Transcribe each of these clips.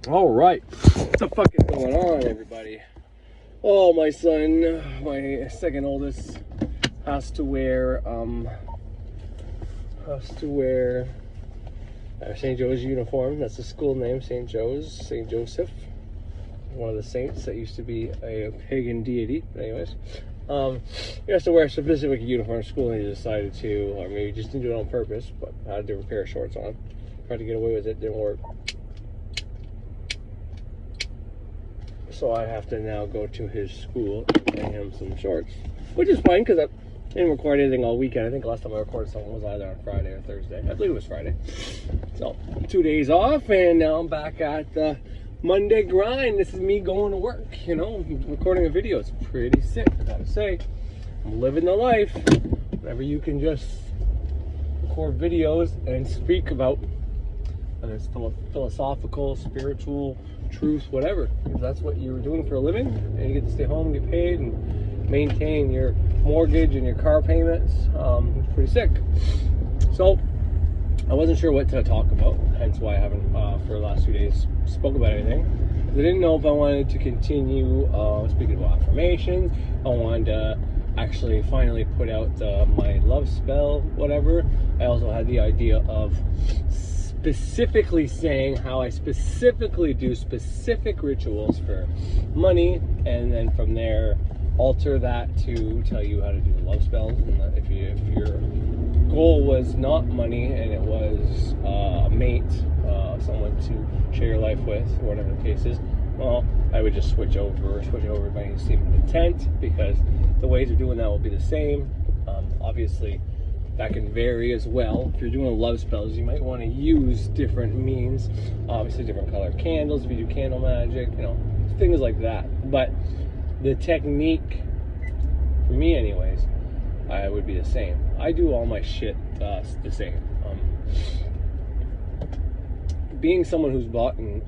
All right, what the fuck is going on, everybody? Oh, my son, my second oldest, has to wear St. Joe's uniform. That's the school name, St. Joe's, St. Joseph, one of the saints that used to be a pagan deity. But anyways, he has to wear a specific uniform at school, and he decided to, or maybe he just didn't do it on purpose, but had a different pair of shorts on. Tried to get away with it, didn't work. So I have to now go to his school and pay him some shorts, which is fine because I didn't record anything all weekend. I think last time I recorded something was either on Friday or Thursday. I believe it was Friday. So 2 days off, and now I'm back at the Monday grind. This is me going to work, you know, recording a video. It's pretty sick, I gotta say. I'm living the life. Whenever you can just record videos and speak about whether it's philosophical, spiritual, truth, whatever. Because that's what you're doing for a living, and you get to stay home, get paid, and maintain your mortgage and your car payments. It's pretty sick. So I wasn't sure what to talk about, hence why I haven't for the last 2 days spoke about anything. I didn't know if I wanted to continue speaking about affirmations. I wanted to actually finally put out my love spell, whatever. I also had the idea of specifically saying how I specifically do specific rituals for money, and then from there alter that to tell you how to do the love spells. And if your goal was not money and it was a mate, someone to share your life with, or whatever the case is, well, I would just switch over my statement of intent, because the ways of doing that will be the same. Obviously that can vary as well. If you're doing love spells, you might want to use different means, obviously different color candles if you do candle magic, you know, things like that. But the technique, for me anyways, I would be the same. I do all my shit the same. Being someone who's bought in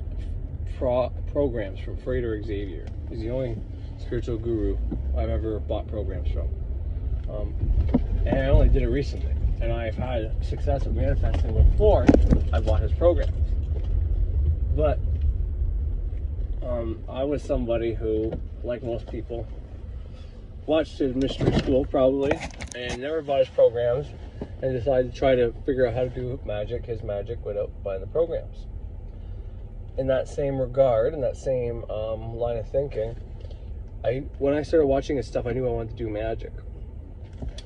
programs from Frater Xavier, he's the only spiritual guru I've ever bought programs from. And I only did it recently, and I've had success with manifesting before I bought his programs. But I was somebody who, like most people, watched his mystery school probably, and never bought his programs, and decided to try to figure out how to do his magic without buying the programs. In that same regard, in that same line of thinking, when I started watching his stuff, I knew I wanted to do magic.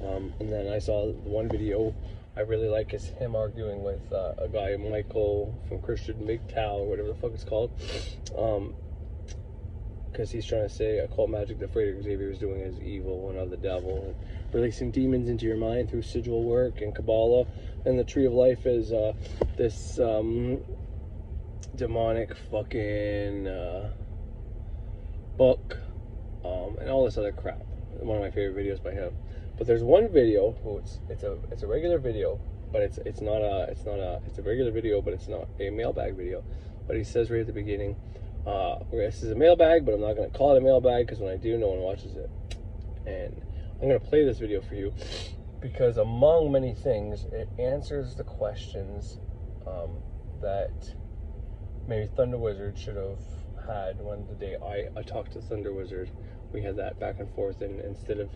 And then I saw one video I really like, is him arguing with a guy, Michael from Christian MGTOW, or whatever the fuck it's called. Because he's trying to say occult magic that Frater Xavier is doing is evil and of the devil, and releasing demons into your mind through sigil work and Kabbalah. And the Tree of Life is this demonic fucking book, and all this other crap. One of my favorite videos by him. But there's one video, it's a regular video, but it's a regular video, but it's not a mailbag video. But he says right at the beginning, this is a mailbag, but I'm not going to call it a mailbag, because when I do, no one watches it. And I'm going to play this video for you, because among many things, it answers the questions that maybe Thunder Wizard should have had when the day I talked to Thunder Wizard. We had that back and forth, and instead of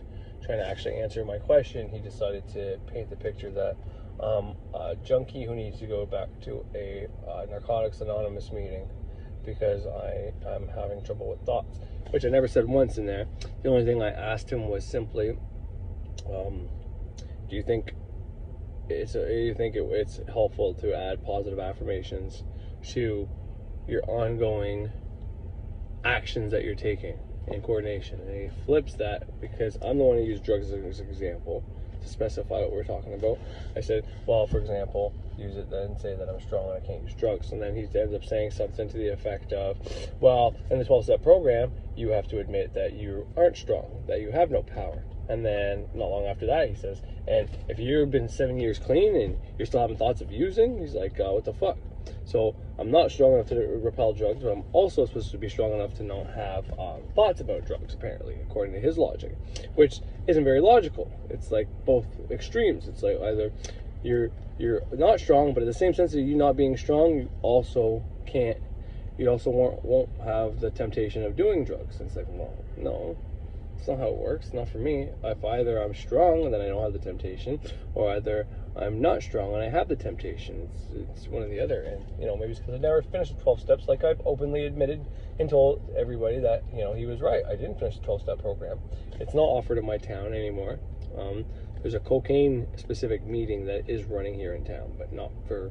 trying to actually answer my question, he decided to paint the picture that a junkie who needs to go back to a Narcotics Anonymous meeting because I'm having trouble with thoughts, which I never said once in there. The only thing I asked him was simply, do you think it's helpful to add positive affirmations to your ongoing actions that you're taking in coordination? And he flips that, because I'm the one who used drugs as an example to specify what we're talking about. I said, well, for example, use it then, say that I'm strong and I can't use drugs. And then he ends up saying something to the effect of, well, in the 12-step program, you have to admit that you aren't strong, that you have no power. And then not long after that, he says, and if you've been 7 years clean and you're still having thoughts of using, he's like, what the fuck? So I'm not strong enough to repel drugs, but I'm also supposed to be strong enough to not have thoughts about drugs, apparently, according to his logic, which isn't very logical. It's like both extremes. It's like either you're not strong, but in the same sense of you not being strong, you also can't you also won't have the temptation of doing drugs. And it's like, well, no, that's not how it works. Not for me. If either I'm strong and then I don't have the temptation, or either I'm not strong and I have the temptation. It's one or the other. And, you know, maybe it's because I never finished the 12 steps, like I've openly admitted and told everybody that, you know, he was right. I didn't finish the 12-step program. It's not offered in my town anymore. There's a cocaine specific meeting that is running here in town, but not for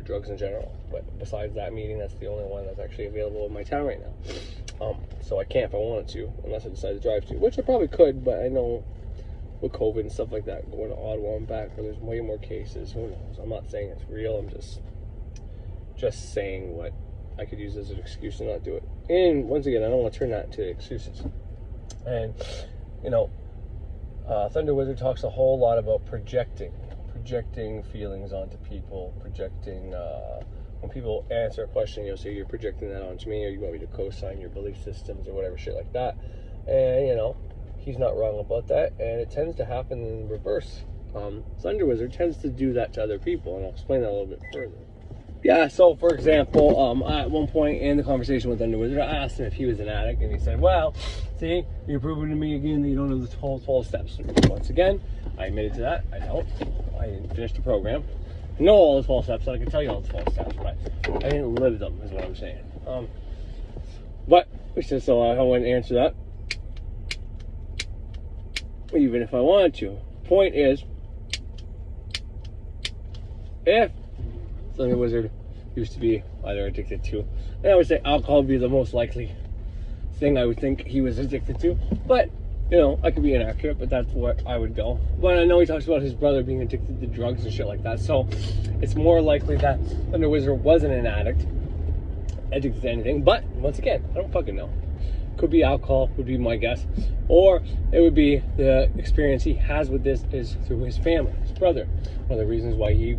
drugs in general. But besides that meeting, that's the only one that's actually available in my town right now. So I can't if I wanted to, unless I decide to drive to, which I probably could, but I know with COVID and stuff like that, going to Ottawa and back, where there's way more cases, who knows? I'm not saying it's real, I'm just saying what I could use as an excuse to not do it. And once again, I don't want to turn that into excuses. And, you know, Thunder Wizard talks a whole lot about projecting feelings onto people, projecting, when people answer a question, you'll say you're projecting that onto me, or you want me to co-sign your belief systems or whatever shit like that. And, you know, he's not wrong about that, and it tends to happen in reverse. Thunder Wizard tends to do that to other people, and I'll explain that a little bit further. Yeah, so for example, at one point in the conversation with Thunder Wizard, I asked him if he was an addict, and he said, well, see, you're proving to me again that you don't know the 12 steps. Once again, I admitted to that. I don't. I didn't finish the program. I know all the 12 steps, so I can tell you all the 12 steps, but I didn't live them, is what I'm saying. But, so I wouldn't answer that, even if I wanted to. Point is, if Thunder Wizard used to be either addicted to, and I would say alcohol would be the most likely thing I would think he was addicted to, but, you know, I could be inaccurate, but that's what I would go. But I know he talks about his brother being addicted to drugs and shit like that, so it's more likely that Thunder Wizard wasn't an addict, addicted to anything. But once again, I don't fucking know. Could be alcohol, would be my guess, or it would be the experience he has with this is through his family, his brother. One of the reasons why he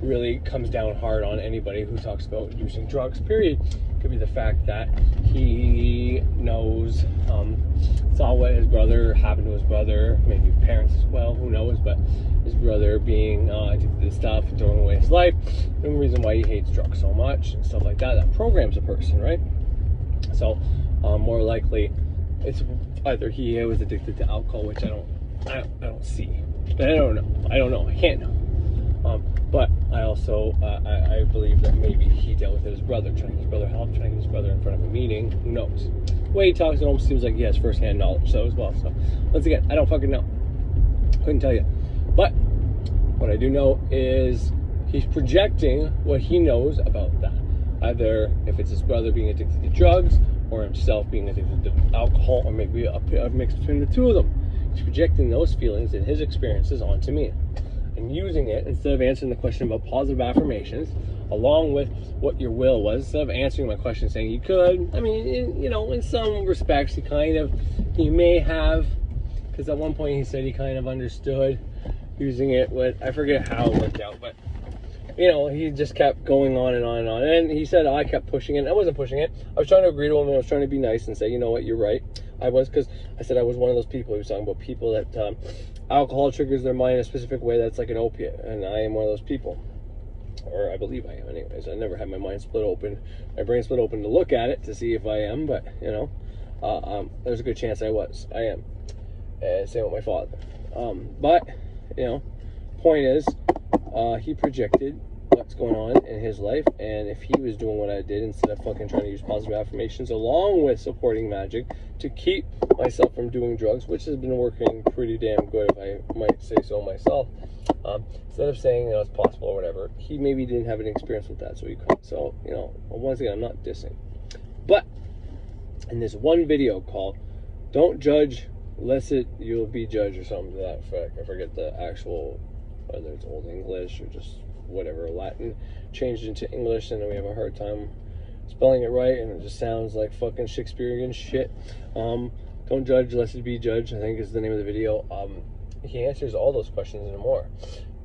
really comes down hard on anybody who talks about using drugs, period, could be the fact that he knows, saw what his brother happened to his brother, maybe parents as well, who knows, but his brother being addicted to stuff and throwing away his life, the reason why he hates drugs so much and stuff like that, that programs a person, right? So more likely it's either he was addicted to alcohol, which I don't see, but I don't know, I can't know. But I also I believe that maybe he dealt with his brother, trying to get his brother help, trying to get his brother in front of a meeting. Who knows? The way he talks, it almost seems like he has first-hand knowledge. So as well. So once again, I don't fucking know. Couldn't tell you. But what I do know is he's projecting what he knows about that. Either if it's his brother being addicted to drugs, or himself being addicted to alcohol, or maybe a mix between the two of them. He's projecting those feelings and his experiences onto me, and using it instead of answering the question about positive affirmations, along with what your will was. Instead of answering my question saying you could, I mean, in some respects, he may have, because at one point he said he kind of understood using it with, I forget how it worked out, but you know, he just kept going on and on and on. And he said I kept pushing it. I wasn't pushing it. I was trying to agree to him, and I was trying to be nice and say, you know what, you're right. I was, because I said I was one of those people. He was talking about people that alcohol triggers their mind in a specific way that's like an opiate, and I am one of those people. Or I believe I am anyways. I never had my mind split open, my brain split open to look at it to see if I am, but, you know, there's a good chance I am. Same with my father. But, you know, point is, he projected what's going on in his life, and if he was doing what I did instead of fucking trying to use positive affirmations along with supporting magic to keep myself from doing drugs, which has been working pretty damn good if I might say so myself, instead of saying, you know, it's possible or whatever, he maybe didn't have any experience with that, so he couldn't. So, you know, once again, I'm not dissing, but in this one video called "Don't Judge Lest You'll Be Judged" or something to that effect, I forget the actual, whether it's Old English or just whatever, Latin changed into English, and then we have a hard time spelling it right, and it just sounds like fucking Shakespearean shit. Don't judge lest it be judged, I think is the name of the video. He answers all those questions and more.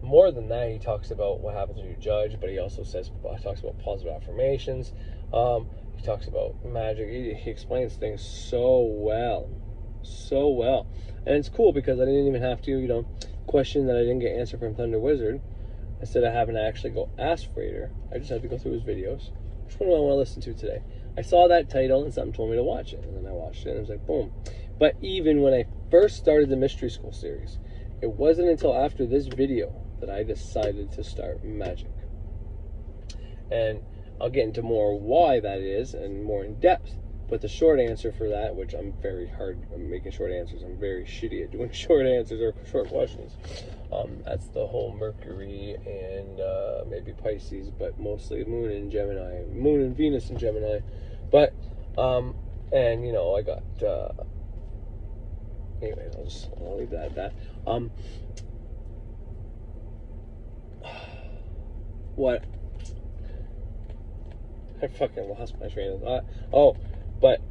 More than that, he talks about what happens when you judge, but he also talks about positive affirmations. He talks about magic. He explains things so well. And it's cool because I didn't even have to, you know, question that I didn't get answered from Thunder Wizard. Instead of having to actually go ask Frater, I just had to go through his videos, which one do I want to listen to today? I saw that title and something told me to watch it, and then I watched it and I was like, boom. But even when I first started the Mystery School series, it wasn't until after this video that I decided to start magic. And I'll get into more why that is and more in depth. But the short answer for that, which I'm making short answers. I'm very shitty at doing short answers or short questions. That's the whole Mercury and maybe Pisces, but mostly Moon and Gemini, Moon and Venus and Gemini. But and you know, I got anyway. I'll leave that at that. What? I fucking lost my train of thought. Oh, but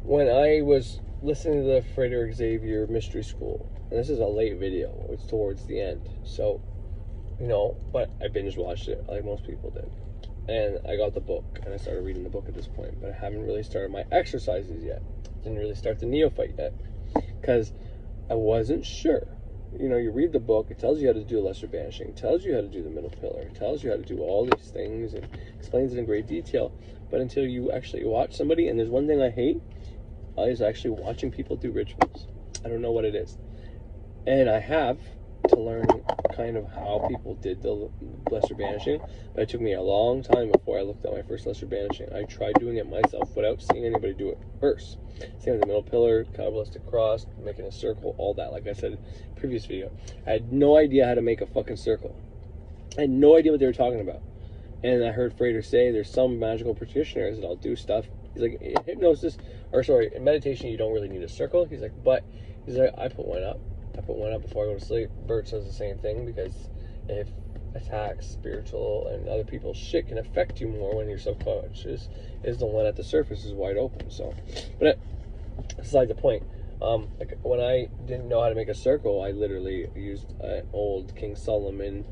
when I was listening to the Frederick Xavier Mystery School, and this is a late video, it's towards the end, so, you know, but I binge watched it like most people did. And I got the book, and I started reading the book at this point, but I haven't really started my exercises yet. Didn't really start the neophyte yet, because I wasn't sure. You know, you read the book, it tells you how to do lesser banishing, it tells you how to do the middle pillar, it tells you how to do all these things, and explains it in great detail. But until you actually watch somebody, and there's one thing I hate, is actually watching people do rituals. I don't know what it is. And I have to learn kind of how people did the lesser banishing, but it took me a long time before I looked at my first lesser banishing. I tried doing it myself without seeing anybody do it first. Same with the middle pillar, Kabbalistic cross, making a circle, all that. Like I said in the previous video, I had no idea how to make a fucking circle. I had no idea what they were talking about. And I heard Frater say there's some magical practitioners that'll do stuff. He's like, in hypnosis, or sorry, in meditation, you don't really need a circle. He's like, but he's like, I put one up. I put one up before I go to sleep. Bert says the same thing, because if attacks, spiritual, and other people's shit can affect you more when your subconscious is the one at the surface is wide open. So, but beside the point, like when I didn't know how to make a circle, I literally used an old King Solomon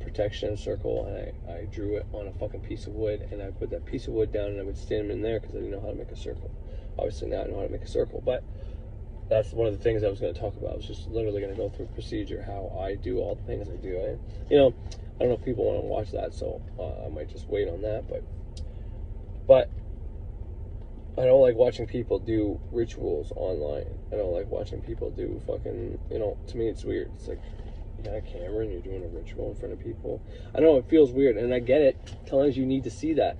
protection circle, and I drew it on a fucking piece of wood, and I put that piece of wood down, and I would stand in there because I didn't know how to make a circle. Obviously now I know how to make a circle, but that's one of the things I was going to talk about. I was just literally going to go through a procedure, how I do all the things I do. And, you know, I don't know if people want to watch that, so I might just wait on that. But I don't like watching people do rituals online. I don't like watching people do fucking, you know, to me it's weird. It's like, you got a camera and you're doing a ritual in front of people. I know it feels weird, and I get it. Sometimes you need to see that.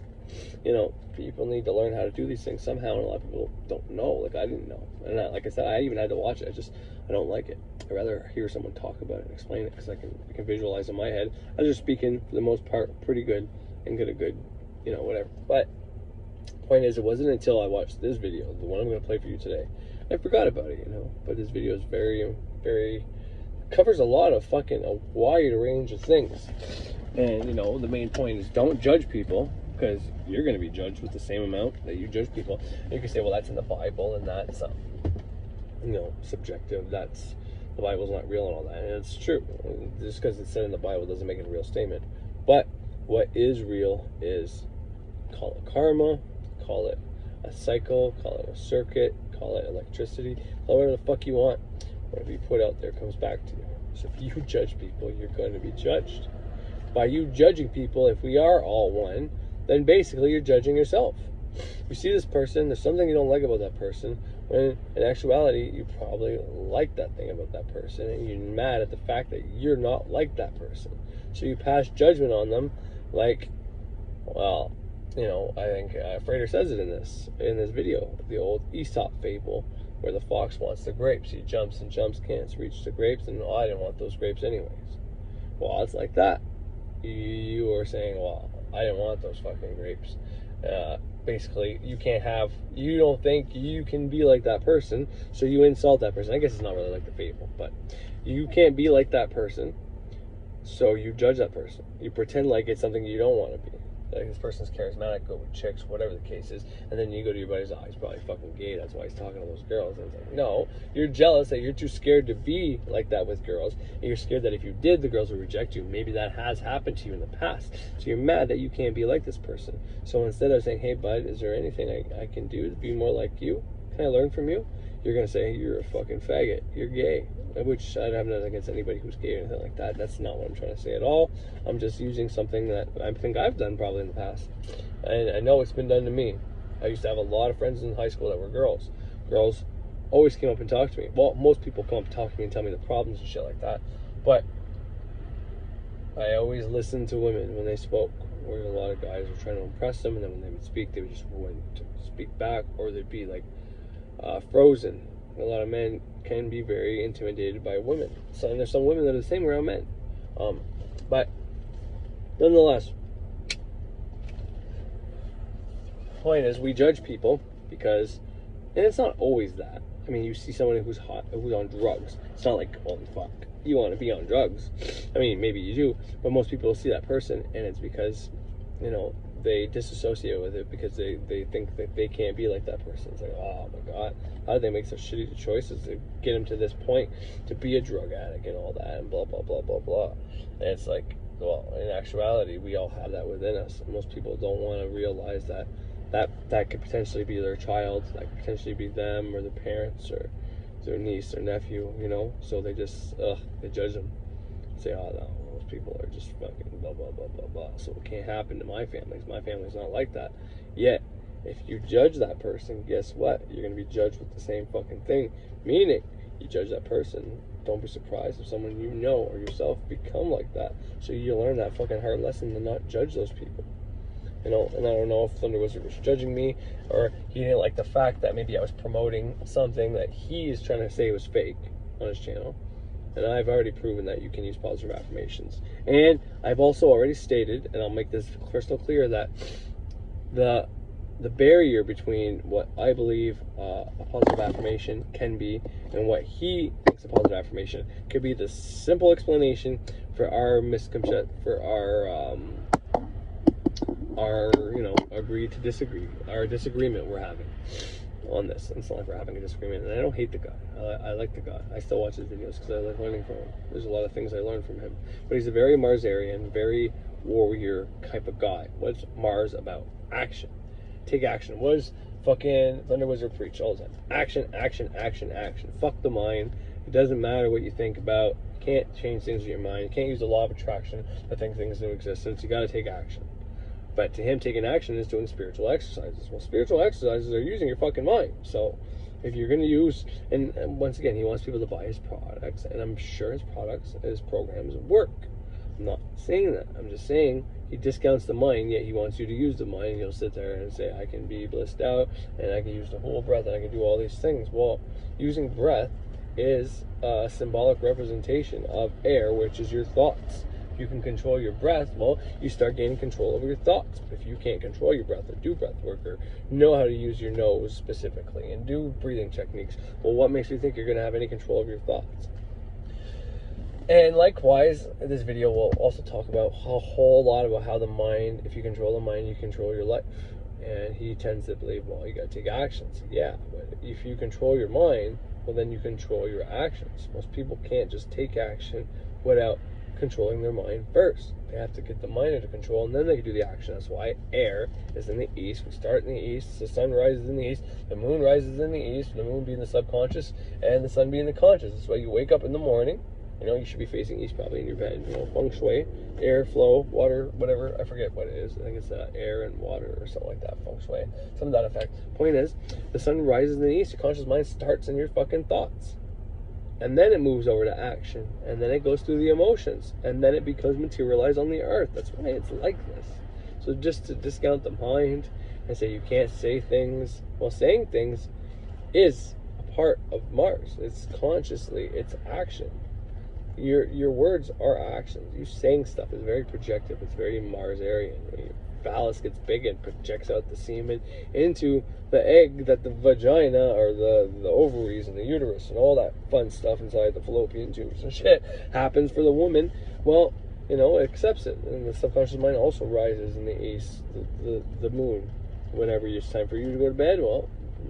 You know, people need to learn how to do these things somehow, and a lot of people don't know. Like, I didn't know. And like I said, I even had to watch it. I don't like it. I'd rather hear someone talk about it and explain it, because I can visualize in my head. I was just speaking, for the most part, pretty good and get a good, you know, whatever. But the point is, it wasn't until I watched this video, the one I'm going to play for you today, I forgot about it, you know. But this video is very, very, covers a wide range of things. And, you know, the main point is don't judge people, because you're going to be judged with the same amount that you judge people. And you can say, well, that's in the Bible, and that's, you know, subjective. That's, the Bible's not real and all that. And it's true. Just because it's said in the Bible doesn't make it a real statement. But what is real is, call it karma, call it a cycle, call it a circuit, call it electricity, call it whatever the fuck you want. Whatever you put out there comes back to you. So if you judge people, you're going to be judged. By you judging people, if we are all one, then basically you're judging yourself. You see this person, there's something you don't like about that person, when in actuality you probably like that thing about that person, and you're mad at the fact that you're not like that person. So you pass judgment on them, like, well, you know, I think Frater says it in this video, the old Aesop fable, where the fox wants the grapes. He jumps and jumps, can't reach the grapes, and I didn't want those grapes anyways. Well, it's like that. You are saying, well, I didn't want those fucking grapes. Basically, you don't think you can be like that person, so you insult that person. I guess it's not really like the fable, but you can't be like that person, so you judge that person. You pretend like it's something you don't want to be. Like, this person's charismatic, go with chicks, whatever the case is, and then you go to your buddy's, he's probably fucking gay, that's why he's talking to those girls. And it's like, no, you're jealous that you're too scared to be like that with girls, and you're scared that if you did, the girls would reject you. Maybe that has happened to you in the past, so you're mad that you can't be like this person. So instead of saying, hey bud, is there anything I can do to be more like you? Can I learn from you? you're going to say you're a fucking faggot, you're gay, which I have nothing against anybody who's gay or anything like that. That's not what I'm trying to say at all. I'm just using something that I think I've done probably in the past. And I know it's been done to me. I used to have a lot of friends in high school that were girls. Girls always came up and talked to me. Well, most people come up and talk to me and tell me the problems and shit like that. But I always listened to women when they spoke. Where a lot of guys were trying to impress them, and then when they would speak, they would just wouldn't speak back, or they'd be like frozen. A lot of men can be very intimidated by women. So, and there's some women that are the same around men. But nonetheless, point is, we judge people because, and it's not always that. I mean, you see someone who's hot, who's on drugs. It's not like, holy fuck, you want to be on drugs. I mean, maybe you do, but most people see that person, and it's because, you know, they disassociate with it because they think that they can't be like that person. It's like, oh my god, how did they make such shitty choices to get him to this point to be a drug addict and all that and blah blah blah blah blah. And it's like, well, in actuality, we all have that within us, and most people don't want to realize that could potentially be their child, that could potentially be them or their parents or their niece or nephew, you know. So they just they judge them, say, oh no, those people are just fucking blah blah blah blah blah, so it can't happen to my family. My family's not like that. Yet if you judge that person, guess what? You're going to be judged with the same fucking thing. Meaning, you judge that person, don't be surprised if someone you know or yourself become like that. So you learn that fucking hard lesson to not judge those people. You know, and I don't know if Thunder Wizard was judging me, or he didn't like the fact that maybe I was promoting something that he is trying to say was fake on his channel. And I've already proven that you can use positive affirmations. And I've also already stated, and I'll make this crystal clear, that the barrier between what I believe a positive affirmation can be and what he thinks a positive affirmation could be the simple explanation for our misconception, for our you know, agree to disagree, our disagreement we're having on this. It's not like we're having a disagreement, and I don't hate the guy. I like the guy. I still watch his videos because I like learning from him. There's a lot of things I learned from him, but he's a very Marsarian, very warrior type of guy. What's Mars about? Action. Take action. What does fucking Thunder Wizard preach all the time? Action, action, action, action. Fuck the mind. It doesn't matter what you think about. You can't change things with your mind. You can't use the law of attraction to think things into existence. You got to take action. But to him, taking action is doing spiritual exercises. Well, spiritual exercises are using your fucking mind. So if you're going to use, and once again, he wants people to buy his products, and I'm sure his products, his programs work. I'm not saying that. I'm just saying he discounts the mind, yet he wants you to use the mind. He'll sit there and say, I can be blissed out, and I can use the whole breath, and I can do all these things. Well, using breath is a symbolic representation of air, which is your thoughts. You can control your breath, well, you start gaining control over your thoughts. But if you can't control your breath or do breath work or know how to use your nose specifically and do breathing techniques, well, what makes you think you're going to have any control over your thoughts? And likewise, this video will also talk about a whole lot about how the mind, if you control the mind, you control your life. And he tends to believe, well, you got to take actions. Yeah, but if you control your mind, well, then you control your actions. Most people can't just take action without controlling their mind first. They have to get the mind under control, and then they can do the action. That's why air is in the east. We start in the east. The sun rises in the east. The moon rises in the east. The moon being the subconscious, and the sun being the conscious. That's why you wake up in the morning. You know, you should be facing east probably in your bed. You know, feng shui, air flow, water, whatever. I forget what it is. I think it's air and water or something like that. Feng shui, something to that effect. Point is, the sun rises in the east. Your conscious mind starts in your fucking thoughts. And then it moves over to action. And then it goes through the emotions. And then it becomes materialized on the earth. That's why it's like this. So just to discount the mind and say you can't say things. Well, saying things is a part of Mars. It's consciously, it's action. Your words are actions. You saying stuff is very projective. It's very Marsarian. Your phallus gets big and projects out the semen into the egg, that the vagina or the ovaries and the uterus and all that fun stuff inside the fallopian tubes and shit happens for the woman. Well, you know, it accepts it. And the subconscious mind also rises in the east, the moon. Whenever it's time for you to go to bed, well,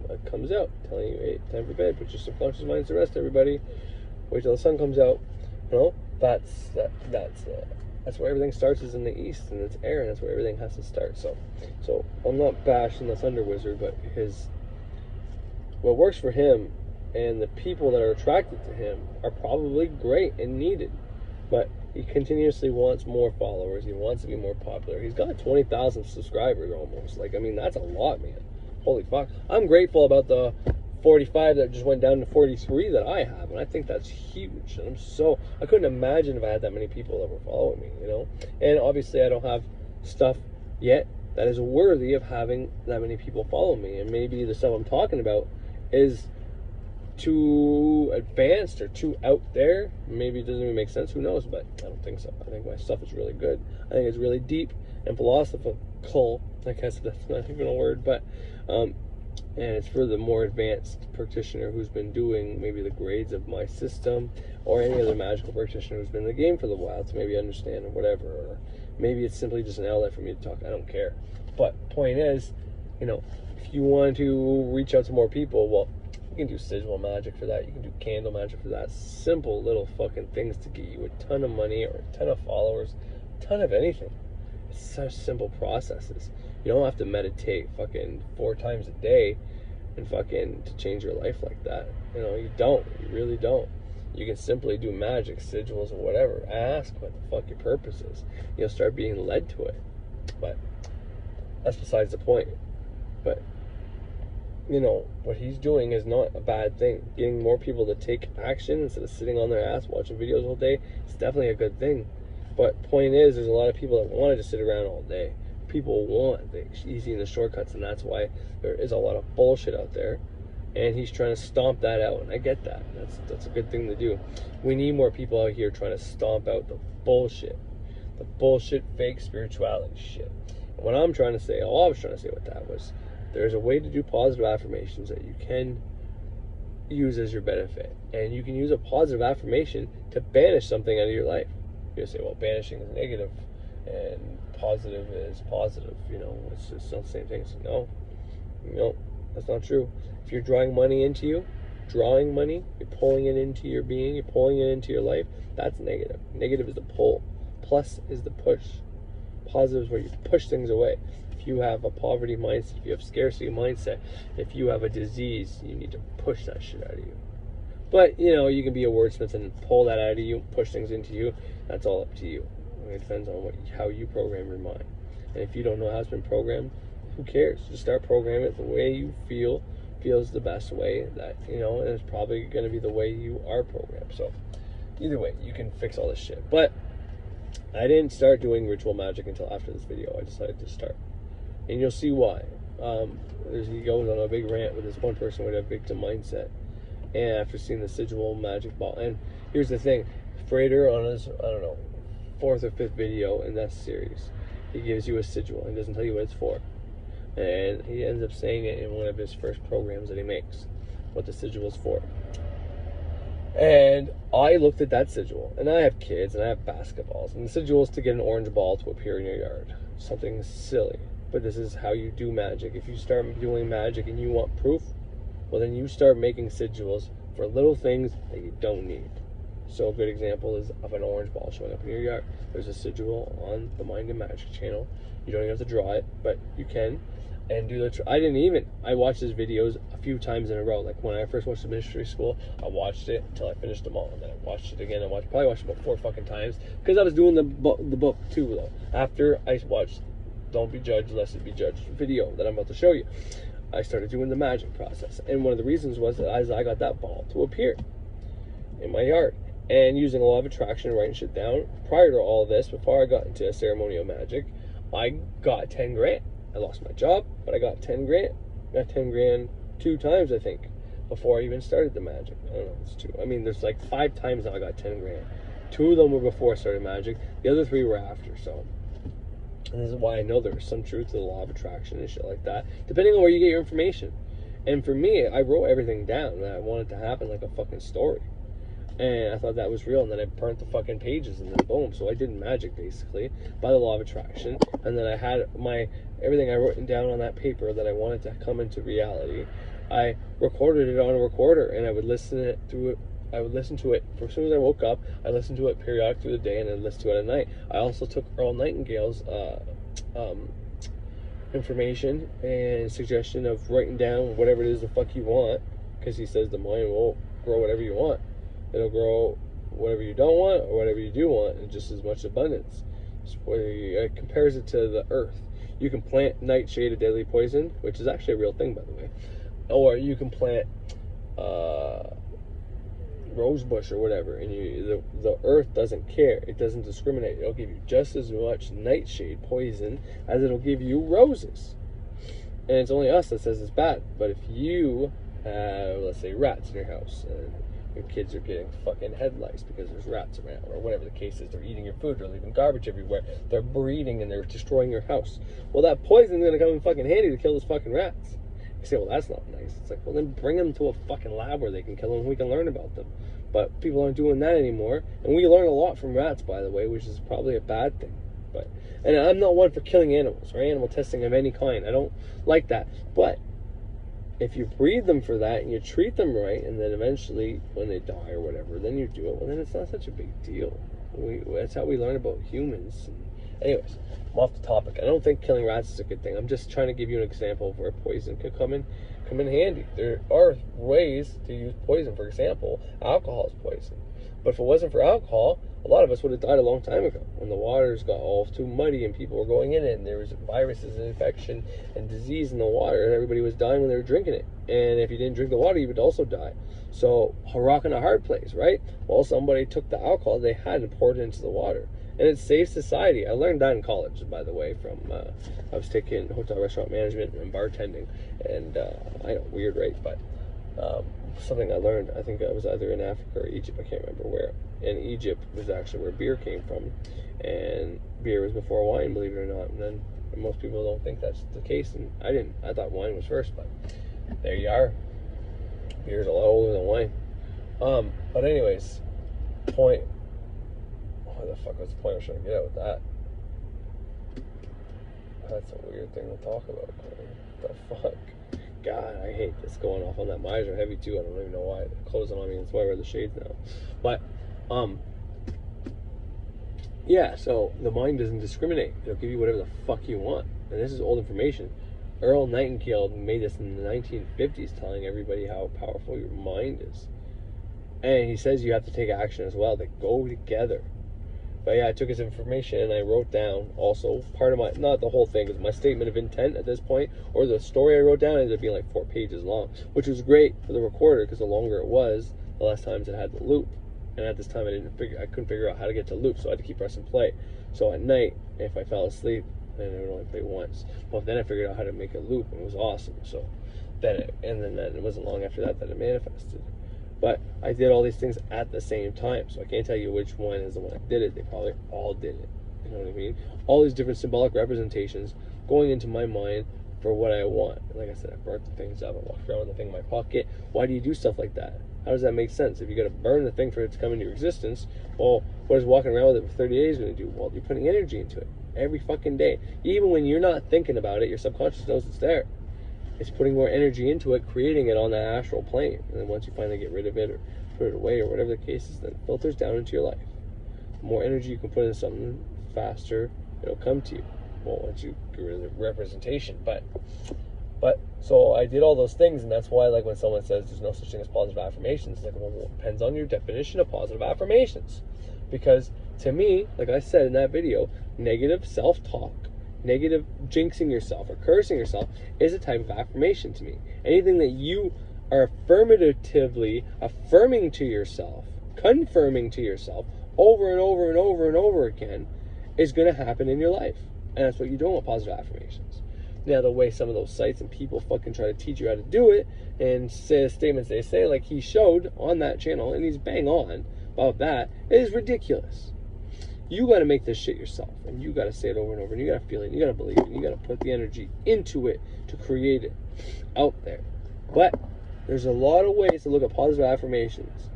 it comes out telling you, hey, time for bed. Put your subconscious mind to rest, everybody. Wait till the sun comes out. You know, that's where everything starts, is in the east, and it's air, and that's where everything has to start. So I'm not bashing the Thunder Wizard, but what works for him and the people that are attracted to him are probably great and needed, but he continuously wants more followers. He wants to be more popular. He's got 20,000 subscribers almost. Like, I mean, that's a lot, man. Holy fuck. I'm grateful about the 45 that just went down to 43 that I have, and I think that's huge. And I couldn't imagine if I had that many people that were following me, you know? And obviously I don't have stuff yet that is worthy of having that many people follow me, and maybe the stuff I'm talking about is too advanced or too out there. Maybe it doesn't even make sense, who knows, but I don't think so. I think my stuff is really good. I think it's really deep and philosophical. I guess that's not even a word, but and it's for the more advanced practitioner who's been doing maybe the grades of my system, or any other magical practitioner who's been in the game for a while to maybe understand or whatever. Or maybe it's simply just an outlet for me to talk. I don't care. But point is, you know, if you want to reach out to more people, well, you can do sigil magic for that. You can do candle magic for that. Simple little fucking things to get you a ton of money or a ton of followers, a ton of anything. It's such simple processes. You don't have to meditate fucking 4 times a day and fucking to change your life like that. You know, you don't. You really don't. You can simply do magic, sigils, or whatever. Ask what the fuck your purpose is. You'll start being led to it. But that's besides the point. But you know, what he's doing is not a bad thing. Getting more people to take action instead of sitting on their ass watching videos all day, it's definitely a good thing. But point is, there's a lot of people that want to just sit around all day. People want the easy and the shortcuts, and that's why there is a lot of bullshit out there. And he's trying to stomp that out, and I get that. That's a good thing to do. We need more people out here trying to stomp out the bullshit, fake spirituality shit. And what I'm trying to say, all I was trying to say with that was, there's a way to do positive affirmations that you can use as your benefit. And you can use a positive affirmation to banish something out of your life. You'll say, well, banishing is negative and positive is positive. You know, it's not the same thing. So no, that's not true. If you're drawing money into you, you're pulling it into your being, you're pulling it into your life, that's negative. Negative is the pull. Plus is the push. Positive is where you push things away. If you have a poverty mindset, if you have scarcity mindset, if you have a disease, you need to push that shit out of you. But, you know, you can be a wordsmith and pull that out of you, push things into you. That's all up to you. It depends on how you program your mind. And if you don't know how it's been programmed, who cares? Just start programming it the way you feels the best way that, you know, and it's probably going to be the way you are programmed. So either way, you can fix all this shit. But I didn't start doing ritual magic until after this video. I decided to start. And you'll see why. He goes on a big rant with this one person with a victim mindset. And after seeing the sigil magic ball. And here's the thing. Frater on his, 4th or 5th video in that series, he gives you a sigil and doesn't tell you what it's for. And he ends up saying it in one of his first programs that he makes, what the sigil is for. And I looked at that sigil, and I have kids and I have basketballs, and the sigil is to get an orange ball to appear in your yard. Something silly. But this is how you do magic. If you start doing magic and you want proof, well, then you start making sigils for little things that you don't need. So a good example is of an orange ball showing up in your yard. There's a sigil on the Mind and Magic channel. You don't even have to draw it, but you can. And do the I watched his videos a few times in a row. Like when I first watched the mystery school, I watched it until I finished them all. And then I watched it again. Probably watched it about 4 fucking times. Because I was doing the book too, though. After I watched Don't Be Judged Lest It Be Judged video that I'm about to show you, I started doing the magic process. And one of the reasons was that as I got that ball to appear in my yard. And using a law of attraction, writing shit down. Prior to all this, before I got into ceremonial magic, I got 10 grand. I lost my job, but I got 10 grand. Got 10 grand 2 times, I think, before I even started the magic. I don't know if it's 2. I mean, there's like 5 times now I got 10 grand. 2 of them were before I started magic. The other 3 were after, so. And this is why I know there's some truth to the law of attraction and shit like that, depending on where you get your information. And for me, I wrote everything down that I wanted to happen like a fucking story. And I thought that was real, and then I burnt the fucking pages, and then boom. So I did magic, basically, by the law of attraction. And then I had everything I wrote down on that paper that I wanted to come into reality. I recorded it on a recorder, and I would listen to it for as soon as I woke up. I listened to it periodic through the day, and then listened to it at night. I also took Earl Nightingale's information and suggestion of writing down whatever it is the fuck you want because he says the mind will grow whatever you want. It'll grow whatever you don't want or whatever you do want in just as much abundance. It compares it to the earth. You can plant nightshade, a deadly poison, which is actually a real thing, by the way. Or you can plant rosebush or whatever, and the earth doesn't care. It doesn't discriminate. It'll give you just as much nightshade poison as it'll give you roses. And it's only us that says it's bad. But if you have, let's say, rats in your house, and your kids are getting fucking head lice because there's rats around, or whatever the case is, they're eating your food, they're leaving garbage everywhere, they're breeding and they're destroying your house. Well, that poison's gonna come in fucking handy to kill those fucking rats. You say, well, that's not nice. It's like, well, then bring them to a fucking lab where they can kill them and we can learn about them. But people aren't doing that anymore. And we learn a lot from rats, by the way, which is probably a bad thing. And I'm not one for killing animals or animal testing of any kind. I don't like that. But if you breed them for that and you treat them right, and then eventually when they die or whatever, then you do it, well, then it's not such a big deal. That's how we learn about humans. Anyways, I'm off the topic. I don't think killing rats is a good thing. I'm just trying to give you an example of where poison could come in handy. There are ways to use poison. For example, alcohol is poison. But if it wasn't for alcohol, a lot of us would have died a long time ago when the waters got all too muddy and people were going in it and there was viruses and infection and disease in the water and everybody was dying when they were drinking it. And if you didn't drink the water, you would also die. So a rock in a hard place, right? Well, somebody took the alcohol they had and poured it into the water. And it saved society. I learned that in college, by the way, from, I was taking hotel restaurant management and bartending. And I know, weird, right? But something I learned, I think I was either in Africa or Egypt, I can't remember where. And Egypt was actually where beer came from. And beer was before wine, believe it or not. And then most people don't think that's the case. And I didn't. I thought wine was first, but there you are. Beer's a lot older than wine. But anyways, point. What the fuck was the point I was trying to get at with that? That's a weird thing to talk about. What the fuck? God, I hate this going off on that. My eyes are heavy too. I don't even know why. They're closing on me. That's why I wear the shades now. But, yeah, so the mind doesn't discriminate. It'll give you whatever the fuck you want. And this is old information. Earl Nightingale made this in the 1950s, telling everybody how powerful your mind is. And he says you have to take action as well. They go together. But yeah, I took his information and I wrote down also part of my, not the whole thing, because my statement of intent at this point, or the story I wrote down ended up being like 4 pages long, which was great for the recorder because the longer it was, the less times it had the loop. And at this time I couldn't figure out how to get to loop, so I had to keep pressing play. So at night, if I fell asleep, then I would only play once. But then I figured out how to make a loop, and it was awesome. So then it wasn't long after that it manifested. But I did all these things at the same time, so I can't tell you which one is the one that did it. They probably all did it. You know what I mean? All these different symbolic representations going into my mind for what I want. And like I said, I burnt the things up. I walked around with the thing in my pocket. Why do you do stuff like that? How does that make sense? If you got to burn the thing for it to come into your existence, well, what is walking around with it for 30 days going to do? Well, you're putting energy into it every fucking day. Even when you're not thinking about it, your subconscious knows it's there. It's putting more energy into it, creating it on that astral plane. And then once you finally get rid of it or put it away or whatever the case is, then it filters down into your life. The more energy you can put into something, faster it'll come to you. Well, once you get rid of the representation. But so I did all those things, and that's why, like, when someone says there's no such thing as positive affirmations, it's like, well, it depends on your definition of positive affirmations. Because to me, like I said in that video, negative self-talk, negative jinxing yourself or cursing yourself is a type of affirmation to me. Anything that you are affirmatively affirming to yourself, confirming to yourself over and over and over and over again is going to happen in your life. And that's what you're doing with positive affirmations. Now, the way some of those sites and people fucking try to teach you how to do it and say the statements they say, like he showed on that channel, and he's bang on about that, is ridiculous. You got to make this shit yourself, and you got to say it over and over, and you got to feel it, and you got to believe it, and you got to put the energy into it to create it out there. But there's a lot of ways to look at positive affirmations,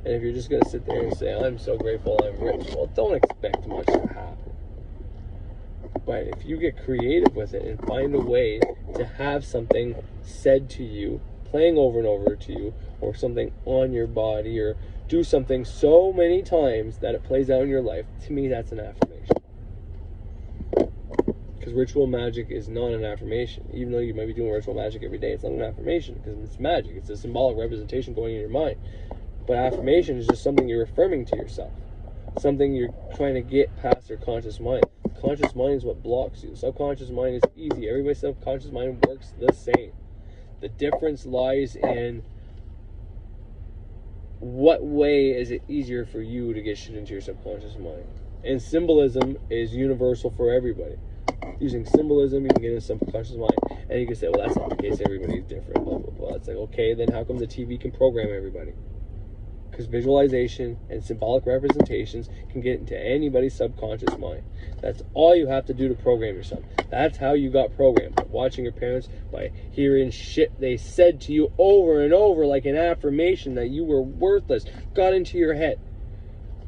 and if you're just going to sit there and say, I'm so grateful, I'm rich, well, don't expect much to happen. But if you get creative with it and find a way to have something said to you, playing over and over to you, or something on your body, or do something so many times that it plays out in your life, to me that's an affirmation. Because ritual magic is not an affirmation. Even though you might be doing ritual magic every day, it's not an affirmation because it's magic. It's a symbolic representation going in your mind. But affirmation is just something you're affirming to yourself. Something you're trying to get past your conscious mind. Conscious mind is what blocks you. Subconscious mind is easy. Everybody's subconscious mind works the same. The difference lies in what way is it easier for you to get shit into your subconscious mind. And symbolism is universal for everybody. Using symbolism, you can get into subconscious mind. And you can say, well, that's not the case. Everybody's different, blah, blah, blah. It's like, okay, then how come the TV can program everybody? Because visualization and symbolic representations can get into anybody's subconscious mind. That's all you have to do to program yourself. That's how you got programmed. By watching your parents, by hearing shit they said to you over and over like an affirmation that you were worthless, got into your head.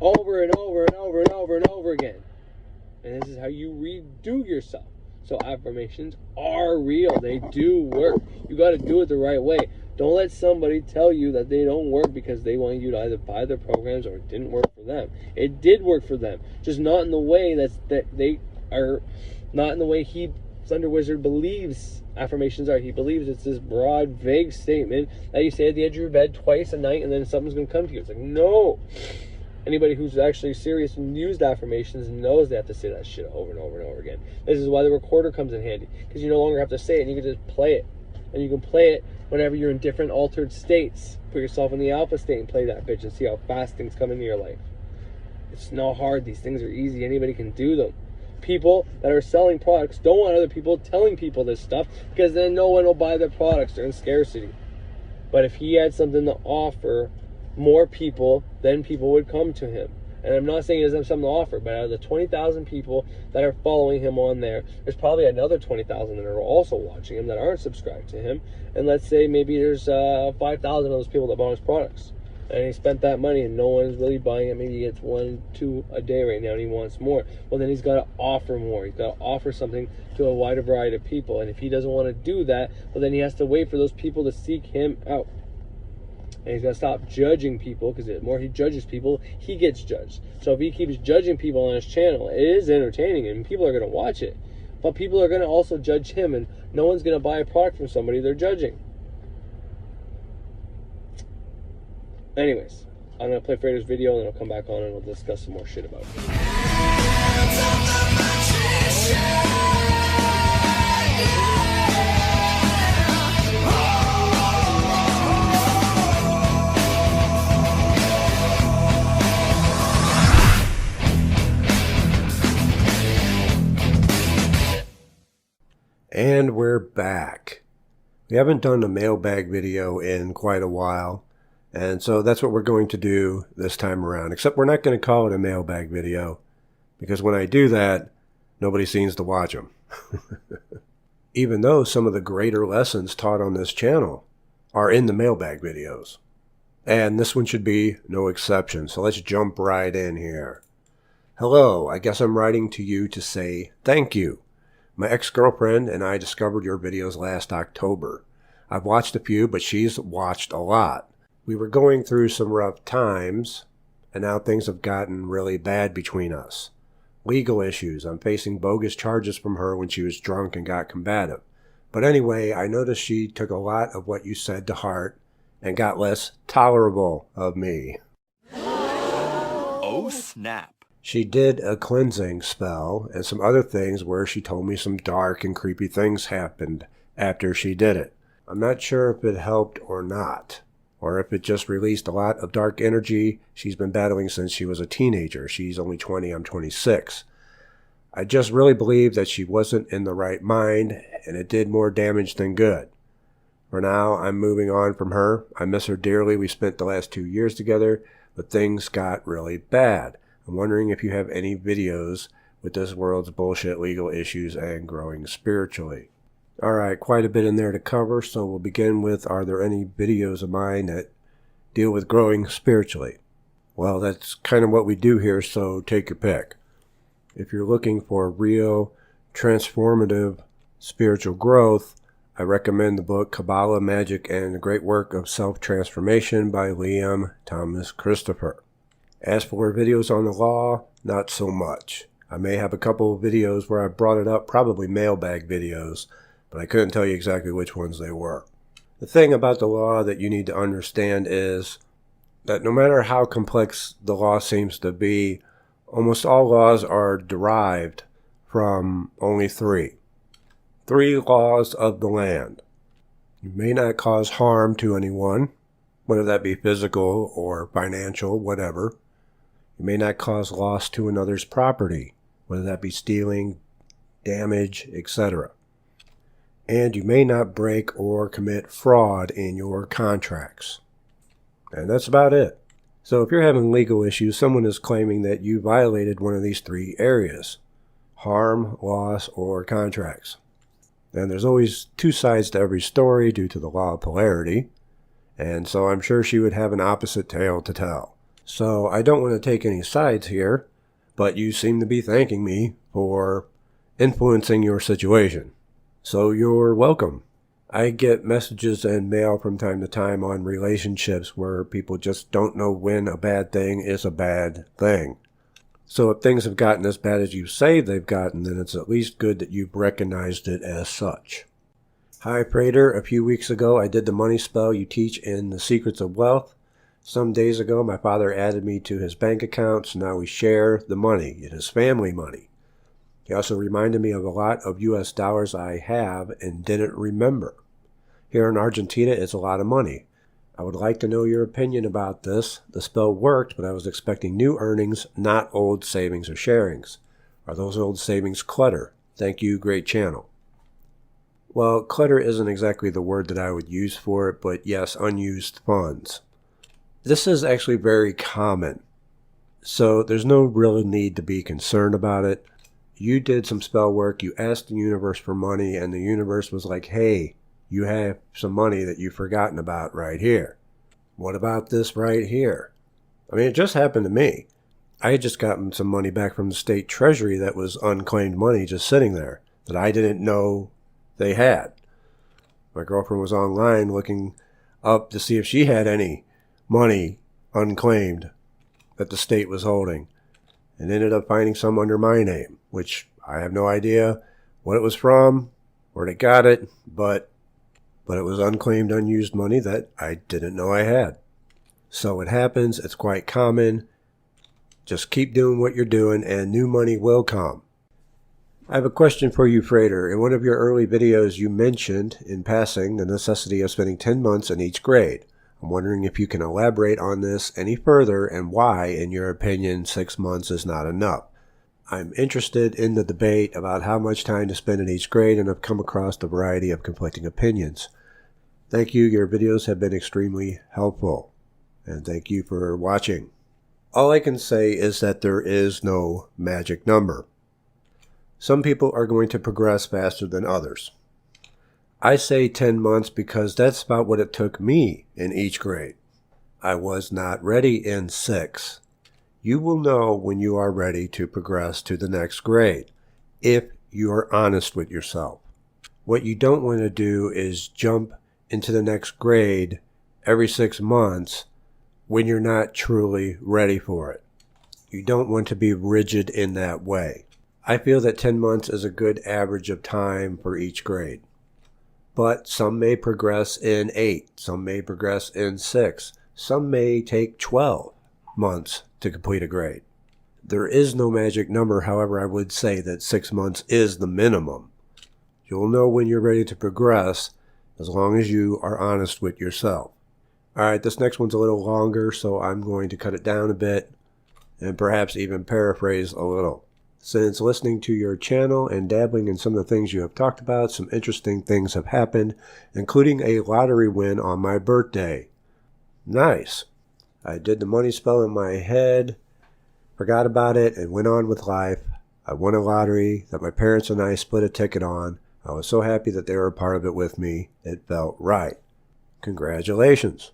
Over and over and over and over and over again. And this is how you redo yourself. So affirmations are real. They do work. You got to do it the right way. Don't let somebody tell you that they don't work because they want you to either buy their programs or it didn't work for them. It did work for them, just not in the way that they are, not in the way Thunder Wizard believes affirmations are. He believes it's this broad, vague statement that you say at the edge of your bed twice a night and then something's going to come to you. It's like, no. Anybody who's actually serious and used affirmations knows they have to say that shit over and over and over again. This is why the recorder comes in handy, because you no longer have to say it and you can just play it. And you can play it whenever you're in different altered states. Put yourself in the alpha state and play that bitch and see how fast things come into your life. It's not hard. These things are easy. Anybody can do them. People that are selling products don't want other people telling people this stuff, because then no one will buy their products. They're in scarcity. But if he had something to offer more people, then people would come to him. And I'm not saying he doesn't have something to offer, but out of the 20,000 people that are following him on there's probably another 20,000 that are also watching him that aren't subscribed to him. And let's say maybe there's 5,000 of those people that bought his products. And he spent that money and no one's really buying it. Maybe he gets 1, 2 a day right now and he wants more. Well, then he's got to offer more. He's got to offer something to a wider variety of people. And if he doesn't want to do that, well, then he has to wait for those people to seek him out. And he's got to stop judging people, because the more he judges people, he gets judged. So if he keeps judging people on his channel, it is entertaining and people are going to watch it. But people are going to also judge him, and no one's going to buy a product from somebody they're judging. Anyways, I'm going to play Fredo's video and then I'll come back on and we'll discuss some more shit about it. And we're back. We haven't done a mailbag video in quite a while, and so that's what we're going to do this time around, except we're not going to call it a mailbag video, because when I do that, nobody seems to watch them. Even though some of the greater lessons taught on this channel are in the mailbag videos. And this one should be no exception, so let's jump right in here. Hello, I guess I'm writing to you to say thank you. My ex-girlfriend and I discovered your videos last October. I've watched a few, but she's watched a lot. We were going through some rough times, and now things have gotten really bad between us. Legal issues. I'm facing bogus charges from her when she was drunk and got combative. But anyway, I noticed she took a lot of what you said to heart and got less tolerable of me. Oh, snap. She did a cleansing spell and some other things where she told me some dark and creepy things happened after she did it. I'm not sure if it helped or not, or if it just released a lot of dark energy she's been battling since she was a teenager. She's only 20, I'm 26. I just really believe that she wasn't in the right mind, and it did more damage than good. For now, I'm moving on from her. I miss her dearly. We spent the last 2 years together, but things got really bad. I'm wondering if you have any videos with this world's bullshit legal issues and growing spiritually. Alright, quite a bit in there to cover, so we'll begin with, are there any videos of mine that deal with growing spiritually? Well, that's kind of what we do here, so take your pick. If you're looking for real, transformative spiritual growth, I recommend the book Kabbalah, Magic, and the Great Work of Self-Transformation by Liam Thomas Christopher. As for videos on the law, not so much. I may have a couple of videos where I brought it up, probably mailbag videos, but I couldn't tell you exactly which ones they were. The thing about the law that you need to understand is that no matter how complex the law seems to be, almost all laws are derived from only three. 3 laws of the land. You may not cause harm to anyone, whether that be physical or financial, whatever. You may not cause loss to another's property, whether that be stealing, damage, etc. And you may not break or commit fraud in your contracts. And that's about it. So if you're having legal issues, someone is claiming that you violated one of these 3 areas: harm, loss, or contracts. And there's always 2 sides to every story due to the law of polarity, and so I'm sure she would have an opposite tale to tell. So I don't want to take any sides here, but you seem to be thanking me for influencing your situation. So you're welcome. I get messages and mail from time to time on relationships where people just don't know when a bad thing is a bad thing. So if things have gotten as bad as you say they've gotten, then it's at least good that you've recognized it as such. Hi, Prater. A few weeks ago, I did the money spell you teach in The Secrets of Wealth. Some days ago, my father added me to his bank account, so now we share the money. It is family money. He also reminded me of a lot of US dollars I have and didn't remember. Here in Argentina, it's a lot of money. I would like to know your opinion about this. The spell worked, but I was expecting new earnings, not old savings or sharings. Are those old savings clutter? Thank you, great channel. Well, clutter isn't exactly the word that I would use for it, but yes, unused funds. This is actually very common, so there's no real need to be concerned about it. You did some spell work, you asked the universe for money, and the universe was like, hey, you have some money that you've forgotten about right here. What about this right here? I mean, it just happened to me. I had just gotten some money back from the state treasury that was unclaimed money just sitting there that I didn't know they had. My girlfriend was online looking up to see if she had any money unclaimed that the state was holding, and ended up finding some under my name, which I have no idea what it was from, where they got it, but it was unclaimed, unused money that I didn't know I had. So it happens. It's quite common. Just keep doing what you're doing, and new money will come. I have a question for you, Frater. In one of your early videos, you mentioned, in passing, the necessity of spending 10 months in each grade. I'm wondering if you can elaborate on this any further and why, in your opinion, 6 months is not enough. I'm interested in the debate about how much time to spend in each grade, and have come across a variety of conflicting opinions. Thank you. Your videos have been extremely helpful. And thank you for watching. All I can say is that there is no magic number. Some people are going to progress faster than others. I say 10 months because that's about what it took me in each grade. I was not ready in 6. You will know when you are ready to progress to the next grade, if you are honest with yourself. What you don't want to do is jump into the next grade every 6 months when you're not truly ready for it. You don't want to be rigid in that way. I feel that 10 months is a good average of time for each grade. But some may progress in 8, some may progress in 6, some may take 12 months to complete a grade. There is no magic number, however, I would say that 6 months is the minimum. You'll know when you're ready to progress as long as you are honest with yourself. Alright, this next one's a little longer, so I'm going to cut it down a bit and perhaps even paraphrase a little. Since listening to your channel and dabbling in some of the things you have talked about, some interesting things have happened, including a lottery win on my birthday. Nice. I did the money spell in my head, forgot about it, and went on with life. I won a lottery that my parents and I split a ticket on. I was so happy that they were a part of it with me. It felt right. Congratulations.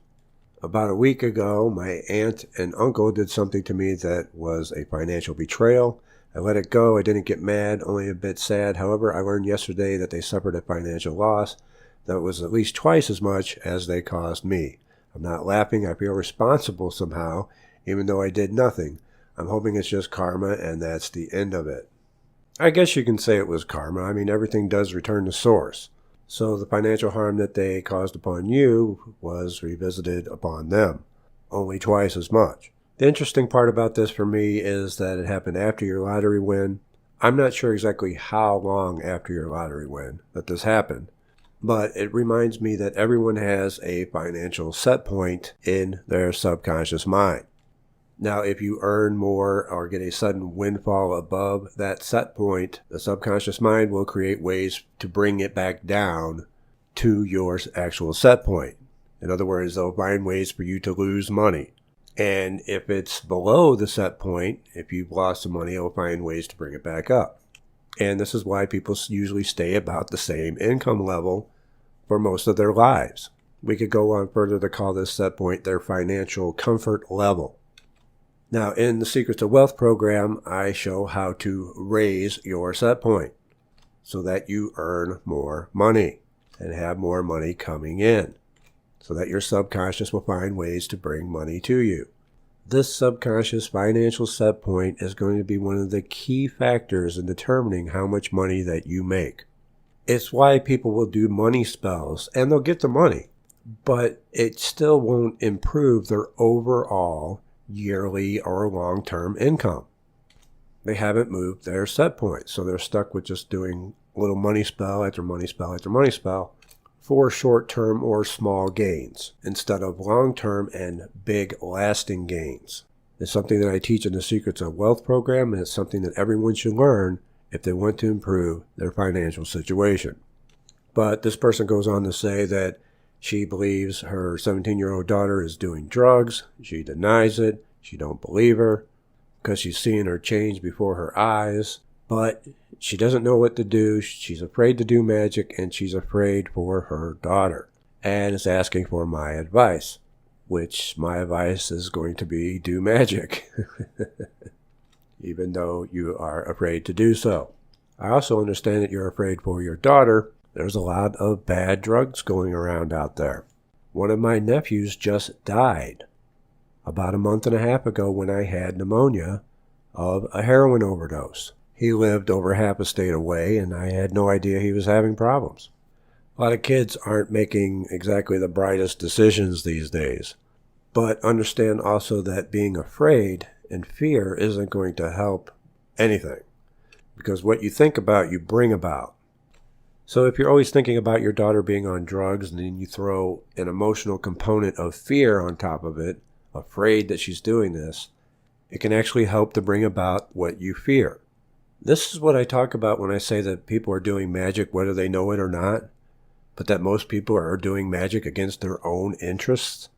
About a week ago, my aunt and uncle did something to me that was a financial betrayal. I let it go. I didn't get mad, only a bit sad. However, I learned yesterday that they suffered a financial loss that was at least twice as much as they caused me. I'm not laughing. I feel responsible somehow, even though I did nothing. I'm hoping it's just karma and that's the end of it. I guess you can say it was karma. I mean, everything does return to source. So the financial harm that they caused upon you was revisited upon them, only twice as much. The interesting part about this for me is that it happened after your lottery win. I'm not sure exactly how long after your lottery win that this happened, but it reminds me that everyone has a financial set point in their subconscious mind. Now, if you earn more or get a sudden windfall above that set point, the subconscious mind will create ways to bring it back down to your actual set point. In other words, they'll find ways for you to lose money. And if it's below the set point, if you've lost some money, it'll find ways to bring it back up. And this is why people usually stay about the same income level for most of their lives. We could go on further to call this set point their financial comfort level. Now, in the Secrets of Wealth program, I show how to raise your set point so that you earn more money and have more money coming in, so that your subconscious will find ways to bring money to you. This subconscious financial set point is going to be one of the key factors in determining how much money that you make. It's why people will do money spells, and they'll get the money, but it still won't improve their overall yearly or long-term income. They haven't moved their set point, so they're stuck with just doing little money spell after money spell after money spell for short-term or small gains instead of long-term and big lasting gains. It's something that I teach in the Secrets of Wealth program, and it's something that everyone should learn if they want to improve their financial situation. But this person goes on to say that she believes her 17-year-old daughter is doing drugs. She denies it. She don't believe her because she's seeing her change before her eyes. But she doesn't know what to do. She's afraid to do magic, and she's afraid for her daughter and is asking for my advice, which my advice is going to be do magic, even though you are afraid to do so. I also understand that you're afraid for your daughter. There's a lot of bad drugs going around out there. One of my nephews just died about a month and a half ago when I had pneumonia of a heroin overdose. He lived over half a state away, and I had no idea he was having problems. A lot of kids aren't making exactly the brightest decisions these days. But understand also that being afraid and fear isn't going to help anything, because what you think about, you bring about. So if you're always thinking about your daughter being on drugs and then you throw an emotional component of fear on top of it, afraid that she's doing this, it can actually help to bring about what you fear. This is what I talk about when I say that people are doing magic whether they know it or not, but that most people are doing magic against their own interests,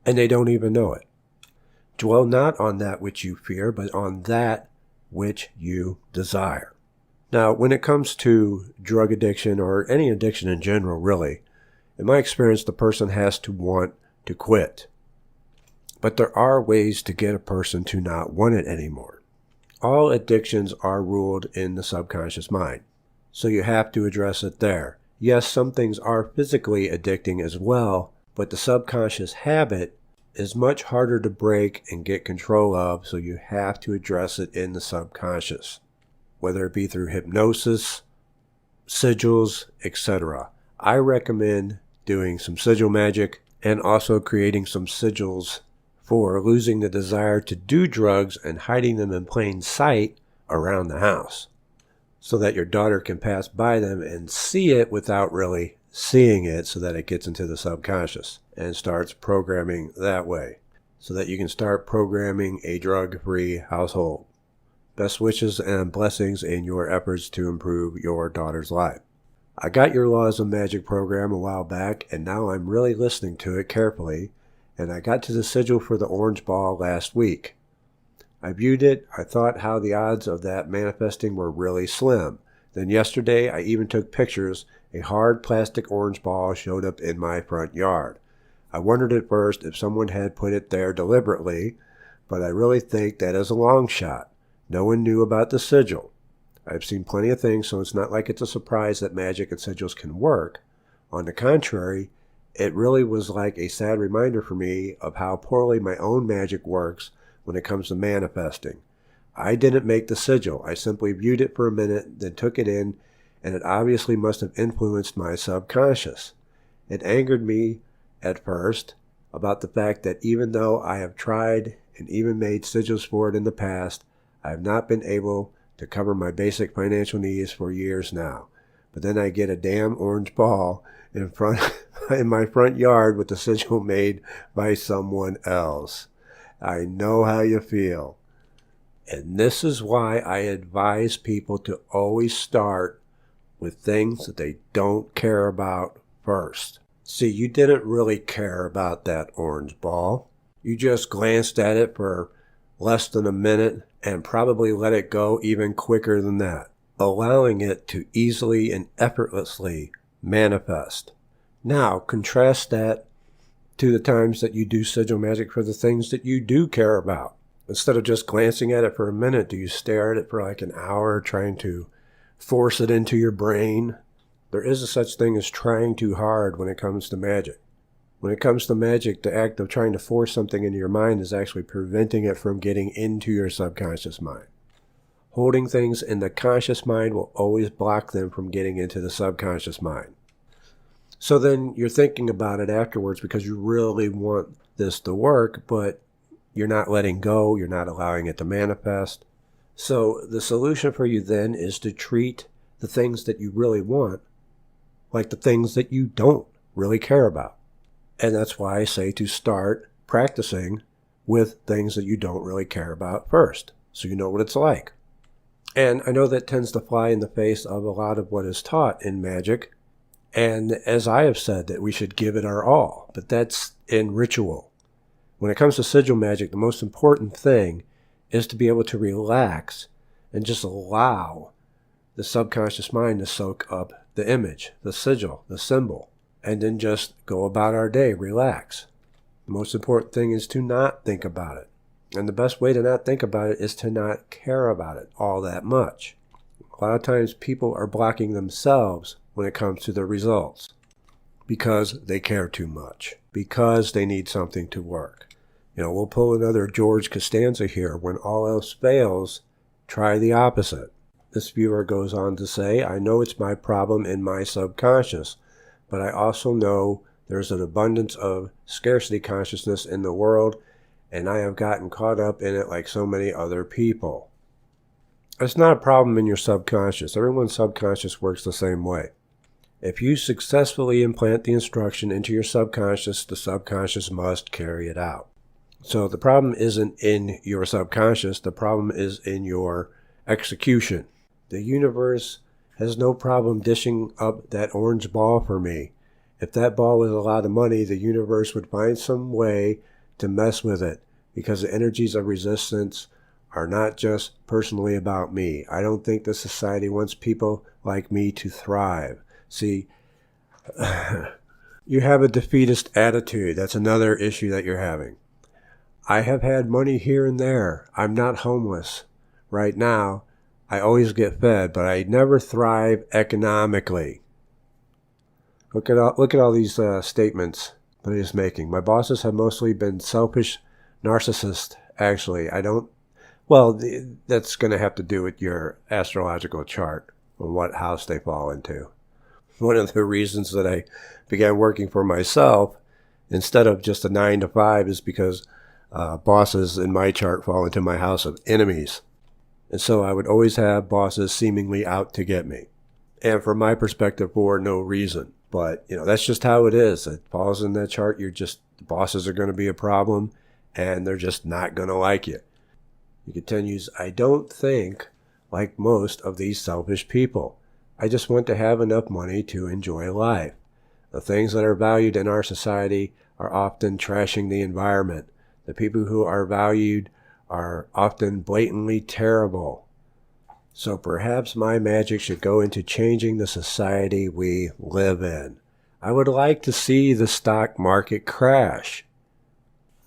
and they don't even know it. Dwell not on that which you fear, but on that which you desire. Now, when it comes to drug addiction or any addiction in general, really, in my experience, the person has to want to quit. But there are ways to get a person to not want it anymore. All addictions are ruled in the subconscious mind, so you have to address it there. Yes, some things are physically addicting as well, but the subconscious habit is much harder to break and get control of, so you have to address it in the subconscious, whether it be through hypnosis, sigils, etc. I recommend doing some sigil magic and also creating some sigils for losing the desire to do drugs and hiding them in plain sight around the house so that your daughter can pass by them and see it without really seeing it, so that it gets into the subconscious and starts programming that way, so that you can start programming a drug-free household. Best wishes and blessings in your efforts to improve your daughter's life. I got your Laws of Magic program a while back, and now I'm really listening to it carefully, and I got to the sigil for the orange ball last week. I viewed it. I thought how the odds of that manifesting were really slim. Then yesterday, I even took pictures. A hard plastic orange ball showed up in my front yard. I wondered at first if someone had put it there deliberately, but I really think that is a long shot. No one knew about the sigil. I've seen plenty of things, so it's not like it's a surprise that magic and sigils can work. On the contrary, it really was like a sad reminder for me of how poorly my own magic works when it comes to manifesting. I didn't make the sigil. I simply viewed it for a minute, then took it in, and it obviously must have influenced my subconscious. It angered me at first about the fact that even though I have tried and even made sigils for it in the past, I have not been able to cover my basic financial needs for years now. But then I get a damn orange ball in my front yard with the sigil made by someone else. I know how you feel. And this is why I advise people to always start with things that they don't care about first. See, you didn't really care about that orange ball. You just glanced at it for less than a minute and probably let it go even quicker than that, allowing it to easily and effortlessly manifest. Now, contrast that to the times that you do sigil magic for the things that you do care about. Instead of just glancing at it for a minute, do you stare at it for like an hour trying to force it into your brain? There is a such thing as trying too hard when it comes to magic. When it comes to magic, the act of trying to force something into your mind is actually preventing it from getting into your subconscious mind. Holding things in the conscious mind will always block them from getting into the subconscious mind. So then you're thinking about it afterwards because you really want this to work, but you're not letting go, you're not allowing it to manifest. So the solution for you then is to treat the things that you really want like the things that you don't really care about. And that's why I say to start practicing with things that you don't really care about first, so you know what it's like. And I know that tends to fly in the face of a lot of what is taught in magic. And as I have said, that we should give it our all, but that's in ritual. When it comes to sigil magic, the most important thing is to be able to relax and just allow the subconscious mind to soak up the image, the sigil, the symbol, and then just go about our day, relax. The most important thing is to not think about it. And the best way to not think about it is to not care about it all that much. A lot of times people are blocking themselves when it comes to the results because they care too much, because they need something to work. We'll pull another George Costanza here. When all else fails, try the opposite. This viewer goes on to say, I know it's my problem in my subconscious, but I also know there's an abundance of scarcity consciousness in the world, and I have gotten caught up in it like so many other people. It's not a problem in your subconscious. Everyone's subconscious works the same way. If you successfully implant the instruction into your subconscious, the subconscious must carry it out. So the problem isn't in your subconscious, the problem is in your execution. The universe has no problem dishing up that orange ball for me. If that ball was a lot of money, the universe would find some way to mess with it because the energies of resistance are not just personally about me. I don't think the society wants people like me to thrive. See, you have a defeatist attitude. That's another issue that you're having. I have had money here and there. I'm not homeless. Right now, I always get fed, but I never thrive economically. Look at all these statements that he's making. My bosses have mostly been selfish narcissists, actually. That's going to have to do with your astrological chart and what house they fall into. One of the reasons that I began working for myself instead of just a 9 to 5 is because bosses in my chart fall into my house of enemies. And so I would always have bosses seemingly out to get me. And from my perspective, for no reason. But, that's just how it is. It falls in that chart. The bosses are going to be a problem, and they're just not going to like you. He continues, I don't think like most of these selfish people. I just want to have enough money to enjoy life. The things that are valued in our society are often trashing the environment. The people who are valued are often blatantly terrible. So perhaps my magic should go into changing the society we live in. I would like to see the stock market crash.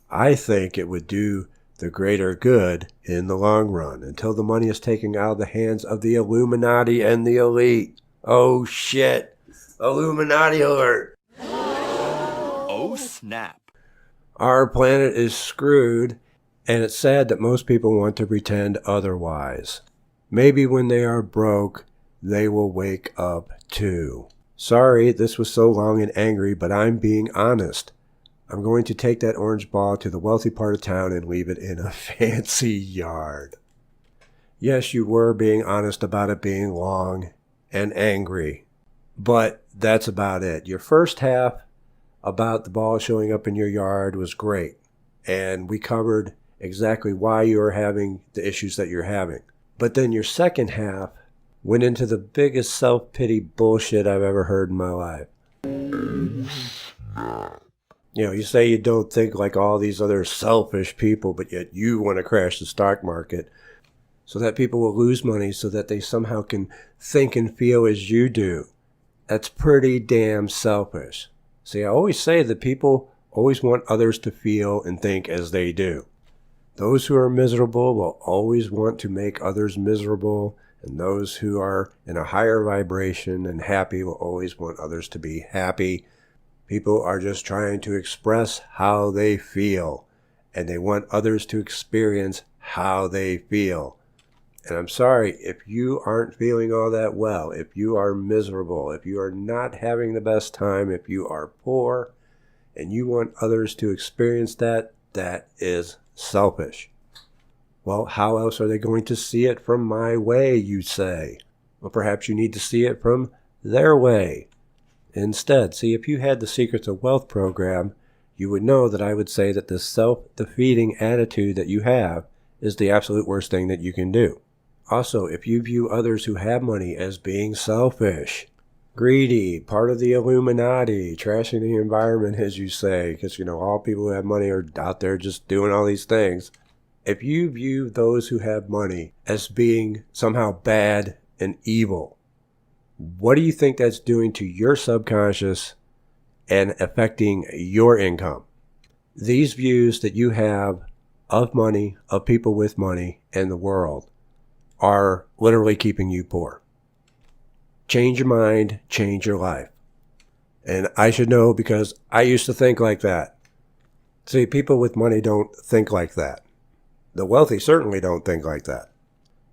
I think it would do the greater good in the long run until the money is taken out of the hands of the Illuminati and the elite. Oh shit. Illuminati alert. Oh snap. Our planet is screwed, And it's sad that most people want to pretend otherwise. Maybe when they are broke, they will wake up too. Sorry, this was so long and angry, but I'm being honest. I'm going to take that orange ball to the wealthy part of town and leave it in a fancy yard. Yes, you were being honest about it being long and angry, but that's about it. Your first half about the ball showing up in your yard was great, and we covered exactly why you're having the issues that you're having. But then your second half went into the biggest self-pity bullshit I've ever heard in my life. You say you don't think like all these other selfish people, but yet you want to crash the stock market so that people will lose money so that they somehow can think and feel as you do. That's pretty damn selfish. See, I always say that people always want others to feel and think as they do. Those who are miserable will always want to make others miserable, and those who are in a higher vibration and happy will always want others to be happy. People are just trying to express how they feel, and they want others to experience how they feel. And I'm sorry, if you aren't feeling all that well, if you are miserable, if you are not having the best time, if you are poor, and you want others to experience that, that is selfish. Well, how else are they going to see it from my way, you say? Well, perhaps you need to see it from their way. Instead, see, if you had the Secrets of Wealth program, you would know that I would say that this self-defeating attitude that you have is the absolute worst thing that you can do. Also, if you view others who have money as being selfish, greedy, part of the Illuminati, trashing the environment, as you say, because, all people who have money are out there just doing all these things. If you view those who have money as being somehow bad and evil, what do you think that's doing to your subconscious and affecting your income? These views that you have of money, of people with money, and the world are literally keeping you poor. Change your mind, change your life. And I should know because I used to think like that. See, people with money don't think like that. The wealthy certainly don't think like that.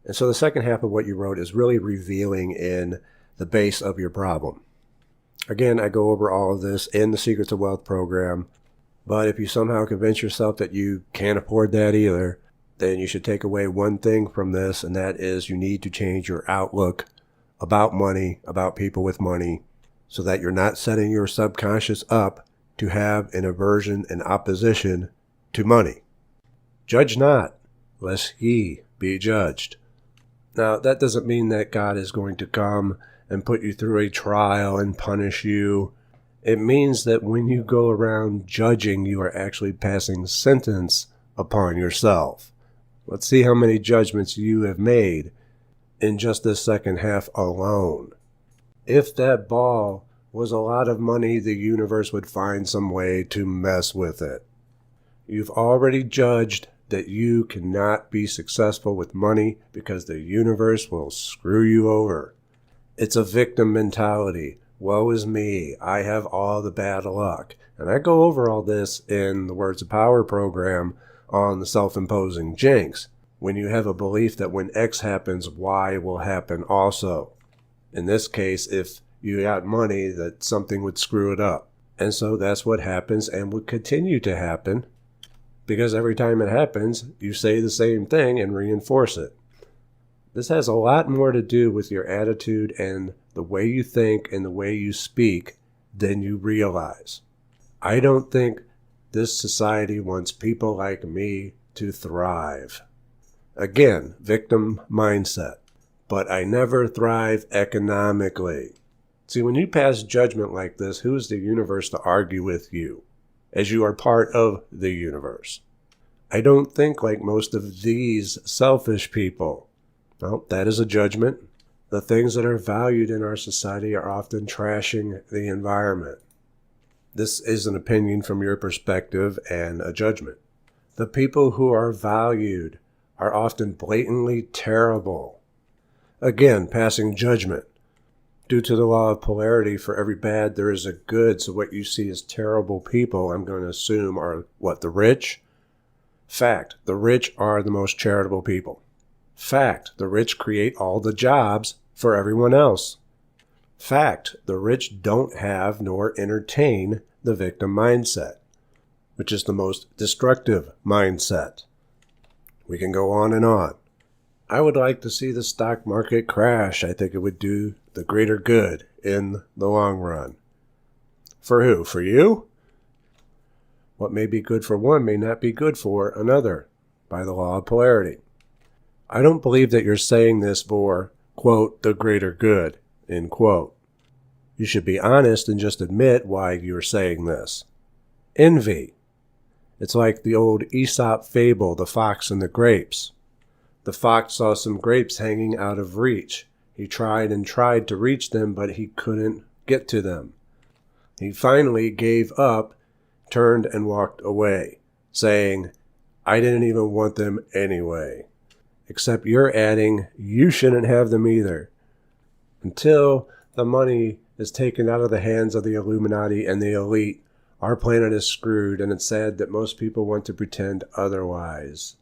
And so the second half of what you wrote is really revealing in the base of your problem. Again, I go over all of this in the Secrets of Wealth program, but if you somehow convince yourself that you can't afford that either, then you should take away one thing from this, and that is you need to change your outlook about money, about people with money, so that you're not setting your subconscious up to have an aversion and opposition to money. Judge not, lest ye be judged. Now, that doesn't mean that God is going to come and put you through a trial and punish you. It means that when you go around judging, you are actually passing sentence upon yourself. Let's see how many judgments you have made in just this second half alone. If that ball was a lot of money, the universe would find some way to mess with it. You've already judged that you cannot be successful with money because the universe will screw you over. It's a victim mentality. Woe is me. I have all the bad luck. And I go over all this in the Words of Power program on the self-imposing jinx. When you have a belief that when X happens, Y will happen also. In this case, if you got money, that something would screw it up. And so that's what happens and would continue to happen. Because every time it happens, you say the same thing and reinforce it. This has a lot more to do with your attitude and the way you think and the way you speak than you realize. I don't think this society wants people like me to thrive. Again, victim mindset. But I never thrive economically. See, when you pass judgment like this, who is the universe to argue with you? As you are part of the universe. I don't think like most of these selfish people. Well, that is a judgment. The things that are valued in our society are often trashing the environment. This is an opinion from your perspective and a judgment. The people who are valued are often blatantly terrible. Again, passing judgment. Due to the law of polarity, for every bad there is a good, so what you see as terrible people, I'm going to assume are, the rich, Fact, the rich are the most charitable people. Fact, the rich create all the jobs for everyone else. Fact, the rich don't have nor entertain the victim mindset, which is the most destructive mindset. We can go on and on. I would like to see the stock market crash. I think it would do the greater good in the long run. For who? For you? What may be good for one may not be good for another, by the law of polarity. I don't believe that you're saying this for, quote, the greater good, end quote. You should be honest and just admit why you're saying this. Envy. It's like the old Aesop fable, the fox and the grapes. The fox saw some grapes hanging out of reach. He tried and tried to reach them, but he couldn't get to them. He finally gave up, turned and walked away, saying, I didn't even want them anyway. Except you're adding, you shouldn't have them either. Until the money is taken out of the hands of the Illuminati and the elite, our planet is screwed, and it's sad that most people want to pretend otherwise.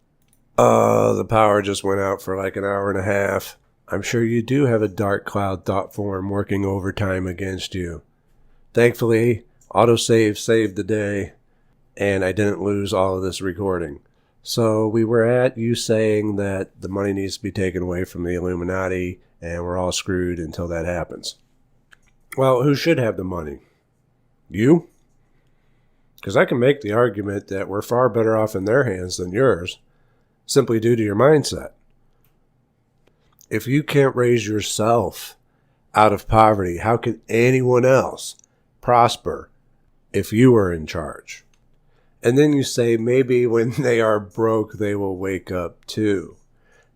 The power just went out for like an hour and a half. I'm sure you do have a dark cloud thought form working overtime against you. Thankfully, autosave saved the day, and I didn't lose all of this recording. So we were at you saying that the money needs to be taken away from the Illuminati, and we're all screwed until that happens. Well, who should have the money? You? Because I can make the argument that we're far better off in their hands than yours, simply due to your mindset. If you can't raise yourself out of poverty, how can anyone else prosper if you are in charge? And then you say maybe when they are broke, they will wake up too.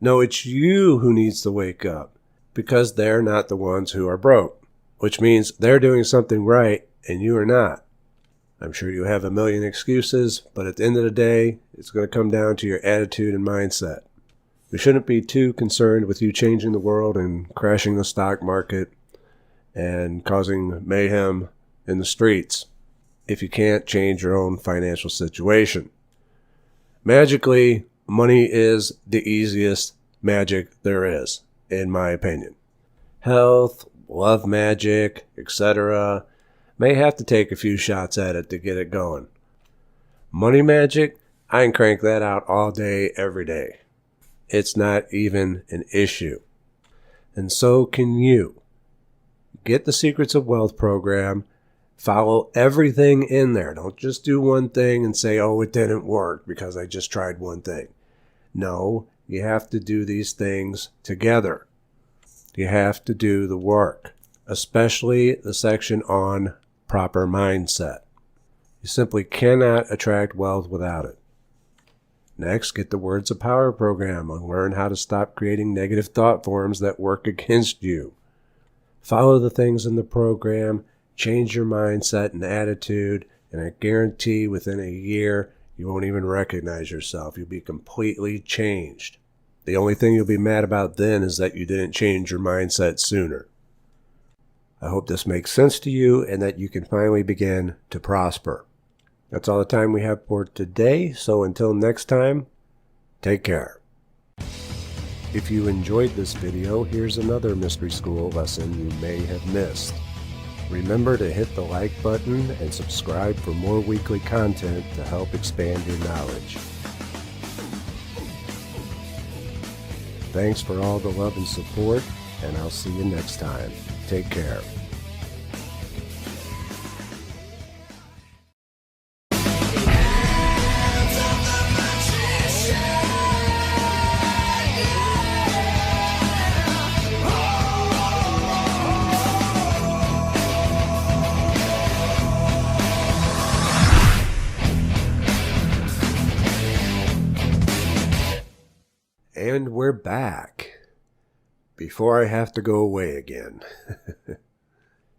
No, it's you who needs to wake up because they're not the ones who are broke, which means they're doing something right and you are not. I'm sure you have a million excuses, but at the end of the day, it's going to come down to your attitude and mindset. We shouldn't be too concerned with you changing the world and crashing the stock market and causing mayhem in the streets if you can't change your own financial situation. Magically, money is the easiest magic there is, in my opinion. Health, love magic, etc. may have to take a few shots at it to get it going. Money magic, I can crank that out all day, every day. It's not even an issue. And so can you. Get the Secrets of Wealth program. Follow everything in there. Don't just do one thing and say, oh, it didn't work because I just tried one thing. No, you have to do these things together. You have to do the work, especially the section on proper mindset. You simply cannot attract wealth without it. Next, get the Words of Power program and learn how to stop creating negative thought forms that work against you. Follow the things in the program, change your mindset and attitude, and I guarantee within a year you won't even recognize yourself. You'll be completely changed. The only thing you'll be mad about then is that you didn't change your mindset sooner. I hope this makes sense to you and that you can finally begin to prosper. That's all the time we have for today, so until next time, take care. If you enjoyed this video, here's another Mystery School lesson you may have missed. Remember to hit the like button and subscribe for more weekly content to help expand your knowledge. Thanks for all the love and support, and I'll see you next time. Take care. And we're back. Before I have to go away again.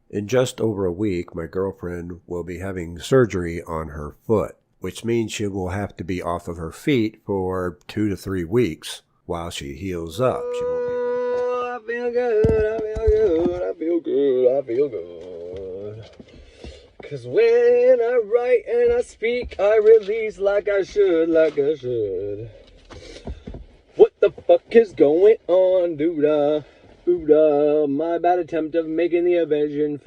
In just over a week, my girlfriend will be having surgery on her foot, which means she will have to be off of her feet for 2 to 3 weeks while she heals up. She won't be... I feel good, I feel good, I feel good, I feel good. 'Cause when I write and I speak, I release like I should, like I should. What the fuck is going on, Duda? Buddha, my bad attempt of making the Avenged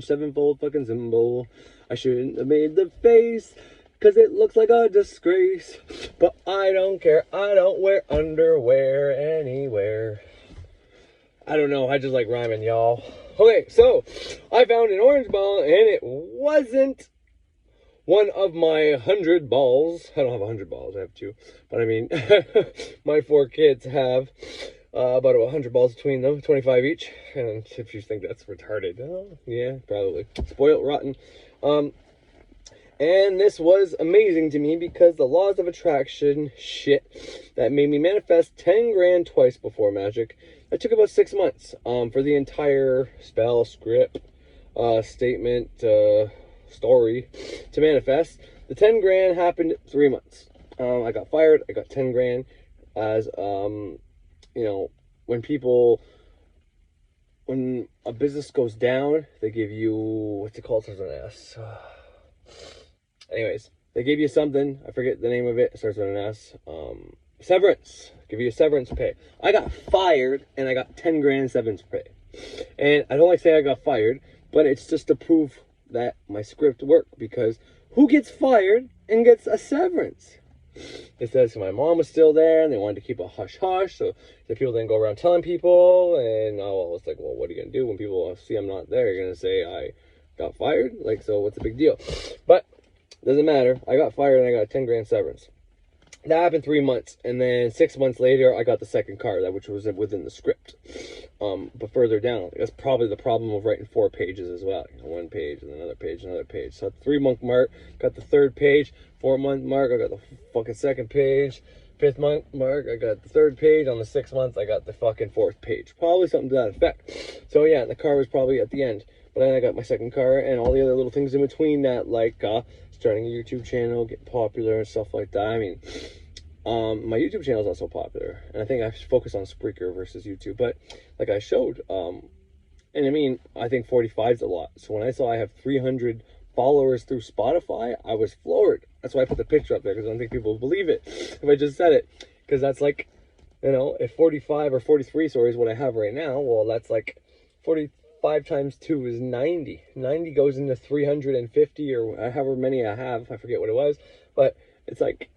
Sevenfold fucking symbol. I shouldn't have made the face, 'cause it looks like a disgrace. But I don't care, I don't wear underwear anywhere. I don't know, I just like rhyming, y'all. Okay, so I found an orange ball, and it wasn't one of my 100 balls. I don't have 100 balls, I have 2. But I mean, my 4 kids have about 100 balls between them, 25 each. And if you think that's retarded, oh, yeah, probably. Spoiled rotten. And this was amazing to me because the laws of attraction shit that made me manifest 10 grand twice before magic. It took about 6 months for the entire spell, script, statement, story to manifest. The 10 grand happened 3 months. I got fired. I got 10 grand as, you know, when a business goes down, they give you, what's it called? Starts with an S. Anyways, they give you something. I forget the name of it. It starts with an S. Severance. Give you a severance pay. I got fired and I got 10 grand severance pay. And I don't like saying I got fired, but it's just to prove that my script worked, because who gets fired and gets a severance? It says my mom was still there and they wanted to keep a hush-hush so the people didn't go around telling people. And I was like, well, what are you going to do when people see I'm not there? You're going to say I got fired? Like, so what's the big deal? But doesn't matter. I got fired and I got a 10 grand severance. That happened 3 months, and then 6 months later, I got the second car, which was within the script. But further down, that's probably the problem of writing 4 pages as well. You know, 1 page, and another page, another page. So at the 3-month mark, got the 3rd page. 4-month mark, I got the fucking 2nd page. 5th month mark, I got the 3rd page. On the 6th month, I got the fucking 4th page. Probably something to that effect. So yeah, the car was probably at the end. But then I got my second car and all the other little things in between that, like starting a YouTube channel, getting popular and stuff like that. I mean, my YouTube channel is not so popular, and I think I focus on Spreaker versus YouTube. But like I showed, and I mean, I think 45 is a lot. So when I saw I have 300 followers through Spotify, I was floored. That's why I put the picture up there, because I don't think people will believe it if I just said it. Because that's like, you know, if 45 or 43, sorry, is what I have right now, well, that's like 45 times 2 is 90. 90 goes into 350 or however many I have. I forget what it was. But it's like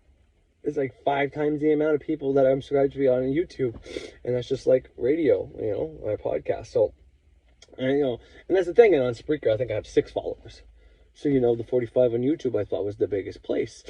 5 times the amount of people that I'm subscribed to be on YouTube. And that's just like radio, you know, my podcast. So, and, you know, and that's the thing. And on Spreaker, I think I have 6 followers. So, you know, the 45 on YouTube I thought was the biggest place.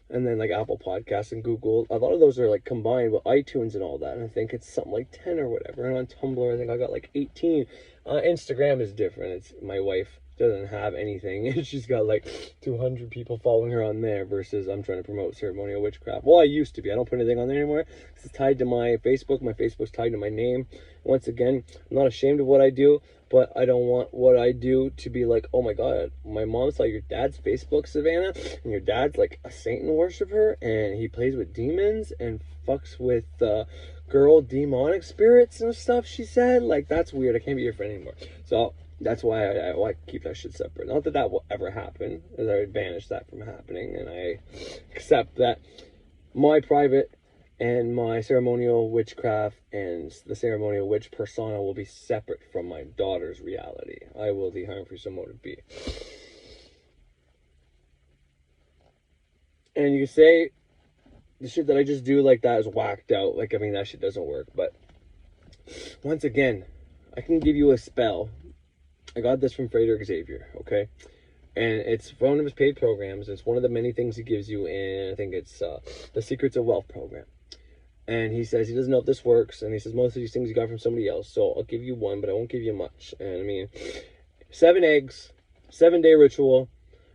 And then like Apple Podcasts and Google, a lot of those are like combined with iTunes and all that. And I think it's something like 10 or whatever. And on Tumblr, I think I got like 18. Instagram is different. It's my wife doesn't have anything, and she's got like 200 people following her on there, versus I'm trying to promote ceremonial witchcraft. Well, I used to be. I don't put anything on there anymore. It's tied to my Facebook. My Facebook's tied to my name. Once again, I'm not ashamed of what I do, but I don't want what I do to be like, oh my god, my mom saw your dad's Facebook, Savannah, and your dad's like a Satan worshiper, and he plays with demons and fucks with girl demonic spirits and stuff, she said. Like, that's weird. I can't be your friend anymore. So that's why I keep that shit separate. Not that that will ever happen, as I banish that from happening, and I accept that my private and my ceremonial witchcraft and the ceremonial witch persona will be separate from my daughter's reality. I will the harmful motive be. And you can say the shit that I just do like that is whacked out. Like, I mean, that shit doesn't work. But once again, I can give you a spell. I got this from Frederick Xavier, okay? And it's one of his paid programs. It's one of the many things he gives you, and I think it's the Secrets of Wealth program. And he says he doesn't know if this works, and he says most of these things he got from somebody else, so I'll give you one, but I won't give you much. And I mean, 7 eggs, 7-day ritual.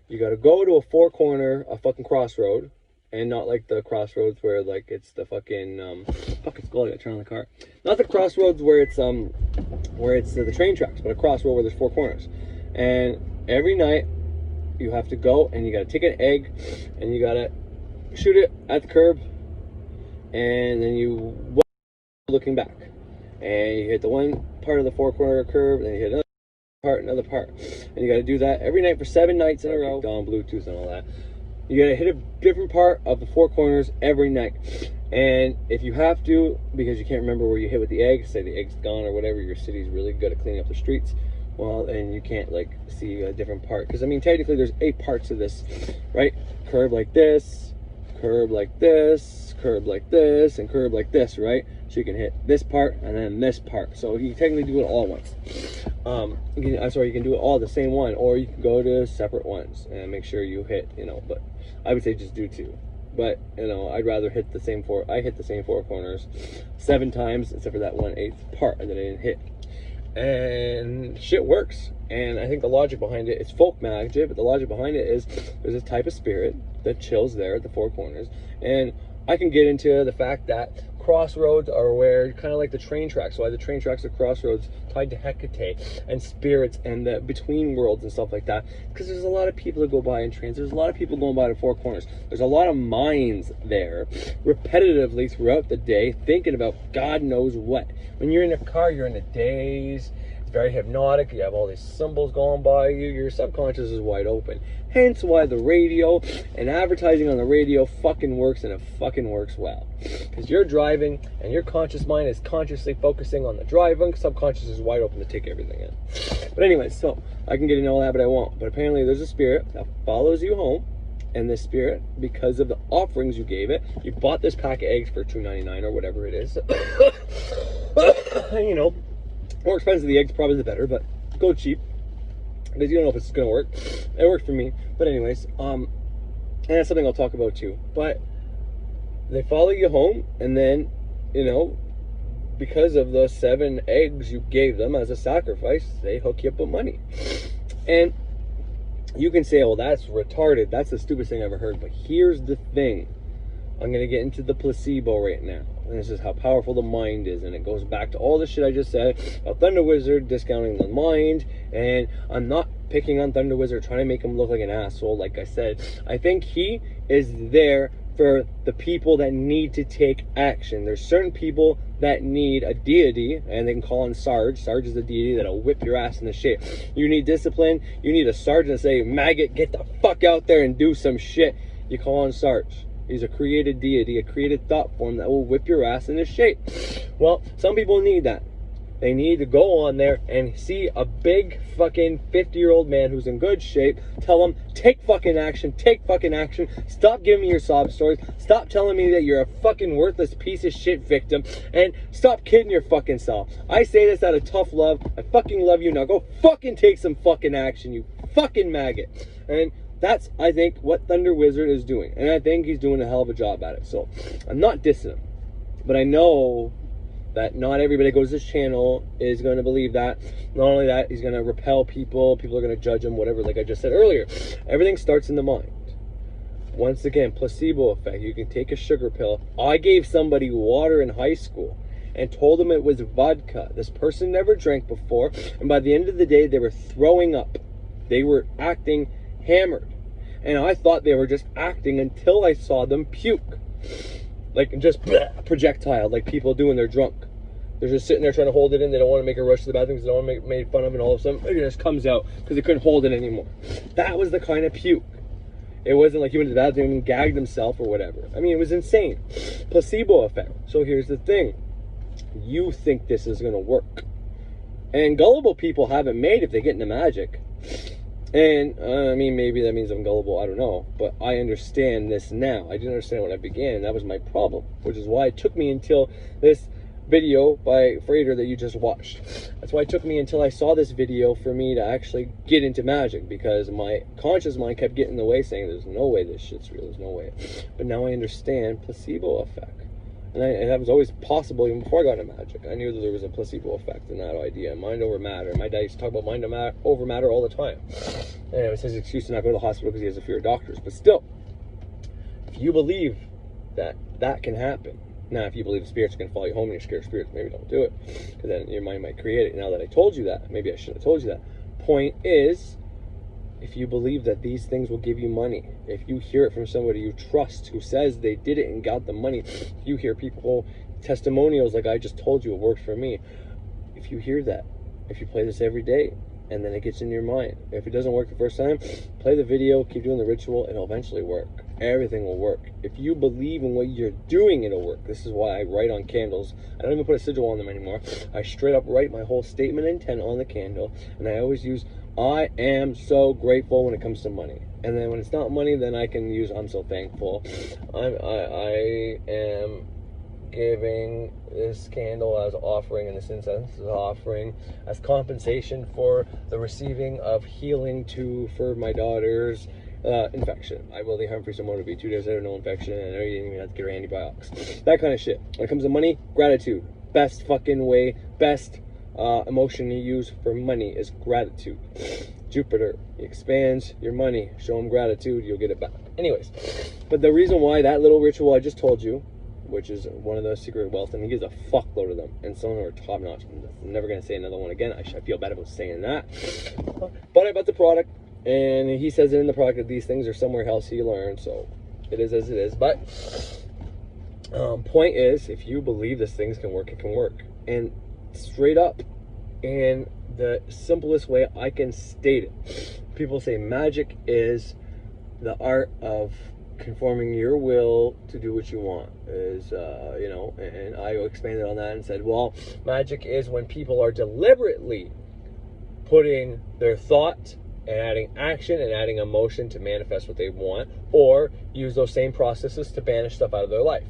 You got to go to a 4-corner, a fucking crossroad, and not like the crossroads where like it's the fucking fuck, it's called, I got to turn on the car. Not the crossroads where it's the train tracks, but a crossroad where there's 4 corners. And every night you have to go and you got to take an egg and you got to shoot it at the curb, and then you looking back, and you hit the one part of the 4-corner curve, and then you hit another part, another part. And you got to do that every night for 7 nights in a row. On Bluetooth and all that. You got to hit a different part of the 4 corners every night. And if you have to, because you can't remember where you hit with the egg, say the egg's gone or whatever, your city's really good at cleaning up the streets, well, and you can't like see a different part. Because I mean, technically there's 8 parts of this, right? Curb like this, curb like this, curb like this, and curb like this, right? So you can hit this part and then this part. So you can technically do it all at once. You can do it all the same one, or you can go to separate ones and make sure you hit, but I would say just do 2. But, I'd rather hit the same 4. I hit the same 4 corners 7 times, except for that 1/8 part that I didn't hit. And shit works. And I think the logic behind it is folk magic, but the logic behind it is there's a type of spirit that chills there at the 4 corners. And I can get into the fact that crossroads are where, kind of like the train tracks, why the train tracks are crossroads tied to Hecate and spirits and the between worlds and stuff like that. Because there's a lot of people that go by in trains. There's a lot of people going by the 4 corners. There's a lot of minds there repetitively throughout the day thinking about God knows what. When you're in a car, you're in a daze. It's very hypnotic. You have all these symbols going by you. Your subconscious is wide open. Hence why the radio and advertising on the radio fucking works, and it fucking works well. Because you're driving and your conscious mind is consciously focusing on the driving. Subconscious is wide open to take everything in. But anyway, so I can get into all that, but I won't. But apparently there's a spirit that follows you home. And this spirit, because of the offerings you gave it, you bought this pack of eggs for $2.99 or whatever it is. More expensive the eggs, probably the better, but go cheap. Because you don't know if it's going to work. It worked for me. But anyways, and that's something I'll talk about too. But they follow you home, and then, because of the 7 eggs you gave them as a sacrifice, they hook you up with money. And you can say, well, that's retarded. That's the stupidest thing I ever heard. But here's the thing. I'm going to get into the placebo right now. And this is how powerful the mind is. And it goes back to all the shit I just said about Thunder Wizard discounting the mind. And I'm not picking on Thunder Wizard, trying to make him look like an asshole, like I said. I think he is there for the people that need to take action. There's certain people that need a deity, and they can call on Sarge. Sarge is the deity that'll whip your ass into shape. You need discipline. You need a Sarge to say, maggot, get the fuck out there and do some shit. You call on Sarge. He's a created deity, a created thought form that will whip your ass into shape. Well, some people need that. They need to go on there and see a big fucking 50-year-old man who's in good shape. Tell him, take fucking action, take fucking action. Stop giving me your sob stories. Stop telling me that you're a fucking worthless piece of shit victim. And stop kidding your fucking self. I say this out of tough love. I fucking love you. Now go fucking take some fucking action, you fucking maggot. And that's, I think, what Thunder Wizard is doing. And I think he's doing a hell of a job at it. So, I'm not dissing him. But I know that not everybody that goes to this channel is going to believe that. Not only that, he's going to repel people. People are going to judge him, whatever, like I just said earlier. Everything starts in the mind. Once again, placebo effect. You can take a sugar pill. I gave somebody water in high school and told them it was vodka. This person never drank before. And by the end of the day, they were throwing up. They were acting hammered. And I thought they were just acting until I saw them puke. Like just projectile, like people do when they're drunk. They're just sitting there trying to hold it in. They don't want to make a rush to the bathroom because they don't want to make made fun of, and all of a sudden it just comes out because they couldn't hold it anymore. That was the kind of puke. It wasn't like he went to the bathroom and gagged himself or whatever. I mean, it was insane. Placebo effect. So here's the thing. You think this is going to work. And gullible people haven't made if they get into magic. And, I mean, maybe that means I'm gullible, I don't know. But I understand this now. I didn't understand when I began, and that was my problem. Which is why it took me until this video by Frater that you just watched. That's why it took me until I saw this video for me to actually get into magic. Because my conscious mind kept getting in the way, saying, there's no way this shit's real, there's no way. But now I understand placebo effect. And that was always possible even before I got into magic. I knew that there was a placebo effect in that idea. Mind over matter. My dad used to talk about mind over matter all the time. And it was his excuse to not go to the hospital because he has a fear of doctors. But still, if you believe that that can happen, now if you believe the spirits are going to follow you home and you're scared of spirits, maybe don't do it. Because then your mind might create it. Now that I told you that, maybe I should have told you that. Point is, if you believe that these things will give you money, if you hear it from somebody you trust who says they did it and got the money, if you hear people, testimonials like I just told you, it worked for me. If you hear that, if you play this every day, and then it gets in your mind. If it doesn't work the first time, play the video, keep doing the ritual, it'll eventually work. Everything will work. If you believe in what you're doing, it'll work. This is why I write on candles. I don't even put a sigil on them anymore. I straight up write my whole statement of intent on the candle, and I always use I am so grateful when it comes to money. And then when it's not money, then I can use I'm so thankful. I am giving this candle as offering, and this incense as offering as compensation for the receiving of healing for my daughter's infection. I will the Humphrey someone to be 2 days later, no infection, and I didn't even have to get her antibiotics. That kind of shit. When it comes to money, gratitude. Best fucking way, best emotion you use for money is gratitude. Jupiter expands your money. Show him gratitude, you'll get it back. Anyways, but the reason why that little ritual I just told you, which is one of the secret wealth, and he gives a fuckload of them, and some of them are top notch. I'm never going to say another one again. I feel bad about saying that. But I bought the product, and he says it in the product that these things are somewhere else he learned, so it is as it is. But point is, if you believe this things can work, it can work. And straight up, in the simplest way I can state it, people say magic is the art of conforming your will to do what you want, is and I expanded on that and said, well, magic is when people are deliberately putting their thought and adding action and adding emotion to manifest what they want, or use those same processes to banish stuff out of their life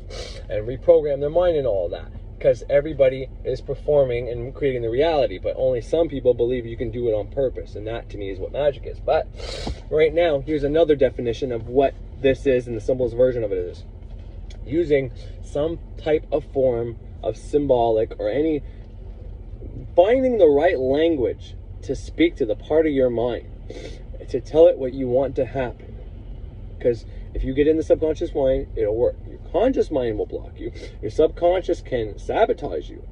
and reprogram their mind and all that. Because everybody is performing and creating the reality, but only some people believe you can do it on purpose, and that to me is what magic is. But right now, here's another definition of what this is, and the simplest version of it is using some type of form of symbolic or finding the right language to speak to the part of your mind to tell it what you want to happen. Because if you get in the subconscious mind, it'll work. Your conscious mind will block you. Your subconscious can sabotage you,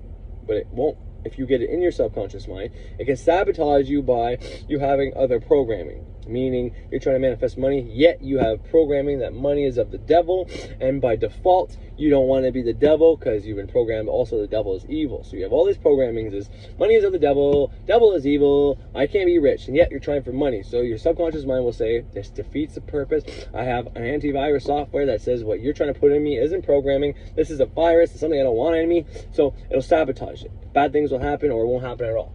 but it won't. If you get it in your subconscious mind, it can sabotage you by you having other programming. Meaning you're trying to manifest money, yet you have programming that money is of the devil, and by default, you don't want to be the devil because you've been programmed also the devil is evil. So you have all these programmings is money is of the devil is evil, I can't be rich, and yet you're trying for money. So your subconscious mind will say, this defeats the purpose. I have an antivirus software that says what you're trying to put in me isn't programming. This is a virus, it's something I don't want in me, so it'll sabotage it. Bad things will happen or it won't happen at all.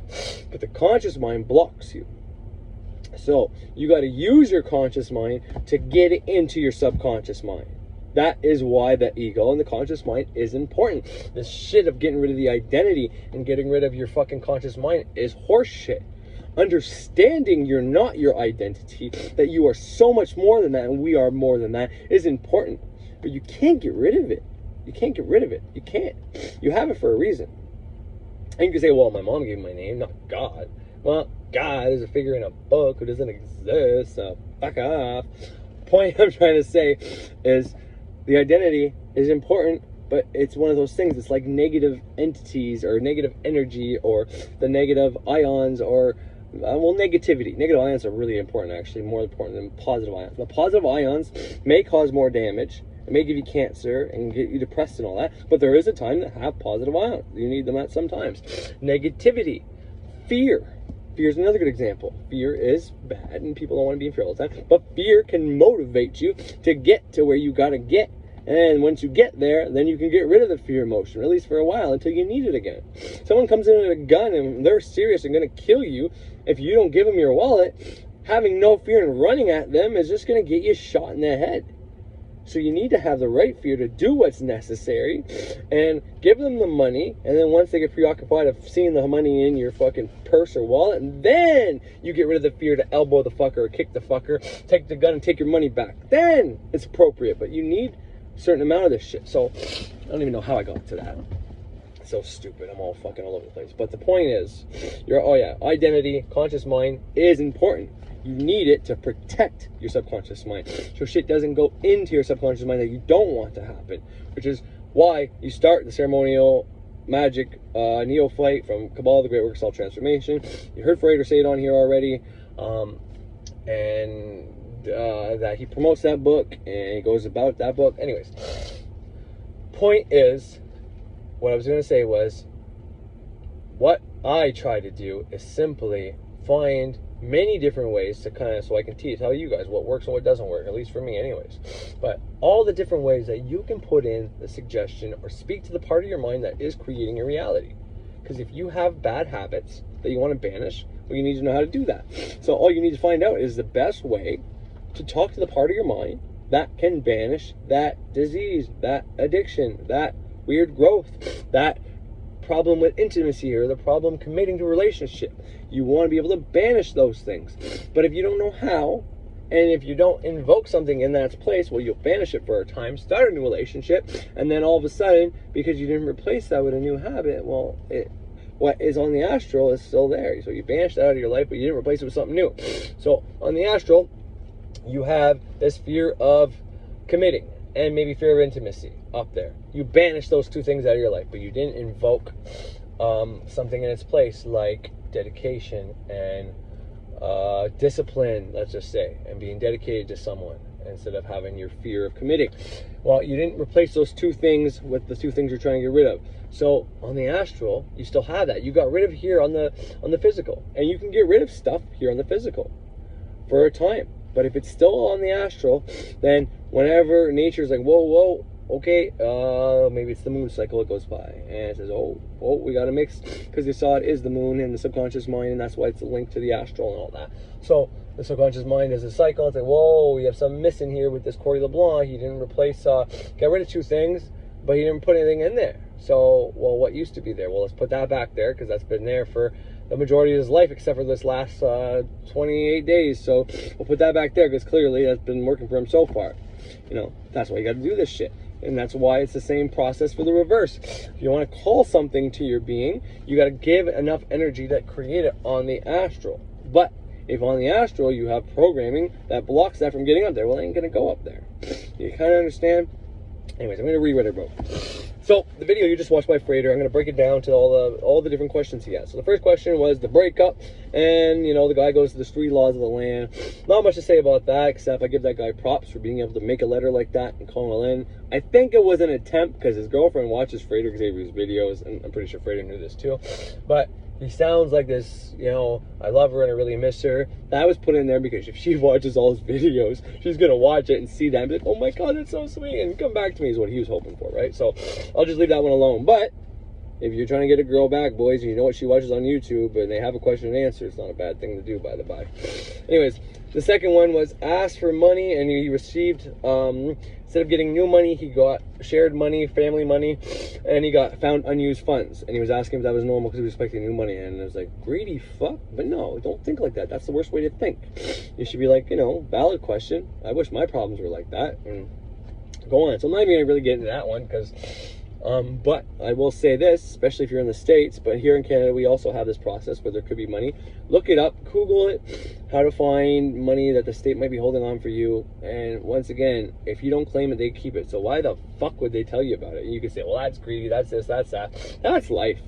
But the conscious mind blocks you. So you got to use your conscious mind to get it into your subconscious mind. That is why the ego and the conscious mind is important. This shit of getting rid of the identity and getting rid of your fucking conscious mind is horse shit. Understanding you're not your identity, that you are so much more than that and we are more than that, is important. But you can't get rid of it. You can't get rid of it. You can't. You have it for a reason. And you can say, well, my mom gave me my name, not God. Well, God is a figure in a book who doesn't exist, so fuck off. Point I'm trying to say is the identity is important, but it's one of those things. It's like negative entities or negative energy or the negative ions or, negativity. Negative ions are really important, actually, more important than positive ions. The positive ions may cause more damage. It may give you cancer and get you depressed and all that, but there is a time to have positive ions. You need them at some times. Negativity, fear. Fear is another good example. Fear is bad and people don't want to be in fear all the time, but fear can motivate you to get to where you got to get. And once you get there, then you can get rid of the fear emotion, at least for a while, until you need it again. Someone comes in with a gun and they're serious and going to kill you. If you don't give them your wallet, having no fear and running at them is just going to get you shot in the head. So you need to have the right fear to do what's necessary and give them the money. And then once they get preoccupied of seeing the money in your fucking purse or wallet, and then you get rid of the fear to elbow the fucker or kick the fucker, take the gun and take your money back. Then it's appropriate, but you need a certain amount of this shit. So I don't even know how I got to that. It's so stupid. I'm all fucking all over the place. But the point is, identity, conscious mind is important. You need it to protect your subconscious mind, so shit doesn't go into your subconscious mind that you don't want to happen, which is why you start the ceremonial magic neophyte from Kabbalah, the Great Work of Self-Transformation. You heard Frater say it on here already, and that he promotes that book, and he goes about that book. Anyways, point is, what I was going to say was, what I try to do is simply find many different ways to kind of, so I can tell you guys what works and what doesn't work, at least for me anyways. But all the different ways that you can put in the suggestion or speak to the part of your mind that is creating your reality. Because if you have bad habits that you want to banish, well, you need to know how to do that. So all you need to find out is the best way to talk to the part of your mind that can banish that disease, that addiction, that weird growth, that problem with intimacy, or the problem committing to a relationship. You want to be able to banish those things. But if you don't know how, and if you don't invoke something in that place, well, you'll banish it for a time, start a new relationship, and then all of a sudden, because you didn't replace that with a new habit, well, what is on the astral is still there. So you banished that out of your life, but you didn't replace it with something new. So on the astral, you have this fear of committing and maybe fear of intimacy up there. You banish those two things out of your life, but you didn't invoke something in its place, like dedication and discipline, let's just say, and being dedicated to someone instead of having your fear of committing. Well, you didn't replace those two things with the two things you're trying to get rid of. So on the astral, you still have that. You got rid of here on the physical, and you can get rid of stuff here on the physical for a time. But if it's still on the astral, then whenever nature's like, whoa, okay, maybe it's the moon cycle that goes by, and it says, oh, we gotta mix, because you saw it is the moon and the subconscious mind, and that's why it's linked to the astral and all that. So the subconscious mind is a cycle. It's like, whoa, we have something missing here with this Corey LeBlanc. He didn't replace, got rid of two things, but he didn't put anything in there. So, well, what used to be there? Well, let's put that back there, because that's been there for the majority of his life, except for this last 28 days. So we'll put that back there, because clearly that's been working for him so far. You know, that's why you got to do this shit. And that's why it's the same process for the reverse. If you want to call something to your being, you got to give enough energy to create it on the astral. But if on the astral you have programming that blocks that from getting up there, well, it ain't going to go up there. You kind of understand? Anyways, I'm going to read what I wrote. So the video you just watched by Frater, I'm going to break it down to all the different questions he has. So the first question was the breakup, and you know, the guy goes to the 3 laws of the land. Not much to say about that, except I give that guy props for being able to make a letter like that and call it in. I think it was an attempt, because his girlfriend watches Frater Xavier's videos, and I'm pretty sure Frater knew this too. But he sounds like this, you know, I love her and I really miss her. That was put in there because if she watches all his videos, she's going to watch it and see that and be like, oh my God, that's so sweet, and come back to me is what he was hoping for, right? So I'll just leave that one alone. But if you're trying to get a girl back, boys, and you know what she watches on YouTube, and they have a question and answer, it's not a bad thing to do, by the by. Anyways, the second one was ask for money, and he received, instead of getting new money, he got shared money, family money, and he found unused funds. And he was asking if that was normal because he was expecting new money. And I was like, greedy fuck? But no, don't think like that. That's the worst way to think. You should be like, you know, valid question. I wish my problems were like that. And go on. So I'm not even going to really get into that one, because but I will say this, especially if you're in the States, but here in Canada, we also have this process where there could be money. Look it up, Google it, how to find money that the state might be holding on for you. And once again, if you don't claim it, they keep it. So why the fuck would they tell you about it? And you could say, well, that's greedy, that's this, that's that. That's life.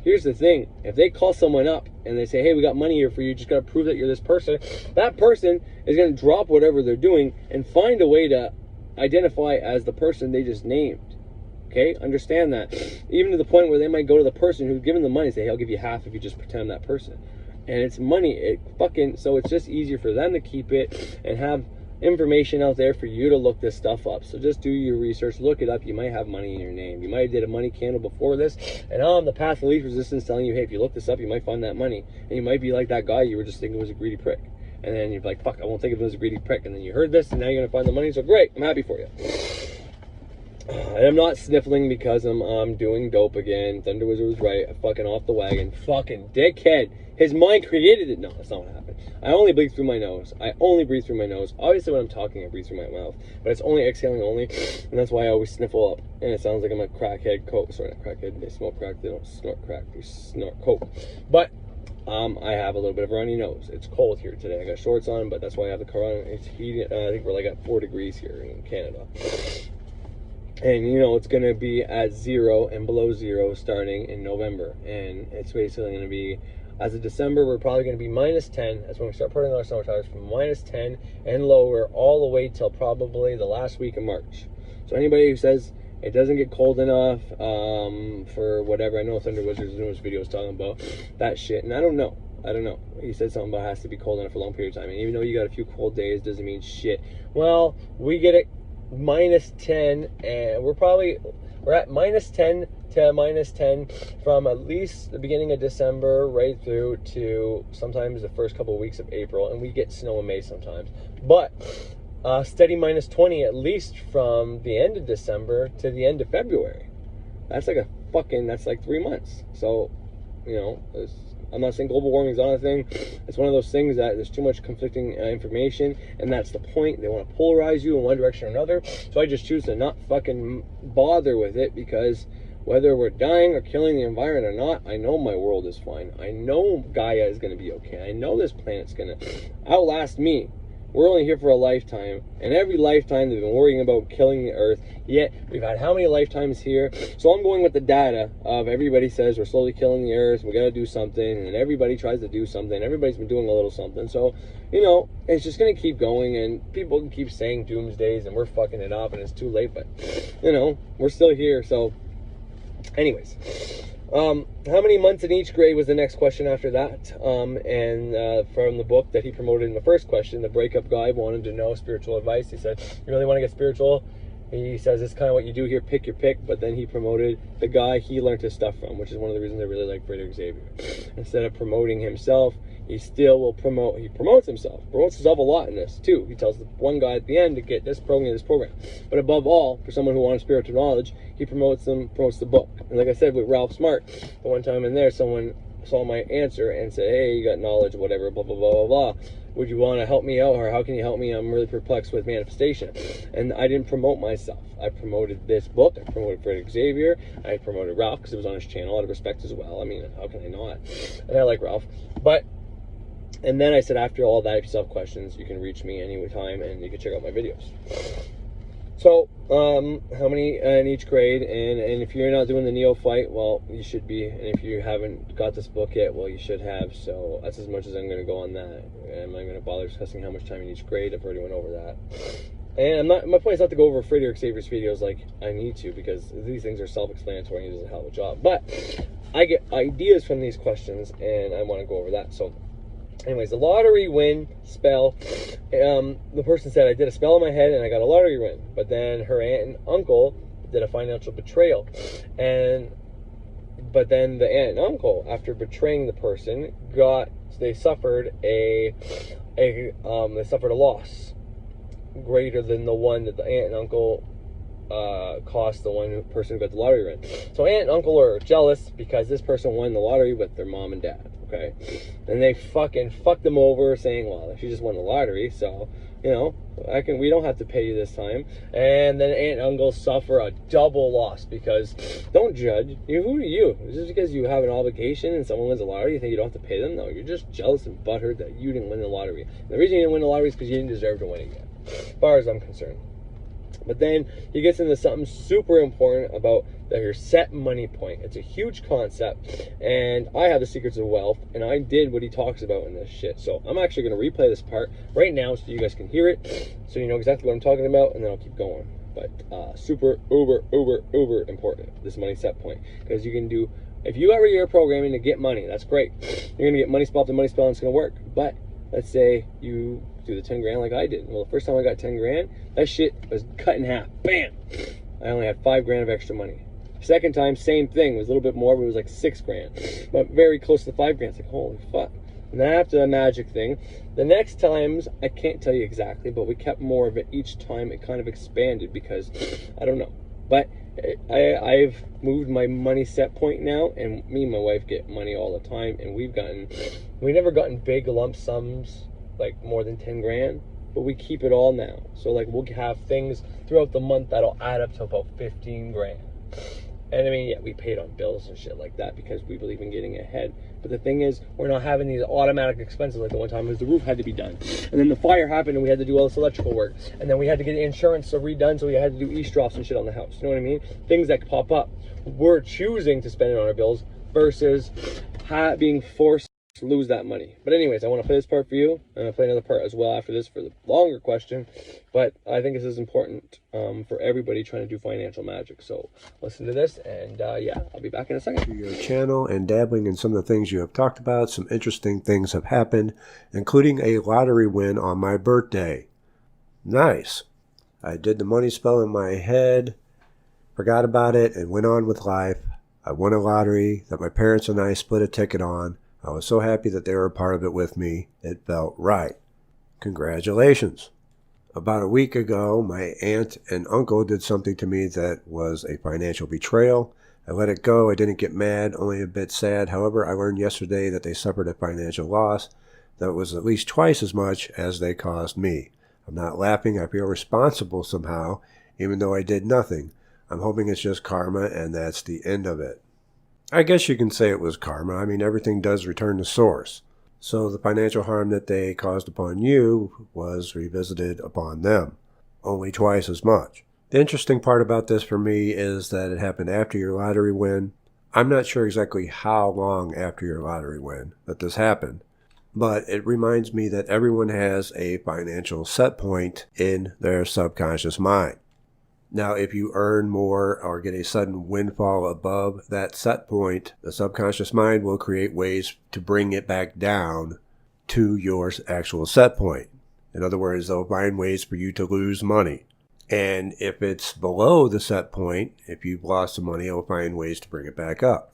Here's the thing. If they call someone up and they say, hey, we got money here for you, just got to prove that you're this person, that person is going to drop whatever they're doing and find a way to identify as the person they just named. Okay, understand that. Even to the point where they might go to the person who's given the money and say, hey, I'll give you half if you just pretend I'm that person. And it's money. So it's just easier for them to keep it and have information out there for you to look this stuff up. So just do your research, look it up. You might have money in your name. You might have did a money candle before this, and on the path of least resistance telling you, hey, if you look this up, you might find that money. And you might be like that guy you were just thinking was a greedy prick. And then you're like, fuck, I won't think of him as a greedy prick. And then you heard this, and now you're going to find the money. So great, I'm happy for you. And I'm not sniffling because I'm doing dope again. Thunder Wizard was right. I'm fucking off the wagon. Fucking dickhead. His mind created it. No, that's not what happened. I only breathe through my nose. Obviously, when I'm talking, I breathe through my mouth. But it's only exhaling only. And that's why I always sniffle up. And it sounds like I'm a crackhead. Sorry, not crackhead. They smoke crack. They don't snort crack. They snort coke. But I have a little bit of a runny nose. It's cold here today. I got shorts on, but that's why I have the car on. It's heating. I think we're like at 4 degrees here in Canada. And you know, it's going to be at 0 and below 0 starting in November. And it's basically going to be, as of December, we're probably going to be -10. That's when we start putting our summer tires, from -10 and lower all the way till probably the last week of March. So anybody who says it doesn't get cold enough for whatever, I know Thunder Wizard's newest video is talking about that shit, and I don't know. I don't know. He said something about it has to be cold enough for a long period of time. And even though you got a few cold days, doesn't mean shit. Well, we get it -10, and we're at -10 to -10 from at least the beginning of December right through to sometimes the first couple of weeks of April, and we get snow in May sometimes. But steady -20 at least from the end of December to the end of February. That's like 3 months. So, you know, I'm not saying global warming is not a thing. It's one of those things that there's too much conflicting information, and that's the point. They want to polarize you in one direction or another. So I just choose to not fucking bother with it, because whether we're dying or killing the environment or not, I know my world is fine. I know Gaia is going to be okay. I know this planet's going to outlast me. We're only here for a lifetime, and every lifetime they've been worrying about killing the earth, yet we've had how many lifetimes here? So I'm going with the data of everybody says we're slowly killing the earth, we gotta do something, and everybody tries to do something, everybody's been doing a little something. So, you know, it's just gonna keep going, and people can keep saying doomsdays and we're fucking it up and it's too late, but, you know, we're still here. So anyways, how many months in each grade was the next question after that. And from the book that he promoted in the first question, the breakup guy wanted to know spiritual advice. He said, you really want to get spiritual? He says it's kind of what you do here, pick your pick. But then he promoted the guy he learned his stuff from, which is one of the reasons I really like Frederick Xavier. Instead of promoting himself, he still will promotes himself a lot in this too. He tells the one guy at the end to get this program. But above all, for someone who wants spiritual knowledge, he promotes the book. And like I said with Ralph Smart, the one time in there, someone saw my answer and said, hey, you got knowledge, whatever, blah, blah, blah, blah, blah. Would you want to help me out, or how can you help me? I'm really perplexed with manifestation. And I didn't promote myself. I promoted this book. I promoted Frederick Xavier. I promoted Ralph because it was on his channel, out of respect as well. I mean, how can I not? And I like Ralph. And then I said, after all that, if you still have questions, you can reach me anytime and you can check out my videos. So, how many in each grade? And if you're not doing the neophyte, well, you should be. And if you haven't got this book yet, well, you should have. So that's as much as I'm going to go on that. And I'm not going to bother discussing how much time in each grade. I've already went over that. And my point is not to go over Frederick Xavier's videos like I need to, because these things are self-explanatory and he does a hell of a job. But I get ideas from these questions, and I want to go over that. So anyways, the lottery win spell. The person said, I did a spell in my head and I got a lottery win. But then her aunt and uncle did a financial betrayal. But then the aunt and uncle, after betraying the person, they suffered a loss greater than the one that the aunt and uncle cost the person who got the lottery win. So aunt and uncle are jealous because this person won the lottery with their mom and dad. Okay, and they fucking fucked them over, saying, well, she just won the lottery, so, you know, we don't have to pay you this time. And then aunt and uncle suffer a double loss, because don't judge. Who are you? Just because you have an obligation and someone wins the lottery, you think you don't have to pay them? No, you're just jealous and butthurt that you didn't win the lottery. And the reason you didn't win the lottery is because you didn't deserve to win it yet, as far as I'm concerned. But then he gets into something super important about your set money point. It's a huge concept, and I have the secrets of wealth, and I did what he talks about in this shit. So I'm actually going to replay this part right now so you guys can hear it, so you know exactly what I'm talking about, and then I'll keep going. But super, uber important, this money set point. Because you can do, if you ever your programming to get money, that's great. You're going to get money spell after money spell, and it's going to work. But let's say you do the 10 grand like I did. Well, the first time I got 10 grand, that shit was cut in half. Bam! I only had 5 grand of extra money. Second time, same thing. It was a little bit more, but it was like 6 grand. But very close to 5 grand. It's like, holy fuck. And then after the magic thing, the next times, I can't tell you exactly, but we kept more of it each time. It kind of expanded because, I don't know. But I've moved my money set point now, and me and my wife get money all the time, and we've never gotten big lump sums, like more than 10 grand, but we keep it all now. So like we'll have things throughout the month that'll add up to about 15 grand. And I mean, yeah, we paid on bills and shit like that because we believe in getting ahead. But the thing is, we're not having these automatic expenses like the one time, because the roof had to be done. And then the fire happened and we had to do all this electrical work. And then we had to get the insurance redone, so we had to do eavesdrops and shit on the house. You know what I mean? Things that pop up. We're choosing to spend it on our bills versus being forced lose that money. But anyways, I want to play this part for you, and I'll play another part as well after this for the longer question. But I think this is important for everybody trying to do financial magic. So listen to this, and yeah, I'll be back in a second. Your channel and dabbling in some of the things you have talked about, some interesting things have happened, including a lottery win on my birthday. Nice. I did the money spell in my head, forgot about it, and went on with life. I won a lottery that my parents and I split a ticket on. I was so happy that they were a part of it with me. It felt right. Congratulations. About a week ago, my aunt and uncle did something to me that was a financial betrayal. I let it go. I didn't get mad, only a bit sad. However, I learned yesterday that they suffered a financial loss that was at least twice as much as they caused me. I'm not laughing. I feel responsible somehow, even though I did nothing. I'm hoping it's just karma, and that's the end of it. I guess you can say it was karma. I mean, everything does return to source. So the financial harm that they caused upon you was revisited upon them, only twice as much. The interesting part about this for me is that it happened after your lottery win. I'm not sure exactly how long after your lottery win that this happened, but it reminds me that everyone has a financial set point in their subconscious mind. Now, if you earn more or get a sudden windfall above that set point, the subconscious mind will create ways to bring it back down to your actual set point. In other words, they'll find ways for you to lose money. And if it's below the set point, if you've lost some money, it'll find ways to bring it back up.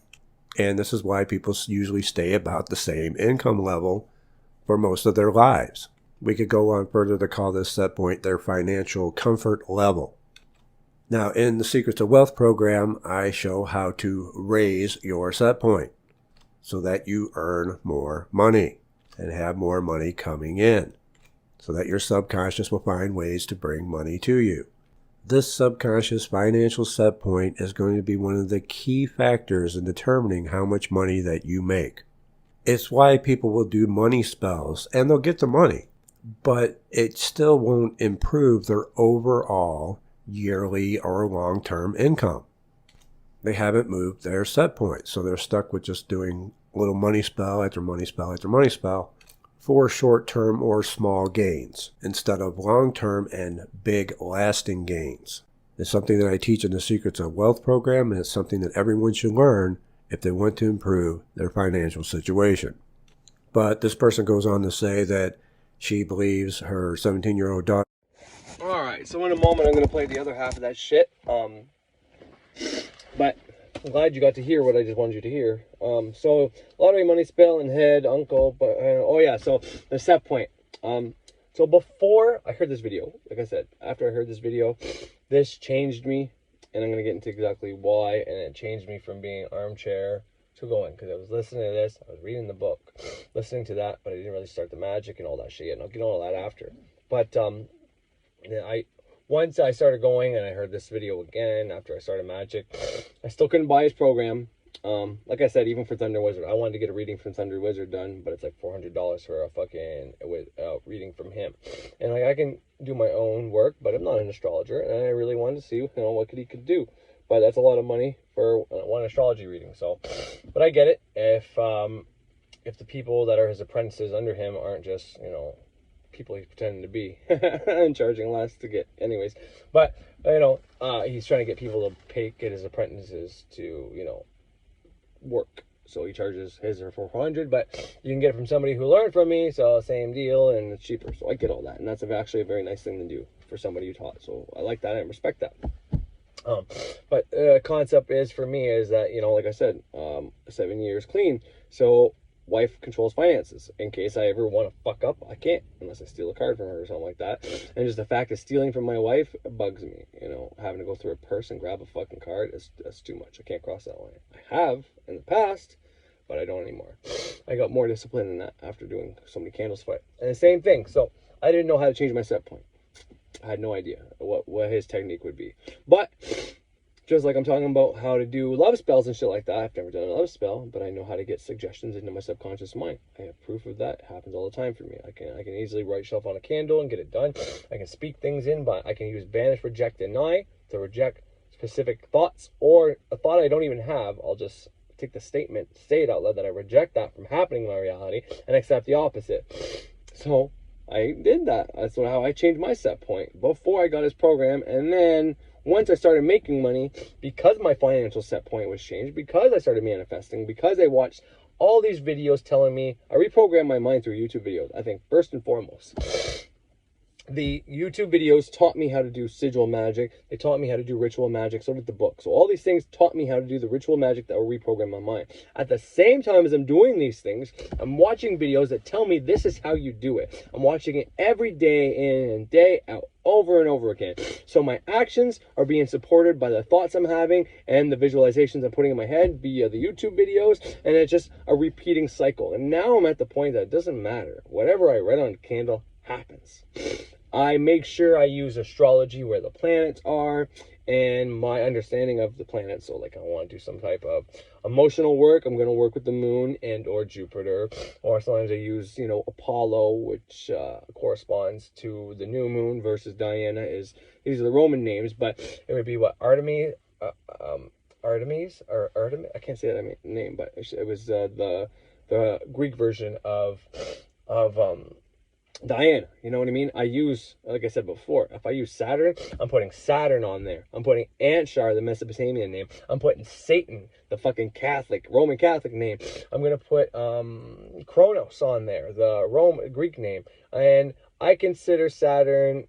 And this is why people usually stay about the same income level for most of their lives. We could go on further to call this set point their financial comfort level. Now, in the Secrets of Wealth program, I show how to raise your set point so that you earn more money and have more money coming in, so that your subconscious will find ways to bring money to you. This subconscious financial set point is going to be one of the key factors in determining how much money that you make. It's why people will do money spells, and they'll get the money, but it still won't improve their overall yearly or long-term income. They haven't moved their set point, so they're stuck with just doing little money spell after money spell after money spell for short-term or small gains instead of long-term and big lasting gains. It's something that I teach in the Secrets of Wealth program, and it's something that everyone should learn if they want to improve their financial situation. But this person goes on to say that she believes her 17-year-old daughter. Alright, so in a moment I'm going to play the other half of that shit. But I'm glad you got to hear what I just wanted you to hear. So lottery, money spell, and head, uncle, but oh yeah, so the set point. So before I heard this video, like I said, after I heard this video, this changed me, and I'm going to get into exactly why, and it changed me from being armchair to going, because I was listening to this, I was reading the book, listening to that, but I didn't really start the magic and all that shit, and I'll get on all that after. But once I started going and I heard this video again after I started magic, I still couldn't buy his program. Like I said, even for Thunder Wizard, I wanted to get a reading from Thunder Wizard done, but it's like $400 for a fucking reading from him. And like I can do my own work, but I'm not an astrologer, and I really wanted to see what he could do. But that's a lot of money for one astrology reading. So, but I get it if the people that are his apprentices under him aren't just people he's pretending to be and charging less to get anyways. But he's trying to get people to get his apprentices to work, so he charges his for $400, but you can get it from somebody who learned from me, so same deal, and it's cheaper. So I get all that, and that's actually a very nice thing to do for somebody who taught. So I like that and respect that. But the concept is for me is that like I said, 7 years clean, so wife controls finances. In case I ever want to fuck up, I can't unless I steal a card from her or something like that. And just the fact of stealing from my wife bugs me. Having to go through a purse and grab a fucking card that's too much. I can't cross that line. I have in the past, but I don't anymore. I got more discipline than that after doing so many candles fight. And the same thing. So I didn't know how to change my set point. I had no idea what his technique would be. But just like I'm talking about how to do love spells and shit like that, I've never done a love spell, but I know how to get suggestions into my subconscious mind. I have proof of that. It happens all the time for me. I can easily write stuff on a candle and get it done. I can speak things in, but I can use banish, reject, deny to reject specific thoughts, or a thought I don't even have. I'll just take the statement, say it out loud, that I reject that from happening in my reality and accept the opposite. So I did that. That's how I changed my set point before I got his program. And then once I started making money, because my financial set point was changed, because I started manifesting, because I watched all these videos telling me, I reprogrammed my mind through YouTube videos, I think, first and foremost. The YouTube videos taught me how to do sigil magic. They taught me how to do ritual magic. So did the book. So all these things taught me how to do the ritual magic that will reprogram my mind. At the same time as I'm doing these things, I'm watching videos that tell me this is how you do it. I'm watching it every day in and day out, over and over again. So my actions are being supported by the thoughts I'm having and the visualizations I'm putting in my head via the YouTube videos, and it's just a repeating cycle. And now I'm at the point that it doesn't matter. Whatever I write on a candle happens. I make sure I use astrology, where the planets are, and my understanding of the planets. So like I want to do some type of emotional work, I'm going to work with the moon and or Jupiter, or sometimes I use, Apollo, which corresponds to the new moon, versus Diana is, these are the Roman names, but it would be what, Artemis, or Artemis, I can't say that name, but it was the Greek version of Diana, you know what I mean? I use, like I said before, if I use Saturn, I'm putting Saturn on there. I'm putting Anshar, the Mesopotamian name. I'm putting Satan, the fucking Roman Catholic name. I'm going to put Kronos on there, the Greek name. And I consider Saturn...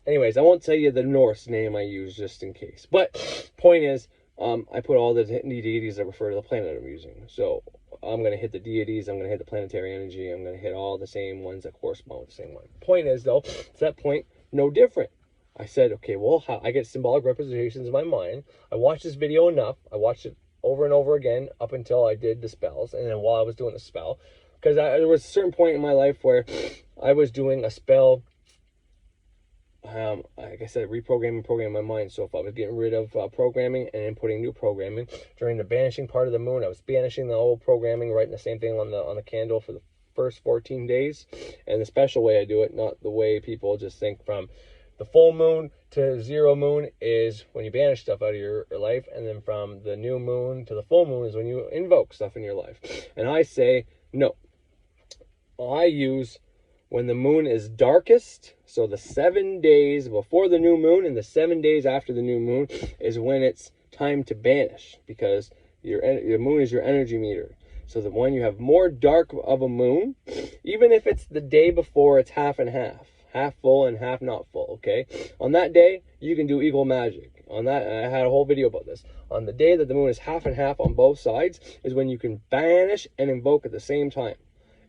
anyways, I won't tell you the Norse name I use just in case. But point is, I put all the deities that refer to the planet I'm using. So I'm going to hit the deities, I'm going to hit the planetary energy, I'm going to hit all the same ones that correspond with the same one. Point is, though, to that point, no different. I said, okay, well, I get symbolic representations in my mind. I watched this video enough. I watched it over and over again up until I did the spells. And then while I was doing the spell, because there was a certain point in my life where I was doing a spell, like I said, programming my mind. So if I was getting rid of programming and then putting new programming during the banishing part of the moon, I was banishing the old programming, writing the same thing on the candle for the first 14 days. And the special way I do it, not the way people just think, from the full moon to zero moon is when you banish stuff out of your life, and then from the new moon to the full moon is when you invoke stuff in your life. And I say no. I use when the moon is darkest, so the 7 days before the new moon and the 7 days after the new moon is when it's time to banish, because your moon is your energy meter. So that when you have more dark of a moon, even if it's the day before, it's half and half full and half not full, okay? On that day, you can do equal magic. On that, I had a whole video about this. On the day that the moon is half and half on both sides is when you can banish and invoke at the same time,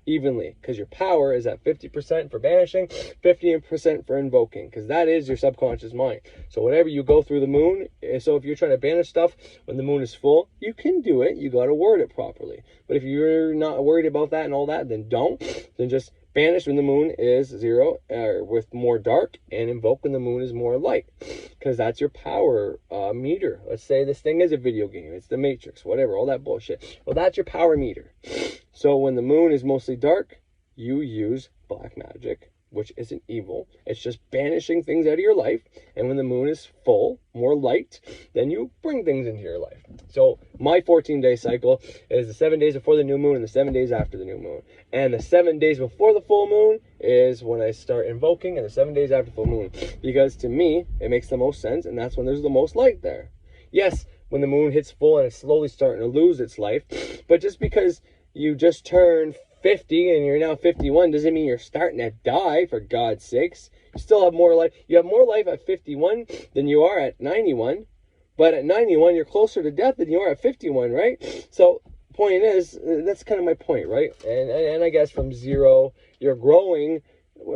evenly, because your power is at 50% for banishing, 50% for invoking, because that is your subconscious mind. So whenever you go through the moon, so if you're trying to banish stuff when the moon is full, you can do it. You got to word it properly. But if you're not worried about that and all that, then don't. Then just banish when the moon is zero, with more dark, and invoke when the moon is more light, because that's your power meter. Let's say this thing is a video game, it's the Matrix, whatever, all that bullshit. Well, that's your power meter. So when the moon is mostly dark, you use black magic, which isn't evil. It's just banishing things out of your life. And when the moon is full, more light, then you bring things into your life. So my 14-day cycle is the 7 days before the new moon and the 7 days after the new moon. And the 7 days before the full moon is when I start invoking, and the 7 days after full moon. Because to me, it makes the most sense, and that's when there's the most light there. Yes, when the moon hits full and it's slowly starting to lose its life, but just because you just turned 50 and you're now 51 doesn't mean you're starting to die, for God's sakes. You still have more life. You have more life at 51 than you are at 91. But at 91, you're closer to death than you are at 51, right? So point is, that's kind of my point, right? And I guess from zero, you're growing.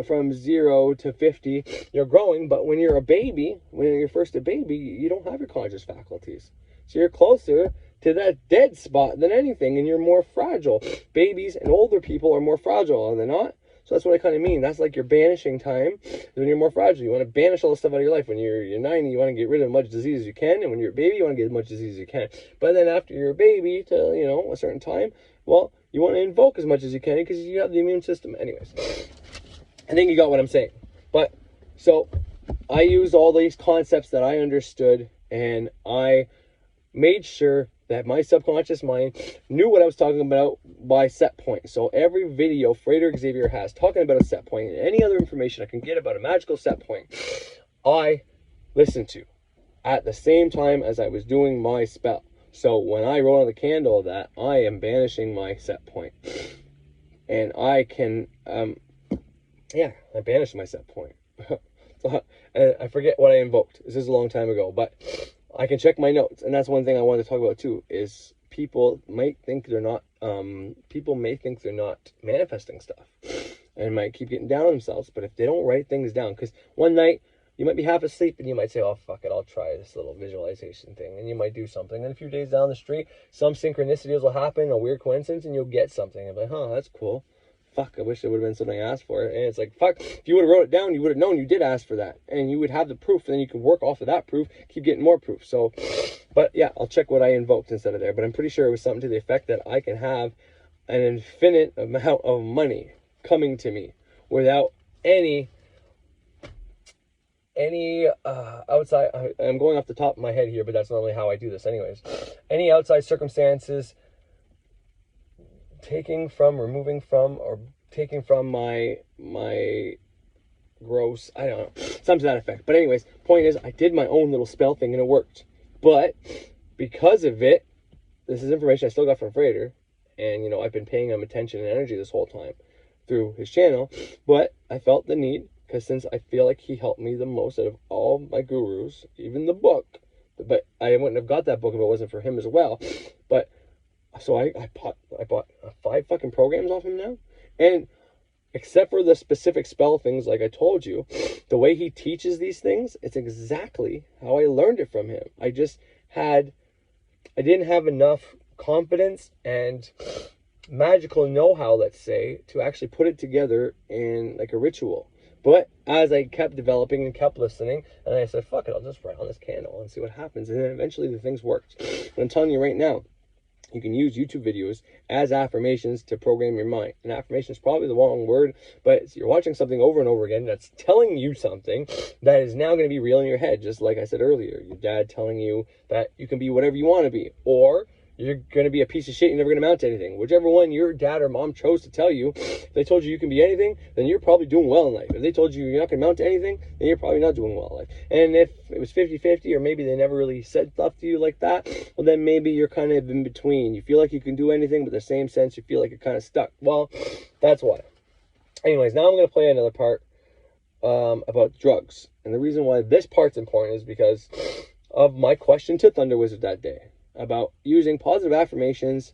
From 0 to 50, you're growing. But when you're a baby, when you're first a baby, you don't have your conscious faculties. So you're closer to that dead spot than anything, and you're more fragile. Babies and older people are more fragile, are they not? So that's what I kind of mean. That's like your banishing time when you're more fragile. You want to banish all the stuff out of your life. When you're 90, you want to get rid of as much disease as you can, and when you're a baby, you want to get as much disease as you can. But then after you're a baby to, a certain time, well, you want to invoke as much as you can because you have the immune system. Anyways, I think you got what I'm saying. But, so, I use all these concepts that I understood and I made sure that my subconscious mind knew what I was talking about by set point. So every video Frater Xavier has talking about a set point and any other information I can get about a magical set point, I listened to at the same time as I was doing my spell. So when I wrote on the candle that I am banishing my set point, and I can, I banished my set point. I forget what I invoked. This is a long time ago, but I can check my notes. And that's one thing I wanted to talk about too, is people may think they're not manifesting stuff and might keep getting down on themselves. But if they don't write things down, because one night you might be half asleep and you might say, oh, fuck it, I'll try this little visualization thing. And you might do something. And a few days down the street, some synchronicities will happen, a weird coincidence, and you'll get something. And be like, huh, that's cool. Fuck, I wish it would have been something I asked for. And it's like, fuck, if you would have wrote it down, you would have known you did ask for that. And you would have the proof, and then you can work off of that proof, keep getting more proof. So, but yeah, I'll check what I invoked instead of there. But I'm pretty sure it was something to the effect that I can have an infinite amount of money coming to me without any outside, I'm going off the top of my head here, but that's normally how I do this anyways. Any outside circumstances taking from my gross, I don't know, something to that effect. But anyways, point is, I did my own little spell thing and it worked. But because of it, this is information I still got from Frater, and you know, I've been paying him attention and energy this whole time through his channel, but I felt the need, because since I feel like he helped me the most out of all my gurus, even the book, but I wouldn't have got that book if it wasn't for him as well. But so I bought 5 fucking programs off him now, and except for the specific spell things like I told you, the way he teaches these things, it's exactly how I learned it from him. I didn't have enough confidence and magical know-how, let's say, to actually put it together in like a ritual. But as I kept developing and kept listening, and I said, fuck it, I'll just write on this candle and see what happens. And then eventually the things worked. But I'm telling you right now, you can use YouTube videos as affirmations to program your mind. And affirmation is probably the wrong word, but you're watching something over and over again that's telling you something that is now going to be real in your head. Just like I said earlier, your dad telling you that you can be whatever you want to be, or you're going to be a piece of shit, you're never going to amount to anything. Whichever one your dad or mom chose to tell you, if they told you you can be anything, then you're probably doing well in life. If they told you you're not going to amount to anything, then you're probably not doing well in life. And if it was 50-50, or maybe they never really said stuff to you like that, well, then maybe you're kind of in between. You feel like you can do anything, but in the same sense, you feel like you're kind of stuck. Well, that's why. Anyways, now I'm going to play another part about drugs. And the reason why this part's important is because of my question to Thunder Wizard that day about using positive affirmations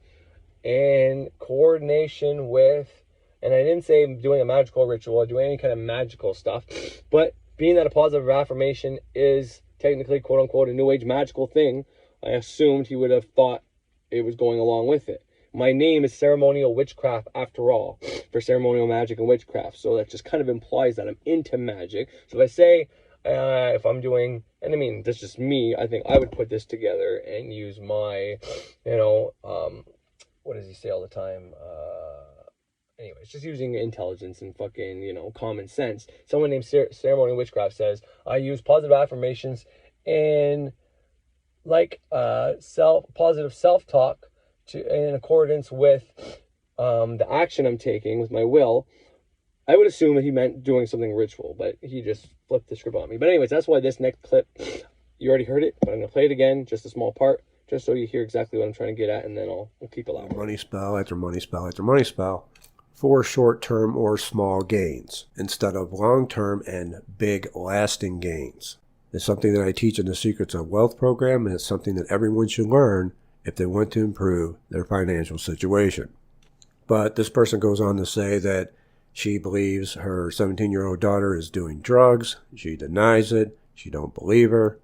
in coordination with, and I didn't say doing a magical ritual or doing any kind of magical stuff, but being that a positive affirmation is technically, quote unquote, a new age magical thing, I assumed he would have thought it was going along with it. My name is Ceremonial Witchcraft after all, for ceremonial magic and witchcraft. So that just kind of implies that I'm into magic. So if I say, if I'm doing, and I mean, that's just me, I think I would put this together and use my, what does he say all the time? Anyways, just using intelligence and fucking, common sense. Someone named Ceremonial Witchcraft says, I use positive affirmations in like positive self-talk in accordance with the action I'm taking with my will. I would assume that he meant doing something ritual, but he just flipped the script on me. But anyways, that's why this next clip, you already heard it, but I'm going to play it again, just a small part, just so you hear exactly what I'm trying to get at, and then we'll keep it loud. Money spell after money spell after money spell for short-term or small gains instead of long-term and big lasting gains. It's something that I teach in the Secrets of Wealth program, and it's something that everyone should learn if they want to improve their financial situation. But this person goes on to say that she believes her 17-year-old daughter is doing drugs. She denies it. She don't believe her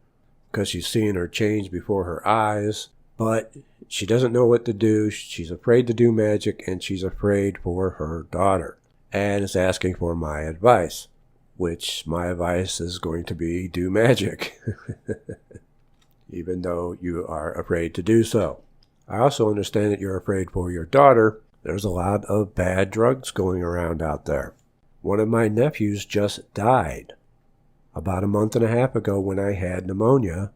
because she's seeing her change before her eyes. But she doesn't know what to do. She's afraid to do magic, and she's afraid for her daughter. And is asking for my advice, which my advice is going to be do magic, even though you are afraid to do so. I also understand that you're afraid for your daughter. There's a lot of bad drugs going around out there. One of my nephews just died about a month and a half ago when I had pneumonia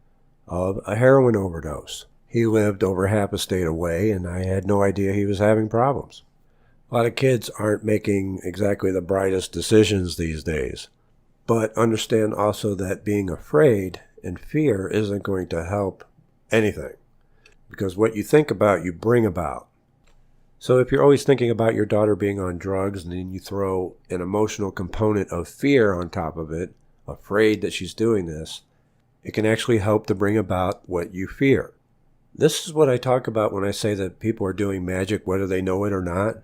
of a heroin overdose. He lived over half a state away, and I had no idea he was having problems. A lot of kids aren't making exactly the brightest decisions these days. But understand also that being afraid and fear isn't going to help anything. Because what you think about, you bring about. So if you're always thinking about your daughter being on drugs and then you throw an emotional component of fear on top of it, afraid that she's doing this, it can actually help to bring about what you fear. This is what I talk about when I say that people are doing magic whether they know it or not,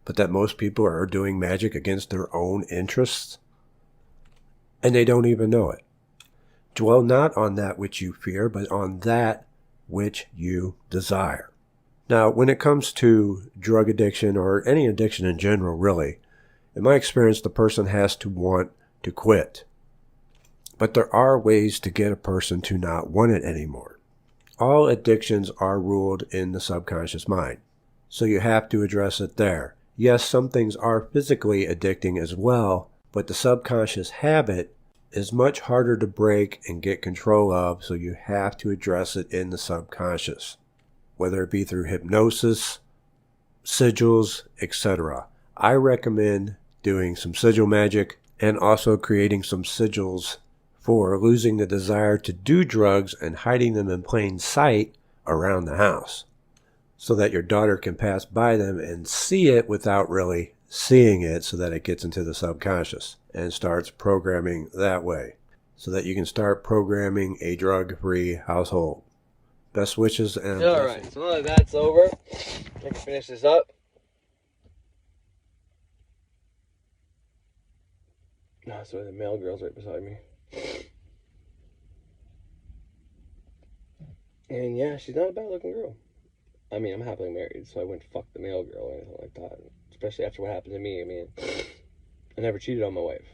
but that most people are doing magic against their own interests, and they don't even know it. Dwell not on that which you fear, but on that which you desire. Now, when it comes to drug addiction or any addiction in general, really, in my experience, the person has to want to quit. But there are ways to get a person to not want it anymore. All addictions are ruled in the subconscious mind, so you have to address it there. Yes, some things are physically addicting as well, but the subconscious habit is much harder to break and get control of, so you have to address it in the subconscious, whether it be through hypnosis, sigils, etc. I recommend doing some sigil magic and also creating some sigils for losing the desire to do drugs and hiding them in plain sight around the house so that your daughter can pass by them and see it without really seeing it, so that it gets into the subconscious and starts programming that way, so that you can start programming a drug-free household. Best wishes and Alright, so now that that's over, I can finish this up. No, so the male girl's right beside me. And yeah, she's not a bad looking girl. I mean, I'm happily married, so I wouldn't fuck the male girl or anything like that. Especially after what happened to me. I mean, I never cheated on my wife.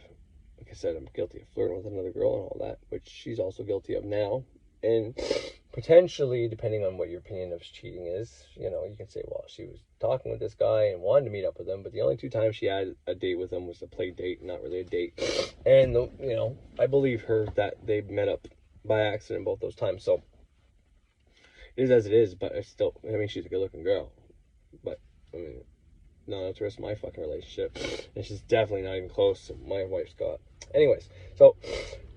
Like I said, I'm guilty of flirting with another girl and all that, which she's also guilty of now. And potentially, depending on what your opinion of cheating is, you know, you can say, well, she was talking with this guy and wanted to meet up with him, but the only 2 times she had a date with him was a play date, not really a date. And, you know, I believe her that they met up by accident both those times. So it is as it is, but it's still, I mean, she's a good looking girl. But, I mean, no, that's the rest of my fucking relationship. And she's definitely not even close to my wife's got. Anyways, so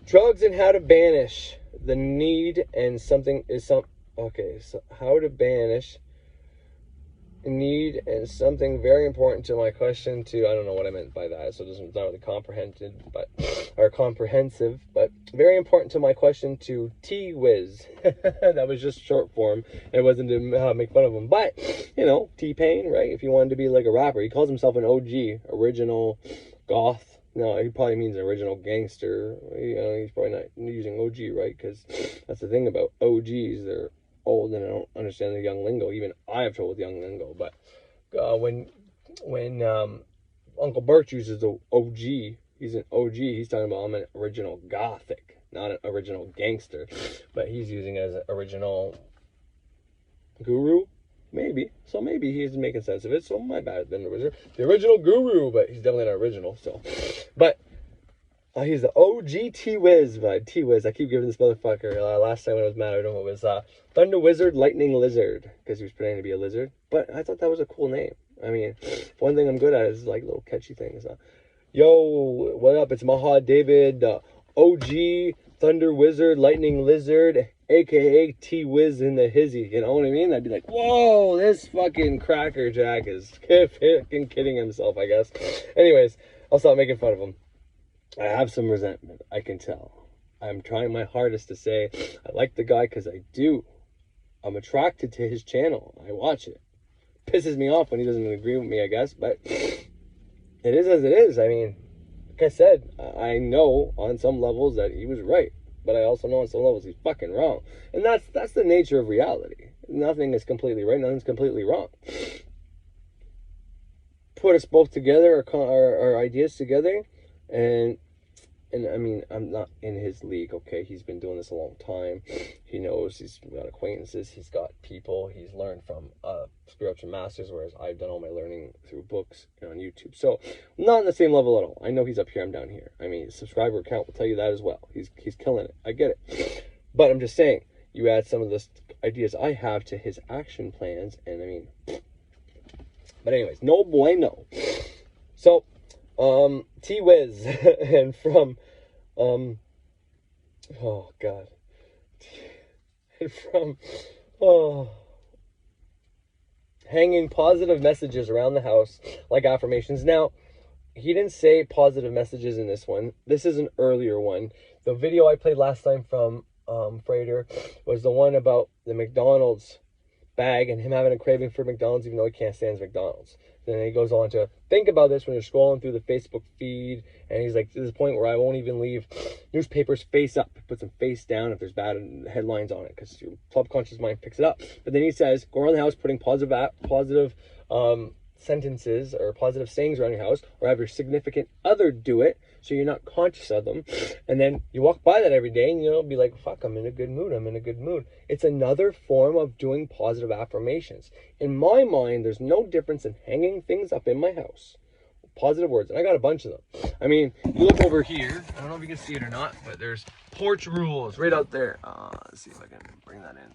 drugs and how to banish the need and something is some. Okay, so how to banish need and something very important to my question to. I don't know what I meant by that, so it's not really comprehended, or comprehensive, but very important to my question to T-Wiz. That was just short form. It wasn't to make fun of him, but you know, T-Pain, right? If he wanted to be like a rapper, he calls himself an OG, original goth. No, he probably means an original gangster. You know, he's probably not using OG, right? Because that's the thing about OGs. They're old and I don't understand the young lingo. Even I have trouble with young lingo. But when Uncle Bert uses the OG, he's an OG. He's talking about I'm an original gothic, not an original gangster. But he's using it as an original guru. Maybe. So maybe he's making sense of it. So my bad. Then the original guru, but he's definitely not original. So, but he's the OG T-Wiz, but T-Wiz. I keep giving this motherfucker. Last time when I was mad at him, it was Thunder Wizard, Lightning Lizard, because he was pretending to be a lizard. But I thought that was a cool name. I mean, one thing I'm good at is like little catchy things. Yo, what up? It's Maha David, OG Thunder Wizard, Lightning Lizard, aka T-Wiz in the hizzy. You know what I mean? I'd be like, whoa, this fucking Cracker Jack is fucking kidding himself, I guess. Anyways, I'll stop making fun of him. I have some resentment, I can tell. I'm trying my hardest to say I like the guy because I do. I'm attracted to his channel. I watch it. Pisses me off when he doesn't agree with me, I guess, but it is as it is. I mean, like I said, I know on some levels that he was right, but I also know on some levels he's fucking wrong. And that's the nature of reality. Nothing is completely right, nothing's completely wrong. Put us both together, our ideas together, and I mean, I'm not in his league, okay? He's been doing this a long time. He knows, he's got acquaintances, he's got people, he's learned from spiritual masters, whereas I've done all my learning through books and on YouTube. So, not on the same level at all. I know he's up here, I'm down here. I mean, his subscriber count will tell you that as well. He's killing it. I get it. But I'm just saying, you add some of the ideas I have to his action plans, and I mean, but anyways, no bueno. So, T-Wiz, and from, oh God, and from, hanging positive messages around the house, like affirmations. Now, he didn't say positive messages in this one. This is an earlier one. The video I played last time from Frater was the one about the McDonald's bag and him having a craving for McDonald's even though he can't stand McDonald's. Then he goes on to think about this when you're scrolling through the Facebook feed, and he's like, to this point where I won't even leave newspapers face up, put them face down if there's bad headlines on it, because your subconscious mind picks it up. But then he says, go around the house putting positive sentences or positive sayings around your house, or have your significant other do it so you're not conscious of them, and then you walk by that every day and you'll be like, fuck, I'm in a good mood, I'm in a good mood. It's another form of doing positive affirmations. In my mind, there's no difference in hanging things up in my house, positive words, and I got a bunch of them. I mean, you look over here, I don't know if you can see it or not, but there's porch rules right out there. Let's see if I can bring that in.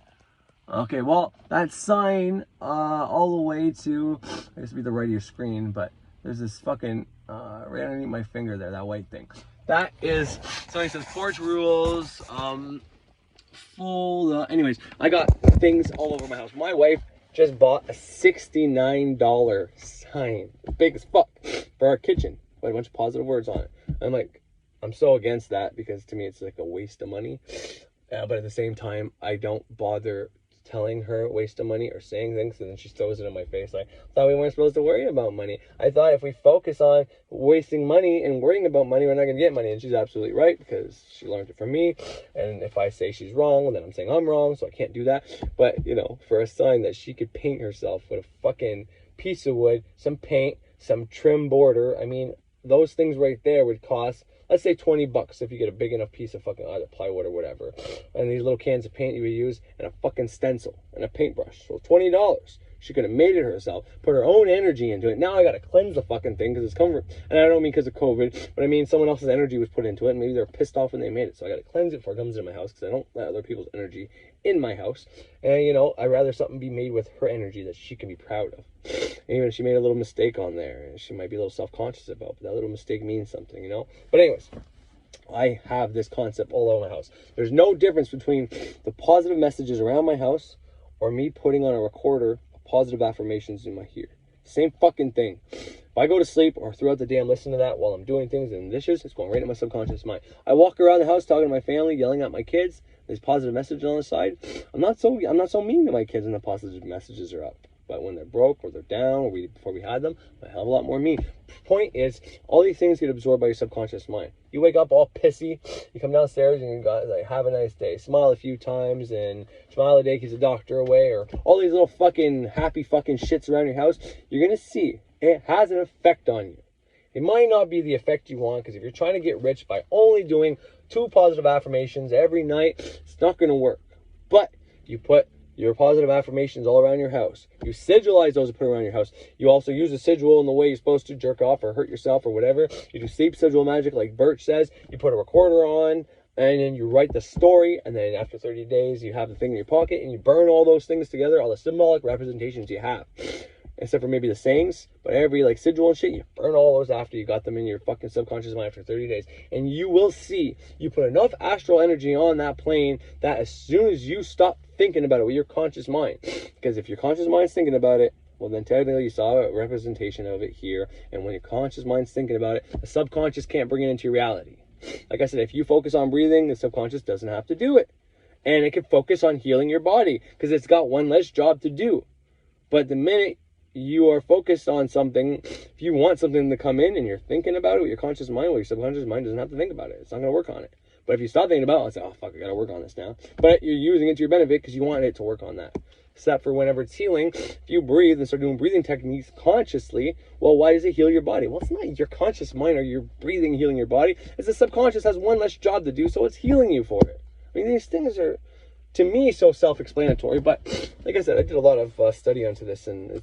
Okay, well, that sign all the way to, I guess it'd be the right of your screen, but there's this fucking, right underneath my finger there, that white thing. That is, something says porch rules, anyways, I got things all over my house. My wife just bought a $69 sign, big as fuck, for our kitchen, with a bunch of positive words on it. I'm like, I'm so against that, because to me it's like a waste of money, but at the same time, I don't bother telling her waste of money or saying things, and then she throws it in my face like, I thought we weren't supposed to worry about money. I thought if we focus on wasting money and worrying about money, we're not going to get money. And she's absolutely right, because she learned it from me. And if I say she's wrong, well, then I'm saying I'm wrong, so I can't do that. But, you know, for a sign that she could paint herself with a fucking piece of wood, some paint, some trim border, I mean, those things right there would cost, let's say $20 if you get a big enough piece of fucking either plywood or whatever, and these little cans of paint you would use, and a fucking stencil and a paintbrush. So $20. She could have made it herself, put her own energy into it. Now I gotta cleanse the fucking thing because it's comfort. And I don't mean because of COVID, but I mean someone else's energy was put into it, and maybe they're pissed off when they made it. So I gotta cleanse it before it comes into my house, because I don't let other people's energy in my house. And you know, I'd rather something be made with her energy that she can be proud of. And even if she made a little mistake on there, she might be a little self-conscious about, but that little mistake means something, you know? But anyways, I have this concept all over my house. There's no difference between the positive messages around my house or me putting on a recorder positive affirmations in my ear. Same fucking thing. If I go to sleep or throughout the day I'm listening to that while I'm doing things in the dishes, it's going right in my subconscious mind. I walk around the house talking to my family, yelling at my kids. There's positive messages on the side. I'm not so mean to my kids when the positive messages are up. But when they're broke or they're down or before we had them, I have a lot more mean. Point is, all these things get absorbed by your subconscious mind. You wake up all pissy, you come downstairs and you got like, have a nice day, smile a few times, and smile a day keeps the doctor away, or all these little fucking happy fucking shits around your house. You're gonna see it has an effect on you. It might not be the effect you want, because if you're trying to get rich by only doing 2 positive affirmations every night, it's not gonna work. But you put your positive affirmations all around your house. You sigilize those and put around your house. You also use a sigil in the way you're supposed to, jerk off or hurt yourself or whatever. You do sleep sigil magic like Birch says. You put a recorder on, and then you write the story, and then after 30 days you have the thing in your pocket, and you burn all those things together, all the symbolic representations you have. Except for maybe the sayings, but every like sigil and shit, you burn all those after you got them in your fucking subconscious mind after 30 days. And you will see, you put enough astral energy on that plane that as soon as you stop thinking about it with your conscious mind, because if your conscious mind's thinking about it, well then technically you saw a representation of it here, and when your conscious mind's thinking about it, the subconscious can't bring it into your reality. Like I said, if you focus on breathing, the subconscious doesn't have to do it. And it can focus on healing your body, because it's got one less job to do. But the minute you are focused on something, if you want something to come in and you're thinking about it with your conscious mind, well, your subconscious mind doesn't have to think about it. It's not going to work on it. But if you stop thinking about it, it's like, oh, fuck, I got to work on this now. But you're using it to your benefit because you want it to work on that. Except for whenever it's healing, if you breathe and start doing breathing techniques consciously, well, why does it heal your body? Well, it's not your conscious mind or your breathing healing your body. It's the subconscious has one less job to do, so it's healing you for it. I mean, these things are, to me, so self-explanatory. But like I said, I did a lot of study onto this, and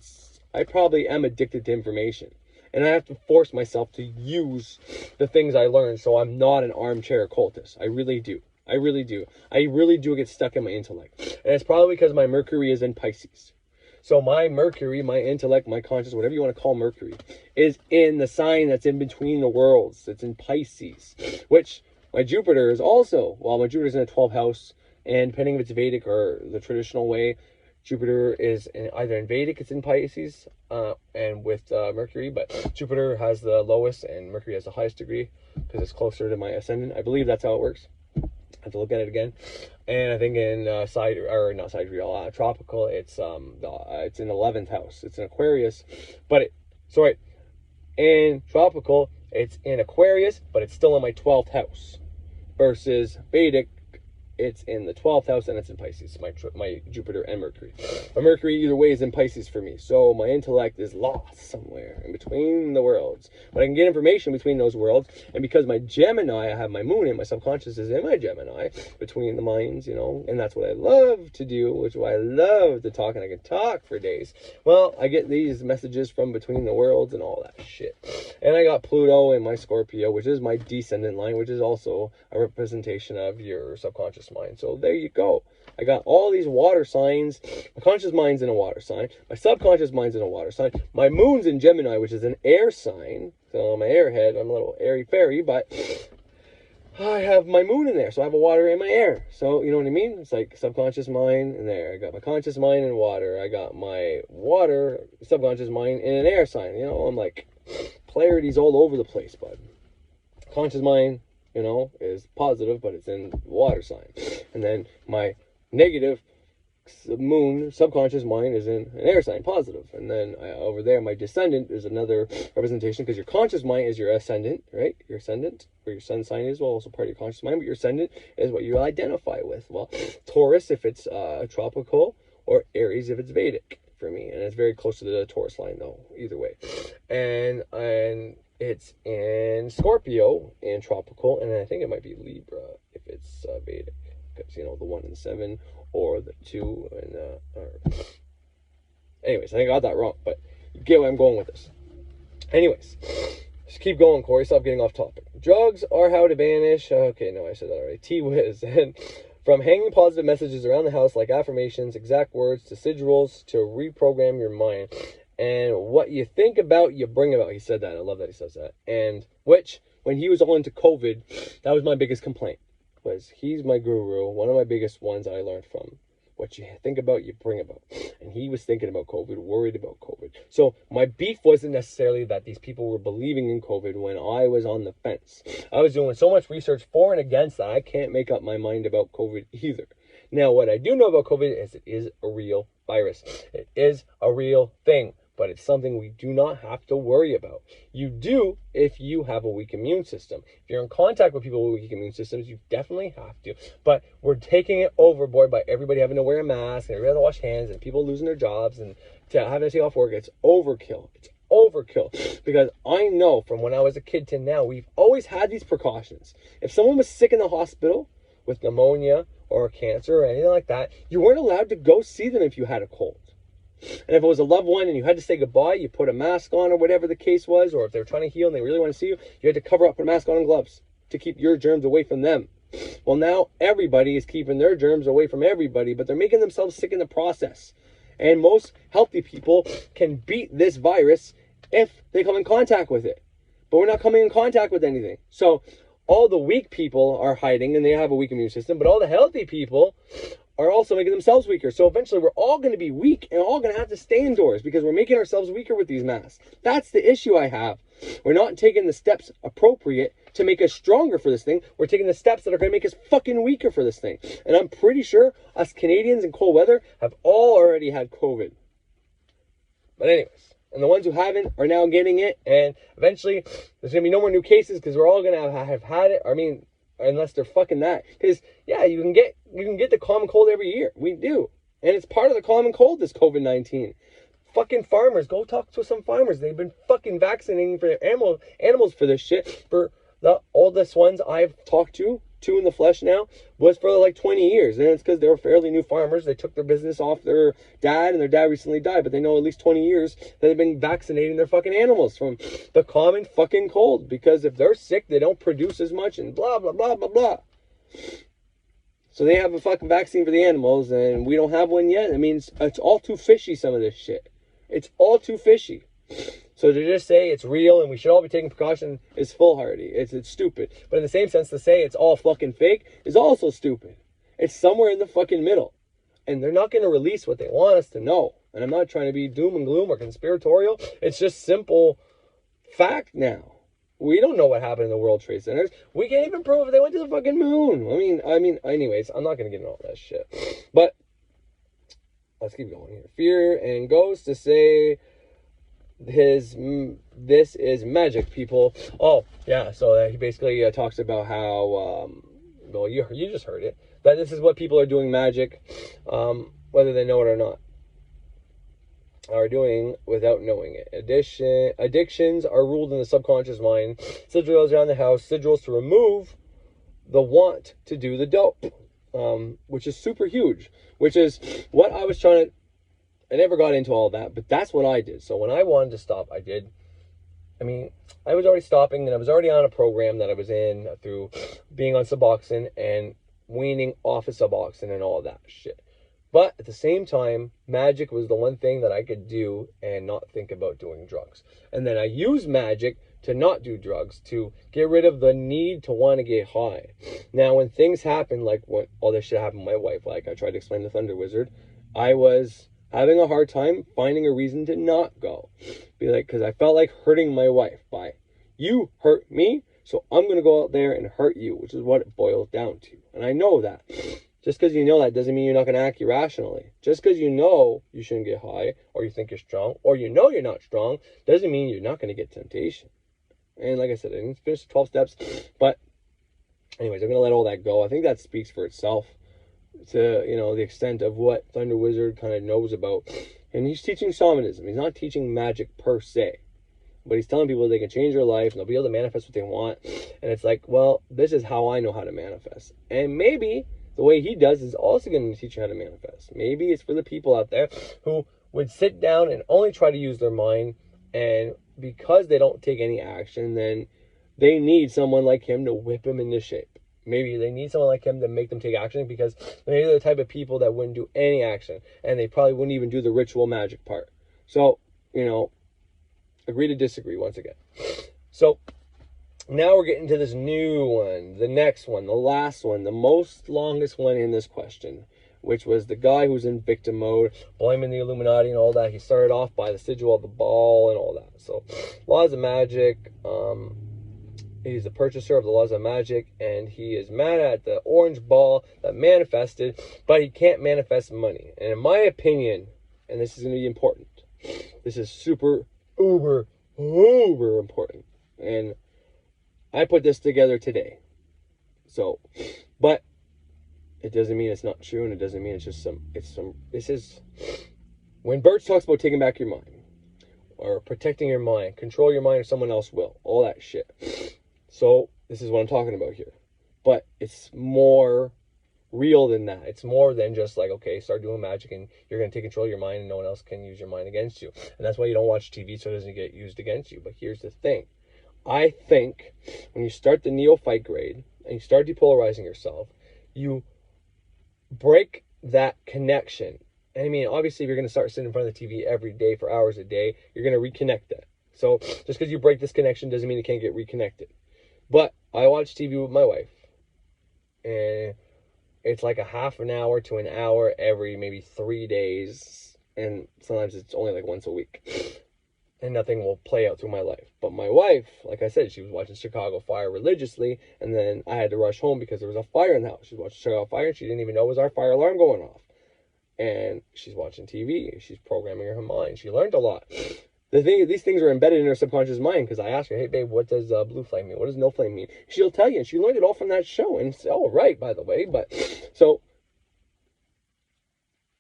I probably am addicted to information, and I have to force myself to use the things I learned, so I'm not an armchair occultist. I really do. I really do. I really do get stuck in my intellect. And it's probably because my Mercury is in Pisces. So my Mercury, my intellect, my conscience, whatever you want to call Mercury, is in the sign that's in between the worlds. It's in Pisces, which my Jupiter is also. Well, my Jupiter is in the 12th house, and depending if it's Vedic or the traditional way, Jupiter is either in Vedic, it's in Pisces, and with Mercury, but Jupiter has the lowest and Mercury has the highest degree because it's closer to my ascendant. I believe that's how it works. I have to look at it again. And I think in tropical, it's in 11th house. It's in Aquarius, but in tropical, it's in Aquarius, but it's still in my 12th house. Versus Vedic, it's in the 12th house and it's in Pisces, my Jupiter and Mercury. My Mercury either way is in Pisces for me, so my intellect is lost somewhere in between the worlds. But I can get information between those worlds, and because my Gemini, I have my moon in my subconscious is in my Gemini, between the minds, and that's what I love to do, which is why I love to talk, and I can talk for days. Well, I get these messages from between the worlds and all that shit. And I got Pluto in my Scorpio, which is my descendant line, which is also a representation of your subconscious mind. So there you go. I got all these water signs. My conscious mind's in a water sign. My subconscious mind's in a water sign. My moon's in Gemini, which is an air sign. So I'm an airhead. I'm a little airy fairy, but I have my moon in there. So I have a water in my air. So you know what I mean? It's like subconscious mind in there. I got my conscious mind in water. I got my water, subconscious mind in an air sign. I'm like polarities all over the place, bud. Conscious mind, is positive, but it's in water sign. And then my negative moon, subconscious mind, is in an air sign, positive. And then over there, my descendant is another representation, because your conscious mind is your ascendant, right? Your ascendant, where your sun sign is, well, also part of your conscious mind, but your ascendant is what you identify with. Well, Taurus, if it's tropical, or Aries, if it's Vedic, for me. And it's very close to the Taurus line, though, either way. And it's in Scorpio in tropical, and I think it might be Libra if it's Vedic, because the 1 and 7, or the 2 and anyways, I think I got that wrong, but you get where I'm going with this. Anyways, just keep going, Corey. Stop getting off topic. Drugs are how to banish. Okay, no, I said that already. T-Wiz. And from hanging positive messages around the house like affirmations, exact words, to sigils, to reprogram your mind. And what you think about, you bring about. He said that. I love that he says that. And which, when he was all into COVID, that was my biggest complaint. Was he's my guru, one of my biggest ones I learned from. What you think about, you bring about. And he was thinking about COVID, worried about COVID. So my beef wasn't necessarily that these people were believing in COVID when I was on the fence. I was doing so much research for and against that I can't make up my mind about COVID either. Now, what I do know about COVID is it is a real virus. It is a real thing. But it's something we do not have to worry about. You do if you have a weak immune system. If you're in contact with people with weak immune systems, you definitely have to. But we're taking it overboard by everybody having to wear a mask, and everybody having to wash hands, and people losing their jobs, and having to take off work. It's overkill. It's overkill. Because I know from when I was a kid to now, we've always had these precautions. If someone was sick in the hospital with pneumonia or cancer or anything like that, you weren't allowed to go see them if you had a cold. And if it was a loved one and you had to say goodbye, you put a mask on or whatever the case was, or if they were trying to heal and they really want to see you, you had to cover up, put a mask on and gloves to keep your germs away from them. Well, now everybody is keeping their germs away from everybody, but they're making themselves sick in the process. And most healthy people can beat this virus if they come in contact with it. But we're not coming in contact with anything. So all the weak people are hiding and they have a weak immune system, but all the healthy people are also making themselves weaker. So eventually we're all going to be weak and all going to have to stay indoors because we're making ourselves weaker with these masks. That's the issue I have. We're not taking the steps appropriate to make us stronger for this thing. We're taking the steps that are going to make us fucking weaker for this thing. And I'm pretty sure us Canadians in cold weather have all already had COVID. But anyways, and the ones who haven't are now getting it. And eventually there's going to be no more new cases because we're all going to have had it. I mean, unless they're fucking that. Because, yeah, you can get the common cold every year. We do. And it's part of the common cold, this COVID-19. Fucking farmers. Go talk to some farmers. They've been fucking vaccinating for their animals for this shit. For the oldest ones I've talked to, two in the flesh now, was for like 20 years. And it's because they were fairly new farmers. They took their business off their dad, and their dad recently died. But they know at least 20 years that they've been vaccinating their fucking animals from the common fucking cold. Because if they're sick, they don't produce as much and blah, blah, blah, blah, blah. So they have a fucking vaccine for the animals, and we don't have one yet. I mean, it's all too fishy, some of this shit. It's all too fishy. So to just say it's real and we should all be taking precaution is foolhardy. It's stupid. But in the same sense, to say it's all fucking fake is also stupid. It's somewhere in the fucking middle. And they're not going to release what they want us to know. And I'm not trying to be doom and gloom or conspiratorial. It's just simple fact now. We don't know what happened in the World Trade Centers. We can't even prove they went to the fucking moon. I mean, anyways, I'm not going to get into all that shit. But let's keep going here. Fear and goes to say this is magic, people. Oh, yeah, so he basically talks about how, well, you just heard it, that this is what people are doing magic, whether they know it or not, are doing without knowing it. Addictions are ruled in the subconscious mind. Sigils around the house, sigils to remove the want to do the dope, which is super huge, which is what I was trying to, I never got into all that, but that's what I did. So when I wanted to stop, I did. I mean, I was already stopping, and I was already on a program that I was in through being on Suboxone and weaning off of Suboxone and all that shit. But at the same time, magic was the one thing that I could do and not think about doing drugs. And then I used magic to not do drugs, to get rid of the need to want to get high. Now, when things happen, like when all this shit happened to my wife, like I tried to explain the Thunder Wizard, I was having a hard time finding a reason to not go. Be like, because I felt like hurting my wife by, you hurt me, so I'm going to go out there and hurt you, which is what it boils down to. And I know that. Just because you know that doesn't mean you're not going to act irrationally. Just because you know you shouldn't get high, or you think you're strong, or you know you're not strong, doesn't mean you're not going to get temptation. And like I said, I didn't finish 12 steps, but anyways, I'm going to let all that go. I think that speaks for itself to, you know, the extent of what Thunder Wizard kind of knows about. And he's teaching shamanism. He's not teaching magic per se, but he's telling people they can change their life and they'll be able to manifest what they want. And it's like, well, this is how I know how to manifest. And maybe the way he does is also going to teach you how to manifest. Maybe it's for the people out there who would sit down and only try to use their mind, and because they don't take any action, then they need someone like him to whip them into shape. Maybe they need someone like him to make them take action, because maybe they're the type of people that wouldn't do any action, and they probably wouldn't even do the ritual magic part. So, you know, agree to disagree once again. So now we're getting to this new one, the next one, the last one, the most longest one in this question, which was the guy who's in victim mode, blaming the Illuminati and all that. He started off by the sigil of the ball and all that. So laws of magic, he's the purchaser of the laws of magic, and he is mad at the orange ball that manifested, but he can't manifest money. And in my opinion, and this is going to be important, this is super, uber important. And I put this together today. So, but it doesn't mean it's not true, and it doesn't mean it's just this is, when Birch talks about taking back your mind, or protecting your mind, control your mind or someone else will, all that shit. So this is what I'm talking about here. But it's more real than that. It's more than just like, okay, start doing magic and you're going to take control of your mind and no one else can use your mind against you. And that's why you don't watch TV, so it doesn't get used against you. But here's the thing. I think when you start the neophyte grade and you start depolarizing yourself, you break that connection. And I mean, obviously, if you're going to start sitting in front of the TV every day for hours a day, you're going to reconnect that. So just because you break this connection doesn't mean it can't get reconnected. But I watch TV with my wife, and it's like a half an hour to an hour every maybe 3 days, and sometimes it's only like once a week, and nothing will play out through my life. But my wife, like I said, she was watching Chicago Fire religiously, and then I had to rush home because there was a fire in the house. She was watching Chicago Fire, and she didn't even know it was our fire alarm going off. And she's watching TV, she's programming her mind. She learned a lot. These things are embedded in her subconscious mind, because I asked her, hey, babe, what does blue flame mean? What does no flame mean? She'll tell you, and she learned it all from that show. And it's all right, by the way. But so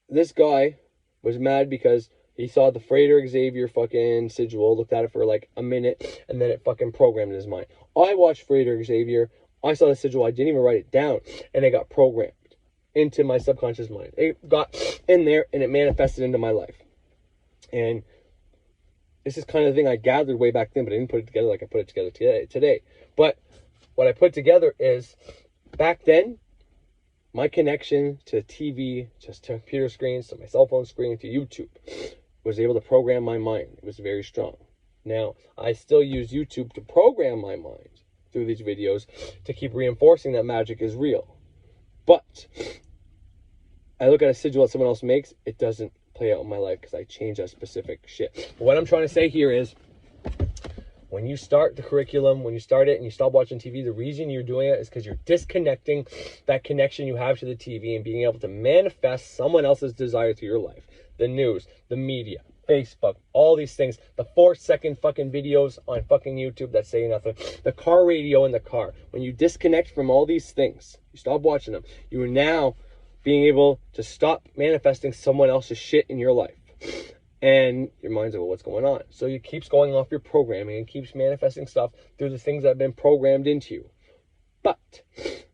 this guy was mad because he saw the Freighter Xavier fucking sigil, looked at it for like a minute, and then it fucking programmed in his mind. I watched Freighter Xavier. I saw the sigil. I didn't even write it down, and it got programmed into my subconscious mind. It got in there, and it manifested into my life. And this is kind of the thing I gathered way back then, but I didn't put it together like I put it together today. But what I put together is, back then, my connection to TV, just to computer screens, to my cell phone screen, to YouTube, was able to program my mind. It was very strong. Now, I still use YouTube to program my mind through these videos to keep reinforcing that magic is real. But I look at a sigil that someone else makes, it doesn't play out in my life because I change that specific shit. But what I'm trying to say here is, when you start the curriculum, when you start it and you stop watching TV, the reason you're doing it is because you're disconnecting that connection you have to the TV and being able to manifest someone else's desire through your life. The news, the media, Facebook, all these things, the 4-second fucking videos on fucking YouTube that say nothing, the car radio in the car. When you disconnect from all these things, you stop watching them, you are now being able to stop manifesting someone else's shit in your life. And your mind's like, well, what's going on? So it keeps going off your programming and keeps manifesting stuff through the things that have been programmed into you. But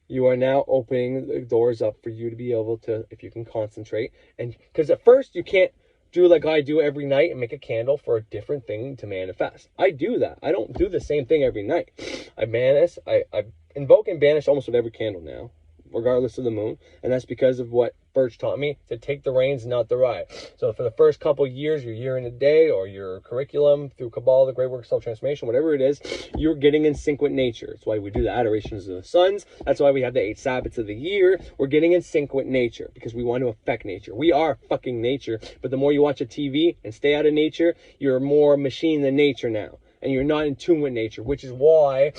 you are now opening the doors up for you to be able to, if you can concentrate. And because at first you can't do like I do every night and make a candle for a different thing to manifest. I do that. I don't do the same thing every night. I invoke and banish almost with every candle now, regardless of the moon. And that's because of what Birch taught me, to take the reins, not the ride. So for the first couple of years, your year in a day, or your curriculum through Kabbalah, the Great Work of Self-Transformation, whatever it is, you're getting in sync with nature. That's why we do the adorations of the suns. That's why we have the 8 Sabbats of the year. We're getting in sync with nature because we want to affect nature. We are fucking nature. But the more you watch a TV and stay out of nature, you're more machine than nature now. And you're not in tune with nature, which is why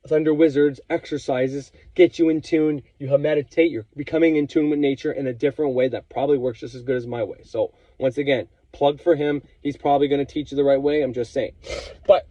Thunder Wizards exercises get you in tune. You meditate. You're becoming in tune with nature in a different way that probably works just as good as my way. So once again, plug for him. He's probably going to teach you the right way. I'm just saying. But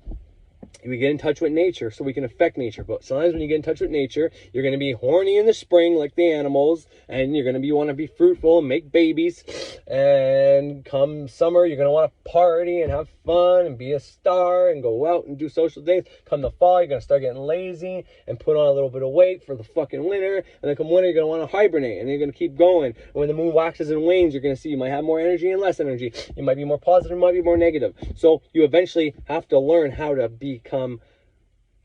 we get in touch with nature so we can affect nature. But sometimes when you get in touch with nature, you're going to be horny in the spring like the animals, and you're going to want to be fruitful and make babies. And come summer, you're going to want to party and have fun and be a star and go out and do social things. Come the fall, you're going to start getting lazy and put on a little bit of weight for the fucking winter. And then come winter, you're going to want to hibernate, and you're going to keep going. And when the moon waxes and wanes, you're going to see you might have more energy and less energy. You might be more positive, might be more negative. So you eventually have to learn how to become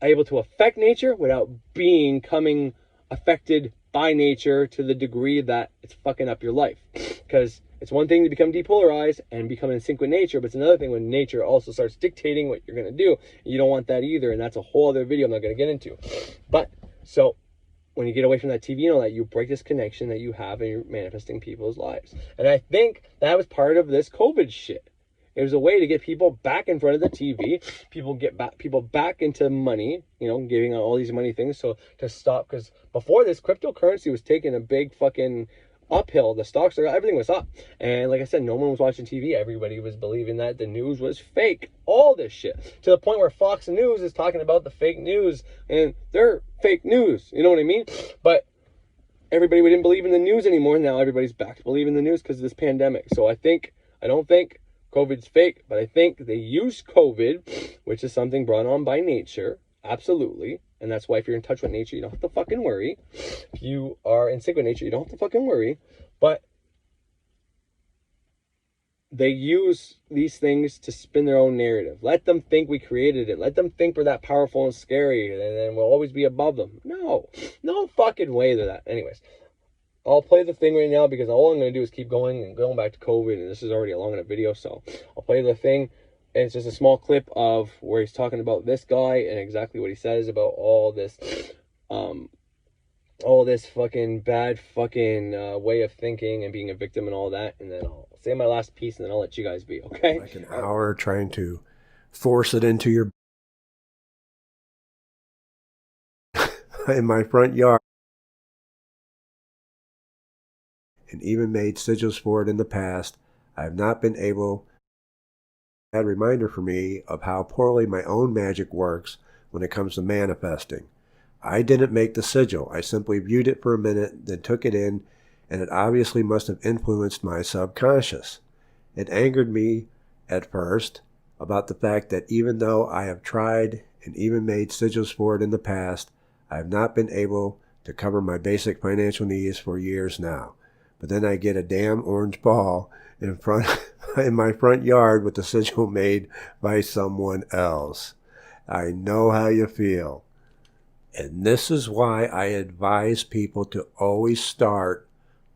able to affect nature without becoming affected by nature to the degree that it's fucking up your life. Because it's one thing to become depolarized and become in sync with nature, but it's another thing when nature also starts dictating what you're going to do. You don't want that either, and that's a whole other video I'm not going to get into. But so when you get away from that TV and all that, you break this connection that you have and you're manifesting people's lives. And I think that was part of this COVID shit. It was a way to get people back in front of the TV, people back into money, giving out all these money things. So to stop, because before this, cryptocurrency was taking a big fucking uphill. The stocks, everything was up. And like I said, no one was watching TV. Everybody was believing that the news was fake. All this shit. To the point where Fox News is talking about the fake news. And they're fake news. You know what I mean? But everybody didn't believe in the news anymore. Now everybody's back to believing the news because of this pandemic. So I don't think COVID's fake, but I think they use COVID, which is something brought on by nature, absolutely. And that's why if you're in touch with nature, you don't have to fucking worry. If you are in sync with nature, you don't have to fucking worry. But they use these things to spin their own narrative. Let them think we created it. Let them think we're that powerful and scary, and then we'll always be above them. No fucking way to that. Anyways, I'll play the thing right now because all I'm going to do is keep going and going back to COVID, and this is already a long enough video, so I'll play the thing. And it's just a small clip of where he's talking about this guy and exactly what he says about all this fucking bad fucking way of thinking and being a victim and all that. And then I'll say my last piece, and then I'll let you guys be, okay? Like an hour trying to force it into your in my front yard. And even made sigils for it in the past. I have not been able. A reminder for me of how poorly my own magic works when it comes to manifesting. I didn't make the sigil. I simply viewed it for a minute, then took it in, and it obviously must have influenced my subconscious. It angered me at first about the fact that even though I have tried and even made sigils for it in the past, I have not been able to cover my basic financial needs for years now. But then I get a damn orange ball in my front yard with the sigil made by someone else. I know how you feel. And this is why I advise people to always start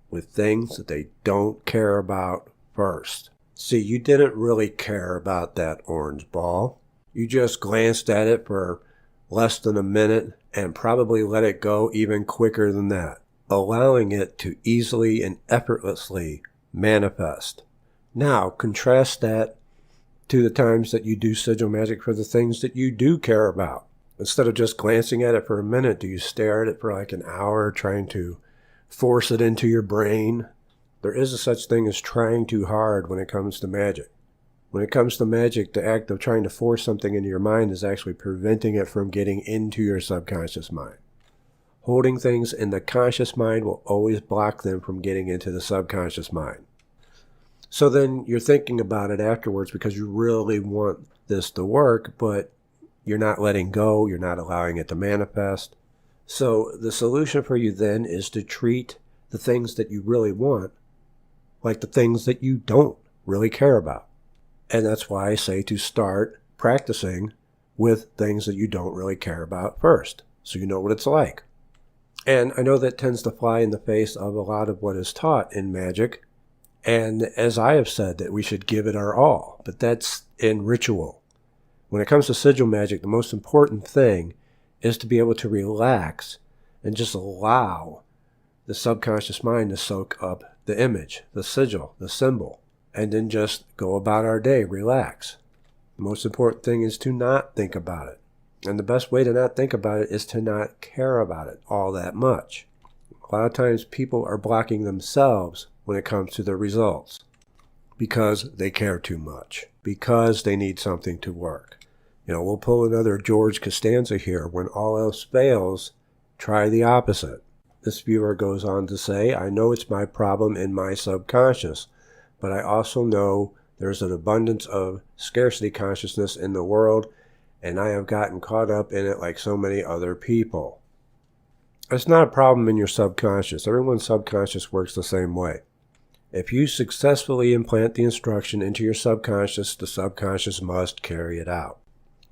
with things that they don't care about first. See, you didn't really care about that orange ball. You just glanced at it for less than a minute and probably let it go even quicker than that, allowing it to easily and effortlessly manifest. Now, contrast that to the times that you do sigil magic for the things that you do care about. Instead of just glancing at it for a minute, do you stare at it for like an hour trying to force it into your brain? There is a such thing as trying too hard when it comes to magic. When it comes to magic, the act of trying to force something into your mind is actually preventing it from getting into your subconscious mind. Holding things in the conscious mind will always block them from getting into the subconscious mind. So then you're thinking about it afterwards because you really want this to work, but you're not letting go, you're not allowing it to manifest. So the solution for you then is to treat the things that you really want like the things that you don't really care about. And that's why I say to start practicing with things that you don't really care about first, so you know what it's like. And I know that tends to fly in the face of a lot of what is taught in magic. And as I have said, that we should give it our all, but that's in ritual. When it comes to sigil magic, the most important thing is to be able to relax and just allow the subconscious mind to soak up the image, the sigil, the symbol, and then just go about our day, relax. The most important thing is to not think about it. And the best way to not think about it is to not care about it all that much. A lot of times people are blocking themselves when it comes to the results because they care too much, because they need something to work. We'll pull another George Costanza here. When all else fails, try the opposite. This viewer goes on to say, I know it's my problem in my subconscious, but I also know there's an abundance of scarcity consciousness in the world, and I have gotten caught up in it like so many other people. It's not a problem in your subconscious. Everyone's subconscious works the same way. If you successfully implant the instruction into your subconscious, the subconscious must carry it out.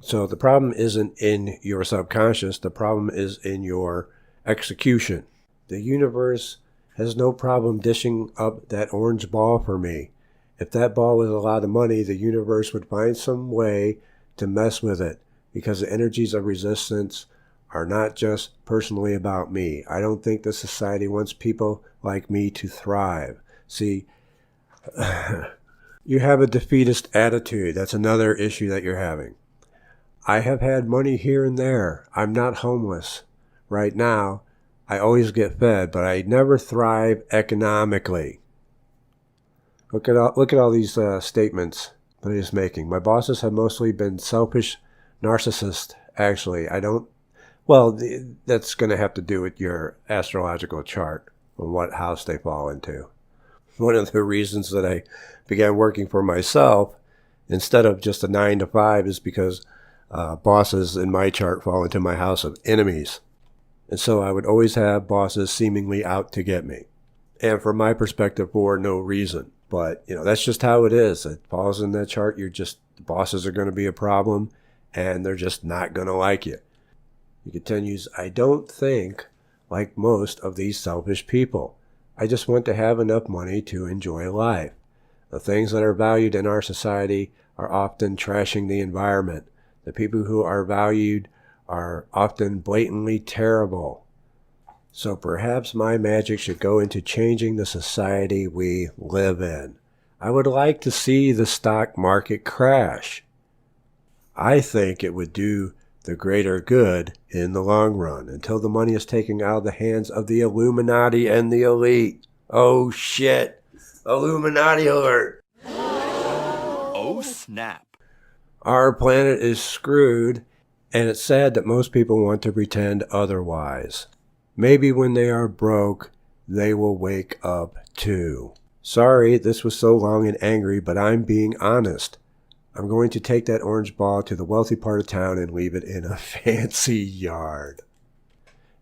So the problem isn't in your subconscious, the problem is in your execution. The universe has no problem dishing up that orange ball for me. If that ball was a lot of money, the universe would find some way to mess with it, because the energies of resistance are not just personally about me. I don't think the society wants people like me to thrive. See, you have a defeatist attitude. That's another issue that you're having. I have had money here and there. I'm not homeless. Right now, I always get fed, but I never thrive economically. Look at all these statements that he's making. My bosses have mostly been selfish narcissists, actually. That's going to have to do with your astrological chart and what house they fall into. One of the reasons that I began working for myself instead of just a 9 to 5 is because bosses in my chart fall into my house of enemies. And so I would always have bosses seemingly out to get me. And from my perspective, for no reason. But, that's just how it is. It falls in that chart. The bosses are going to be a problem, and they're just not going to like you. He continues, I don't think like most of these selfish people. I just want to have enough money to enjoy life. The things that are valued in our society are often trashing the environment. The people who are valued are often blatantly terrible. So perhaps my magic should go into changing the society we live in. I would like to see the stock market crash. I think it would do the greater good in the long run until the money is taken out of the hands of the Illuminati and the elite. Oh shit. Illuminati alert. Oh snap. Our planet is screwed, and it's sad that most people want to pretend otherwise. Maybe when they are broke, they will wake up too. Sorry, this was so long and angry, but I'm being honest. I'm going to take that orange ball to the wealthy part of town and leave it in a fancy yard.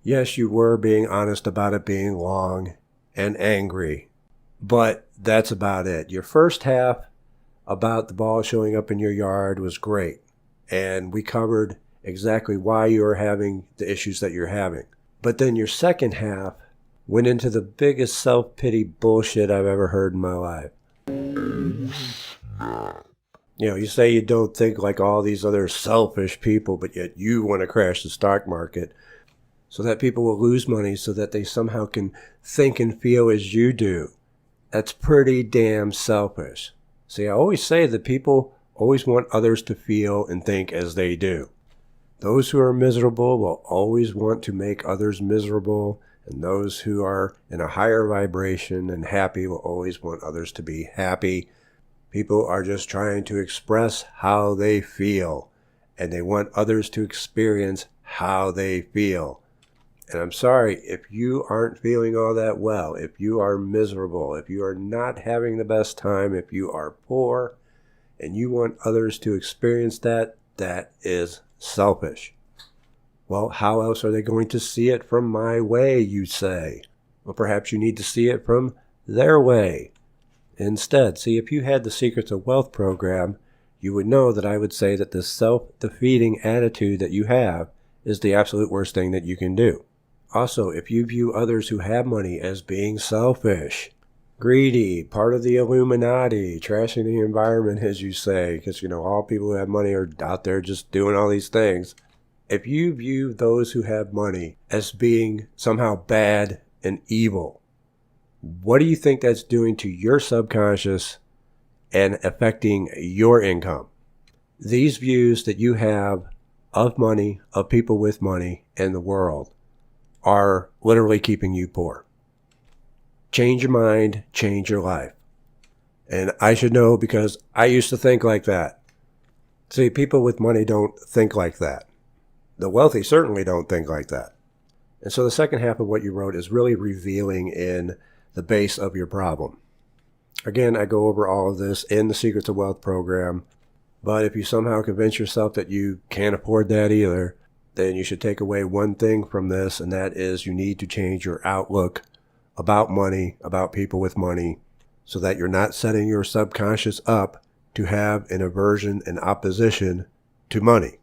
Yes, you were being honest about it being long and angry, but that's about it. Your first half about the ball showing up in your yard was great, and we covered exactly why you're having the issues that you're having. But then your second half went into the biggest self-pity bullshit I've ever heard in my life. You say you don't think like all these other selfish people, but yet you want to crash the stock market so that people will lose money so that they somehow can think and feel as you do. That's pretty damn selfish. See, I always say that people always want others to feel and think as they do. Those who are miserable will always want to make others miserable, and those who are in a higher vibration and happy will always want others to be happy. People are just trying to express how they feel, and they want others to experience how they feel. And I'm sorry, if you aren't feeling all that well, if you are miserable, if you are not having the best time, if you are poor, and you want others to experience that, that is selfish. Well, how else are they going to see it from my way, you say? Well, perhaps you need to see it from their way. Instead, see, if you had the Secrets of Wealth program, you would know that I would say that this self-defeating attitude that you have is the absolute worst thing that you can do. Also, if you view others who have money as being selfish, greedy, part of the Illuminati, trashing the environment, as you say, because, all people who have money are out there just doing all these things. If you view those who have money as being somehow bad and evil, what do you think that's doing to your subconscious and affecting your income? These views that you have of money, of people with money, and the world are literally keeping you poor. Change your mind, change your life. And I should know because I used to think like that. See, people with money don't think like that. The wealthy certainly don't think like that. And so the second half of what you wrote is really revealing in the base of your problem. Again, I go over all of this in the Secrets of Wealth program, but if you somehow convince yourself that you can't afford that either, then you should take away one thing from this, and that is you need to change your outlook about money, about people with money, so that you're not setting your subconscious up to have an aversion and opposition to money.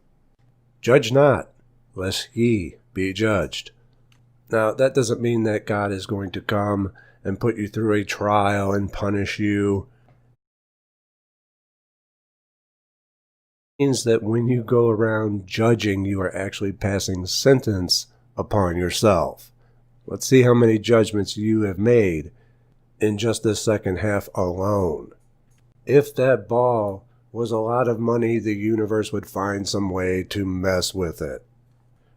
Judge not, lest ye be judged. Now, that doesn't mean that God is going to come and put you through a trial and punish you. It means that when you go around judging, you are actually passing sentence upon yourself. Let's see how many judgments you have made in just this second half alone. If that ball was a lot of money, the universe would find some way to mess with it.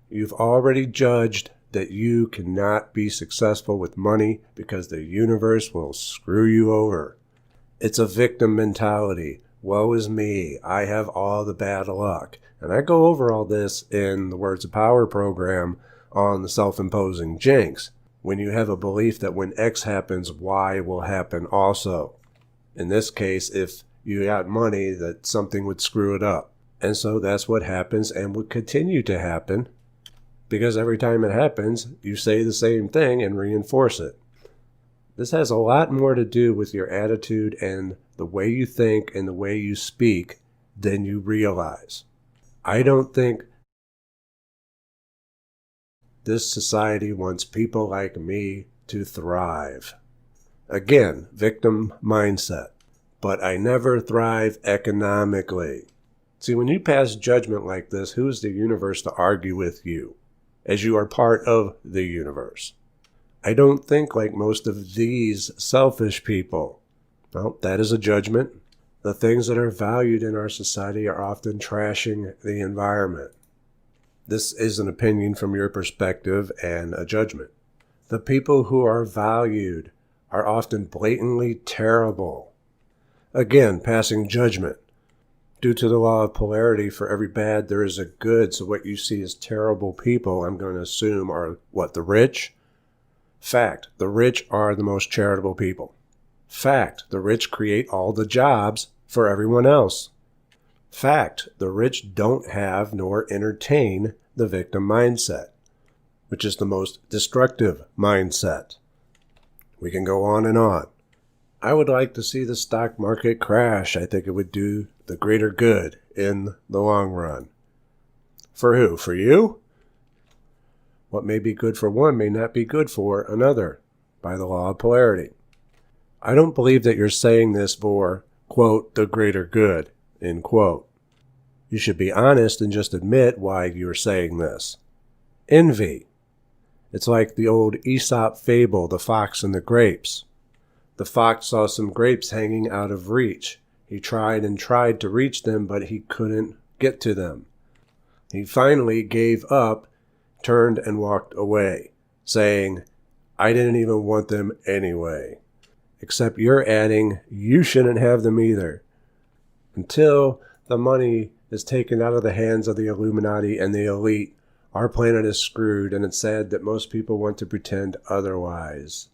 You've already judged that you cannot be successful with money because the universe will screw you over. It's a victim mentality. Woe is me. I have all the bad luck. And I go over all this in the Words of Power program on the self-imposing jinx. When you have a belief that when X happens, Y will happen also. In this case, if you got money, that something would screw it up. And so that's what happens and would continue to happen, because every time it happens, you say the same thing and reinforce it. This has a lot more to do with your attitude and the way you think and the way you speak than you realize. I don't think this society wants people like me to thrive. Again, victim mindset. But I never thrive economically. See, when you pass judgment like this, who is the universe to argue with you, as you are part of the universe? I don't think like most of these selfish people. Well, that is a judgment. The things that are valued in our society are often trashing the environment. This is an opinion from your perspective and a judgment. The people who are valued are often blatantly terrible. Again, passing judgment. Due to the law of polarity, for every bad there is a good. So what you see as terrible people, I'm going to assume, are what? The rich? Fact, the rich are the most charitable people. Fact, the rich create all the jobs for everyone else. Fact, the rich don't have nor entertain the victim mindset, which is the most destructive mindset. We can go on and on. I would like to see the stock market crash. I think it would do the greater good in the long run. For who? For you? What may be good for one may not be good for another, by the law of polarity. I don't believe that you're saying this for, quote, the greater good, end quote. You should be honest and just admit why you're saying this. Envy. It's like the old Aesop fable, the fox and the grapes. The fox saw some grapes hanging out of reach. He tried and tried to reach them, but he couldn't get to them. He finally gave up, turned and walked away, saying, I didn't even want them anyway. Except you're adding, you shouldn't have them either. Until the money is taken out of the hands of the Illuminati and the elite, our planet is screwed, and it's sad that most people want to pretend otherwise.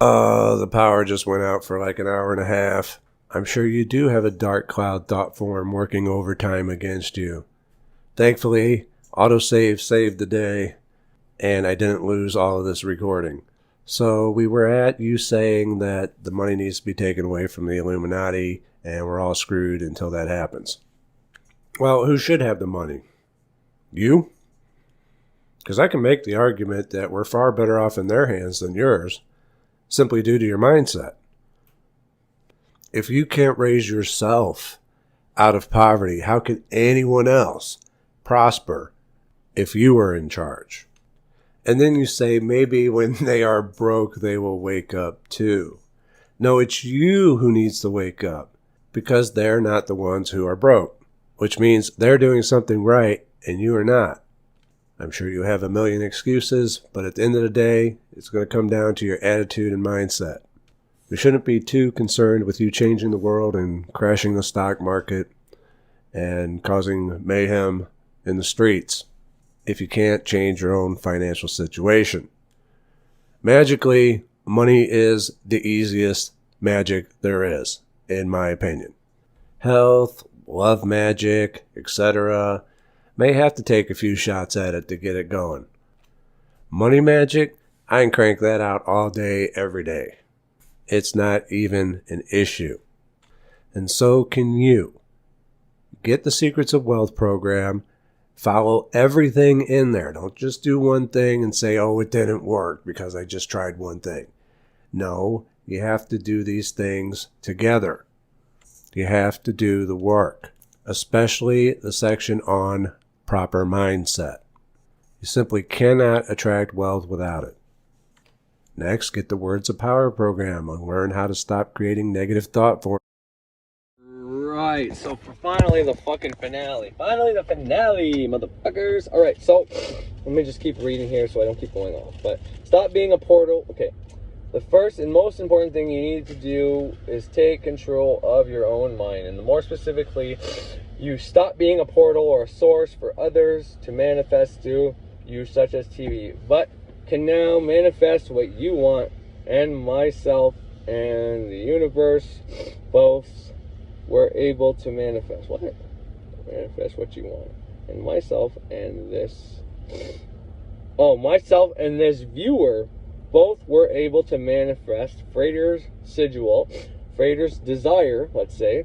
The power just went out for like an hour and a half. I'm sure you do have a dark cloud thought form working overtime against you. Thankfully, autosave saved the day, and I didn't lose all of this recording. So we were at you saying that the money needs to be taken away from the Illuminati, and we're all screwed until that happens. Well, who should have the money? You? Because I can make the argument that we're far better off in their hands than yours, simply due to your mindset. If you can't raise yourself out of poverty, how can anyone else prosper if you are in charge? And then you say maybe when they are broke, they will wake up too. No, it's you who needs to wake up because they're not the ones who are broke, which means they're doing something right and you are not. I'm sure you have a million excuses, but at the end of the day, it's going to come down to your attitude and mindset. We shouldn't be too concerned with you changing the world and crashing the stock market and causing mayhem in the streets if you can't change your own financial situation. Magically, money is the easiest magic there is, in my opinion. Health, love magic, etc. may have to take a few shots at it to get it going. Money magic, I can crank that out all day, every day. It's not even an issue. And so can you. Get the Secrets of Wealth program. Follow everything in there. Don't just do one thing and say, oh, it didn't work because I just tried one thing. No, you have to do these things together. You have to do the work, especially the section on proper mindset. You simply cannot attract wealth without it. Next, get the Words of Power program and learn how to stop creating negative thought forms. Right, so for finally the fucking finale. Finally the finale, motherfuckers. Alright, so let me just keep reading here so I don't keep going off. But stop being a portal. Okay. The first and most important thing you need to do is take control of your own mind. And the more specifically, you stop being a portal or a source for others to manifest to you, such as TV, but can now manifest what you want, and myself and the universe both were able to manifest. What? Manifest what you want. And myself and this... Oh, myself and this viewer both were able to manifest Frater's sigil, Frater's desire, let's say,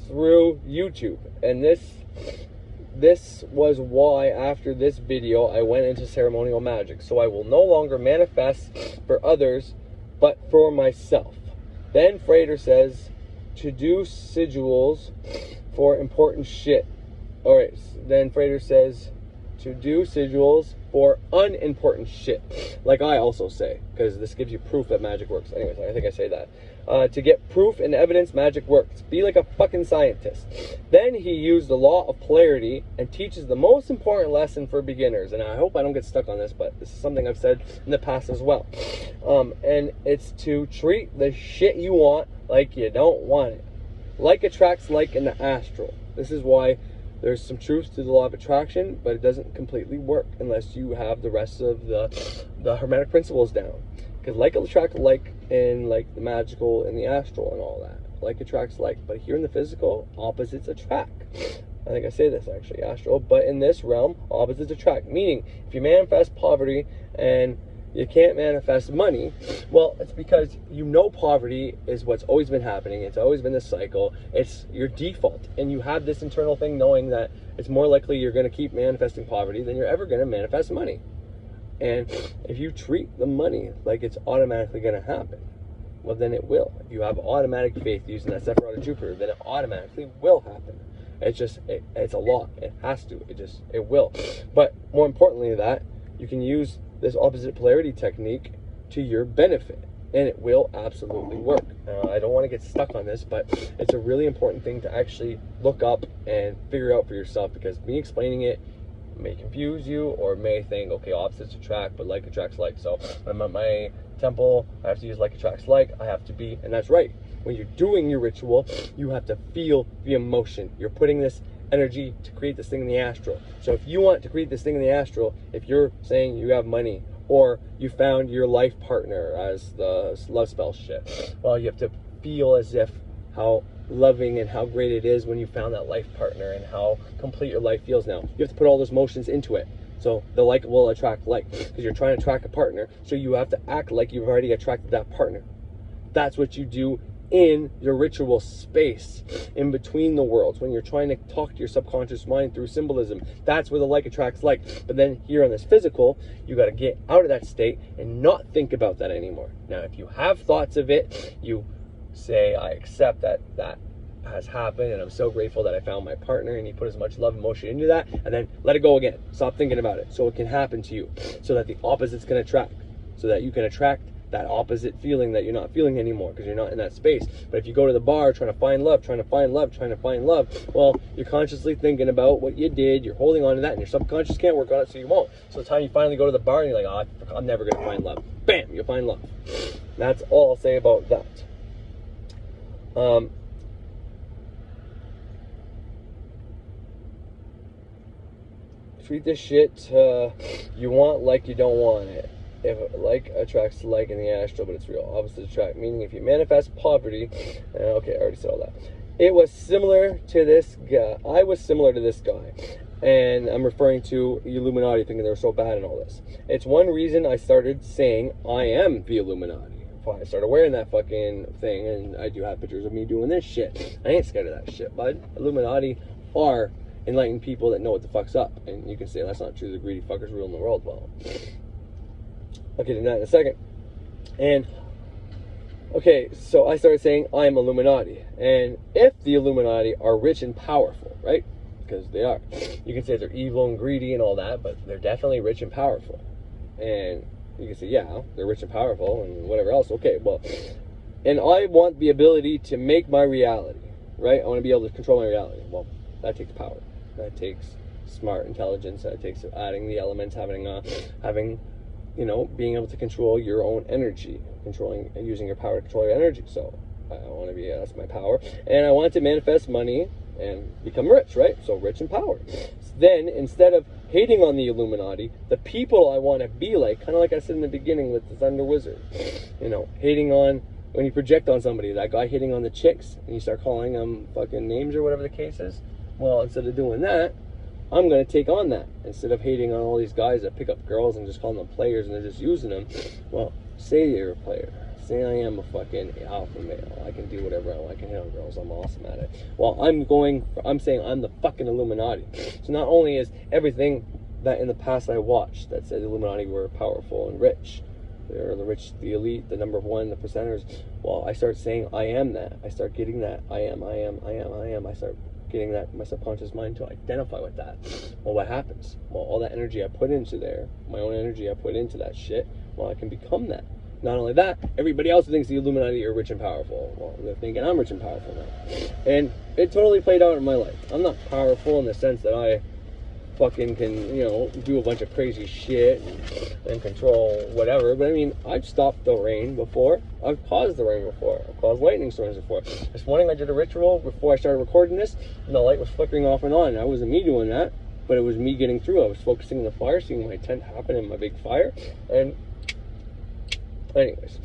through YouTube. And this was why after this video I went into ceremonial magic. So I will no longer manifest for others, but for myself. Then Frater says to do sigils for important shit. Alright, then Frater says to do sigils for unimportant shit. Like I also say, because this gives you proof that magic works. Anyways, I think I say that. To get proof and evidence magic works. Be like a fucking scientist. Then he used the law of polarity and teaches the most important lesson for beginners. And I hope I don't get stuck on this, but this is something I've said in the past as well. And it's to treat the shit you want like you don't want it. Like attracts like in the astral. This is why there's some truth to the law of attraction, but it doesn't completely work unless you have the rest of the hermetic principles down. Because like attracts like in like the magical and the astral and all that. Like attracts like, but here in the physical, opposites attract. I think I say this actually, astral. But in this realm, opposites attract. Meaning, if you manifest poverty and you can't manifest money. Well, it's because you know poverty is what's always been happening. It's always been this cycle. It's your default. And you have this internal thing knowing that it's more likely you're going to keep manifesting poverty than you're ever going to manifest money. And if you treat the money like it's automatically going to happen, well, then it will. If you have automatic faith using that Sephiroth of Jupiter, then it automatically will happen. It's a law. It has to. It will. But more importantly than that, you can use this opposite polarity technique to your benefit, and it will absolutely work. I don't want to get stuck on this, but it's a really important thing to actually look up and figure out for yourself, because me explaining it may confuse you, or may think, okay, opposites attract, but like attracts like. So when I'm at my temple, I have to use like attracts like. I have to be, and that's right. When you're doing your ritual, you have to feel the emotion. You're putting this energy to create this thing in the astral. So if you want to create this thing in the astral, if you're saying you have money, or you found your life partner, as the love spell shit, well, you have to feel as if how loving and how great it is when you found that life partner, and how complete your life feels now. You have to put all those emotions into it. So the like will attract like, because you're trying to attract a partner, so you have to act like you've already attracted that partner. That's what you do in your ritual space, in between the worlds, when you're trying to talk to your subconscious mind through symbolism. That's where the like attracts like. But then here on this physical, you got to get out of that state and not think about that anymore. Now, if you have thoughts of it, you say, I accept that has happened, and I'm so grateful that I found my partner, and you put as much love and emotion into that, and then let it go again. Stop thinking about it, so it can happen to you, so that the opposites can attract, so that you can attract that opposite feeling that you're not feeling anymore, because you're not in that space. But if you go to the bar trying to find love, well, you're consciously thinking about what you did, you're holding on to that, and your subconscious can't work on it, so you won't. So the time you finally go to the bar and you're like, oh, I'm never going to find love. Bam, you'll find love. That's all I'll say about that. Treat this shit you want like you don't want it. If like attracts like in the astral, but it's real. Opposites attract, meaning if you manifest poverty, okay, I already said all that. It was similar to this guy. I was similar to this guy, and I'm referring to Illuminati, thinking they were so bad and all this. It's one reason I started saying I am the Illuminati. I started wearing that fucking thing, and I do have pictures of me doing this shit. I ain't scared of that shit, bud. Illuminati are enlightened people that know what the fuck's up, and you can say that's not true. The greedy fuckers ruling the world. Well, I'll get into that in a second. And okay, so I started saying I'm Illuminati, and if the Illuminati are rich and powerful, right? Because they are. You can say they're evil and greedy and all that, but they're definitely rich and powerful. And you can say, yeah, they're rich and powerful and whatever else. Okay, well, and I want the ability to make my reality, right? I want to be able to control my reality. Well, that takes power. That takes smart intelligence. That takes adding the elements, having, you know, being able to control your own energy, controlling and using your power to control your energy. So I want to be, that's my power. And I want to manifest money and become rich, right? So rich and power. Then, instead of hating on the Illuminati, the people I want to be like, kind of like I said in the beginning with the Thunder Wizard, you know, hating on, when you project on somebody, that guy hitting on the chicks, and you start calling them fucking names or whatever the case is, well, instead of doing that, I'm going to take on that. Instead of hating on all these guys that pick up girls and just calling them players and they're just using them, well, say you're a player. Say I am a fucking alpha male. I can do whatever I want. I can hit on girls. I'm awesome at it. Well, I'm saying I'm the fucking Illuminati. So not only is everything that in the past I watched that said the Illuminati were powerful and rich, they're the rich, the elite, the number one, the percenters. Well, I start saying I am that. I start getting that. I am. I start getting that, my subconscious mind to identify with that. Well, what happens? Well, all that energy I put into there, my own energy I put into that shit, well, I can become that. Not only that, everybody else who thinks the Illuminati are rich and powerful, well, they're thinking I'm rich and powerful now. And it totally played out in my life. I'm not powerful in the sense that I fucking can, you know, do a bunch of crazy shit and control whatever. But I mean, I've stopped the rain before. I've caused the rain before. I've caused lightning storms before. This morning I did a ritual before I started recording this, and the light was flickering off and on. It wasn't me doing that, but it was me getting through. I was focusing on the fire, seeing my tent happen in my big fire. And anyways,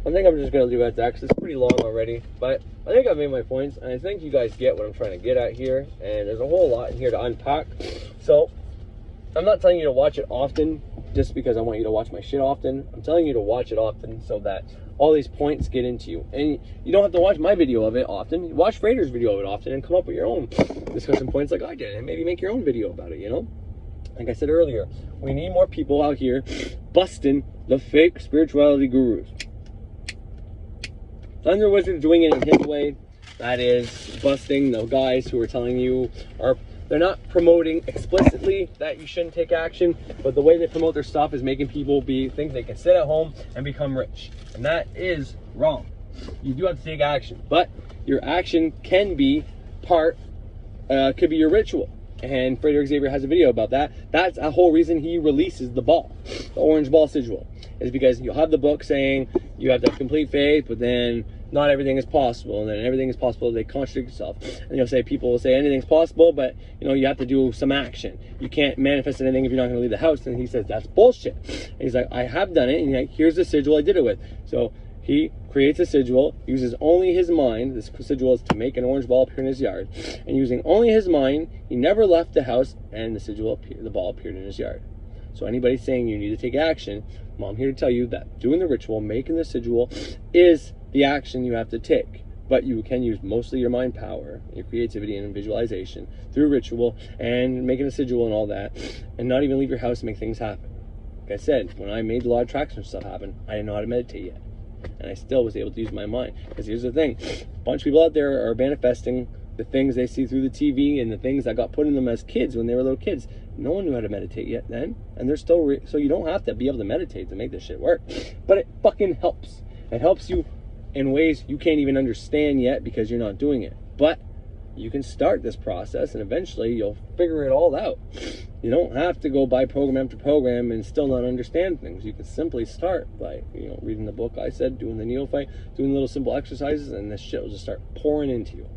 I think I'm just going to leave it at that because it's pretty long already. But I think I've made my points, and I think you guys get what I'm trying to get at here. And there's a whole lot in here to unpack. So I'm not telling you to watch it often just because I want you to watch my shit often. I'm telling you to watch it often so that all these points get into you. And you don't have to watch my video of it often. Watch Frater's video of it often and come up with your own discussion points like I did, and maybe make your own video about it, you know? Like I said earlier, we need more people out here busting the fake spirituality gurus. Thunder Wizard's doing it in his way. That is busting the guys who are telling you, they're not promoting explicitly that you shouldn't take action, but the way they promote their stuff is making people think they can sit at home and become rich. And that is wrong. You do have to take action, but your action can be could be your ritual. And Frederick Xavier has a video about that. That's a whole reason he releases the orange ball sigil, is because you'll have the book saying you have to have complete faith, but then not everything is possible, and then everything is possible, they contradict yourself. And people will say anything's possible, but you have to do some action. You can't manifest anything if you're not going to leave the house. And he says that's bullshit. And he's like, I have done it, and here's the sigil I did it with. So he creates a sigil, uses only his mind. This sigil is to make an orange ball appear in his yard, and using only his mind, he never left the house, and the ball appeared in his yard. So anybody saying you need to take action, well, I'm here to tell you that doing the ritual, making the sigil, is the action you have to take. But you can use mostly your mind power, your creativity, and visualization through ritual and making a sigil and all that, and not even leave your house to make things happen. Like I said, when I made the law of attraction stuff happen, I didn't know how to meditate yet, and I still was able to use my mind. Because here's the thing, a bunch of people out there are manifesting the things they see through the TV and the things that got put in them as kids when they were little kids. No one knew how to meditate yet then, and they're still so you don't have to be able to meditate to make this shit work, but it fucking helps. It helps you in ways you can't even understand yet because you're not doing it. But you can start this process, and eventually you'll figure it all out. You don't have to go by program after program and still not understand things. You can simply start by reading the book I said, doing the neophyte, doing little simple exercises, and this shit will just start pouring into you.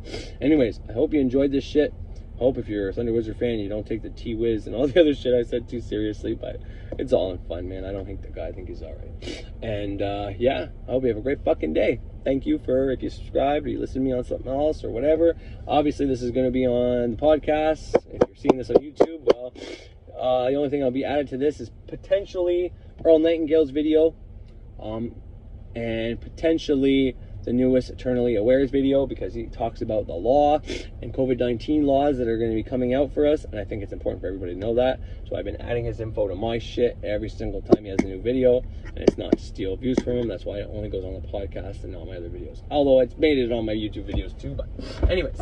Anyways, I hope you enjoyed this shit. I hope if you're a Thunder Wizard fan, you don't take the T-Wiz and all the other shit I said too seriously, but it's all in fun, man. I don't think the guy, I think he's all right. And yeah, I hope you have a great fucking day. Thank you if you subscribed or you listen to me on something else or whatever. Obviously, this is going to be on the podcast. If you're seeing this on YouTube, well, the only thing I'll be added to this is potentially Earl Nightingale's video, and potentially the newest Eternally Aware's video, because he talks about the law and COVID-19 laws that are going to be coming out for us, and I think it's important for everybody to know that. So I've been adding his info to my shit every single time he has a new video, and it's not to steal views from him. That's why it only goes on the podcast and not my other videos, although it's made it on my YouTube videos too. But anyways,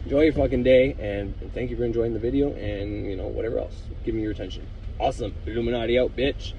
enjoy your fucking day, and thank you for enjoying the video, and whatever else, give me your attention. Awesome. Illuminati out, bitch.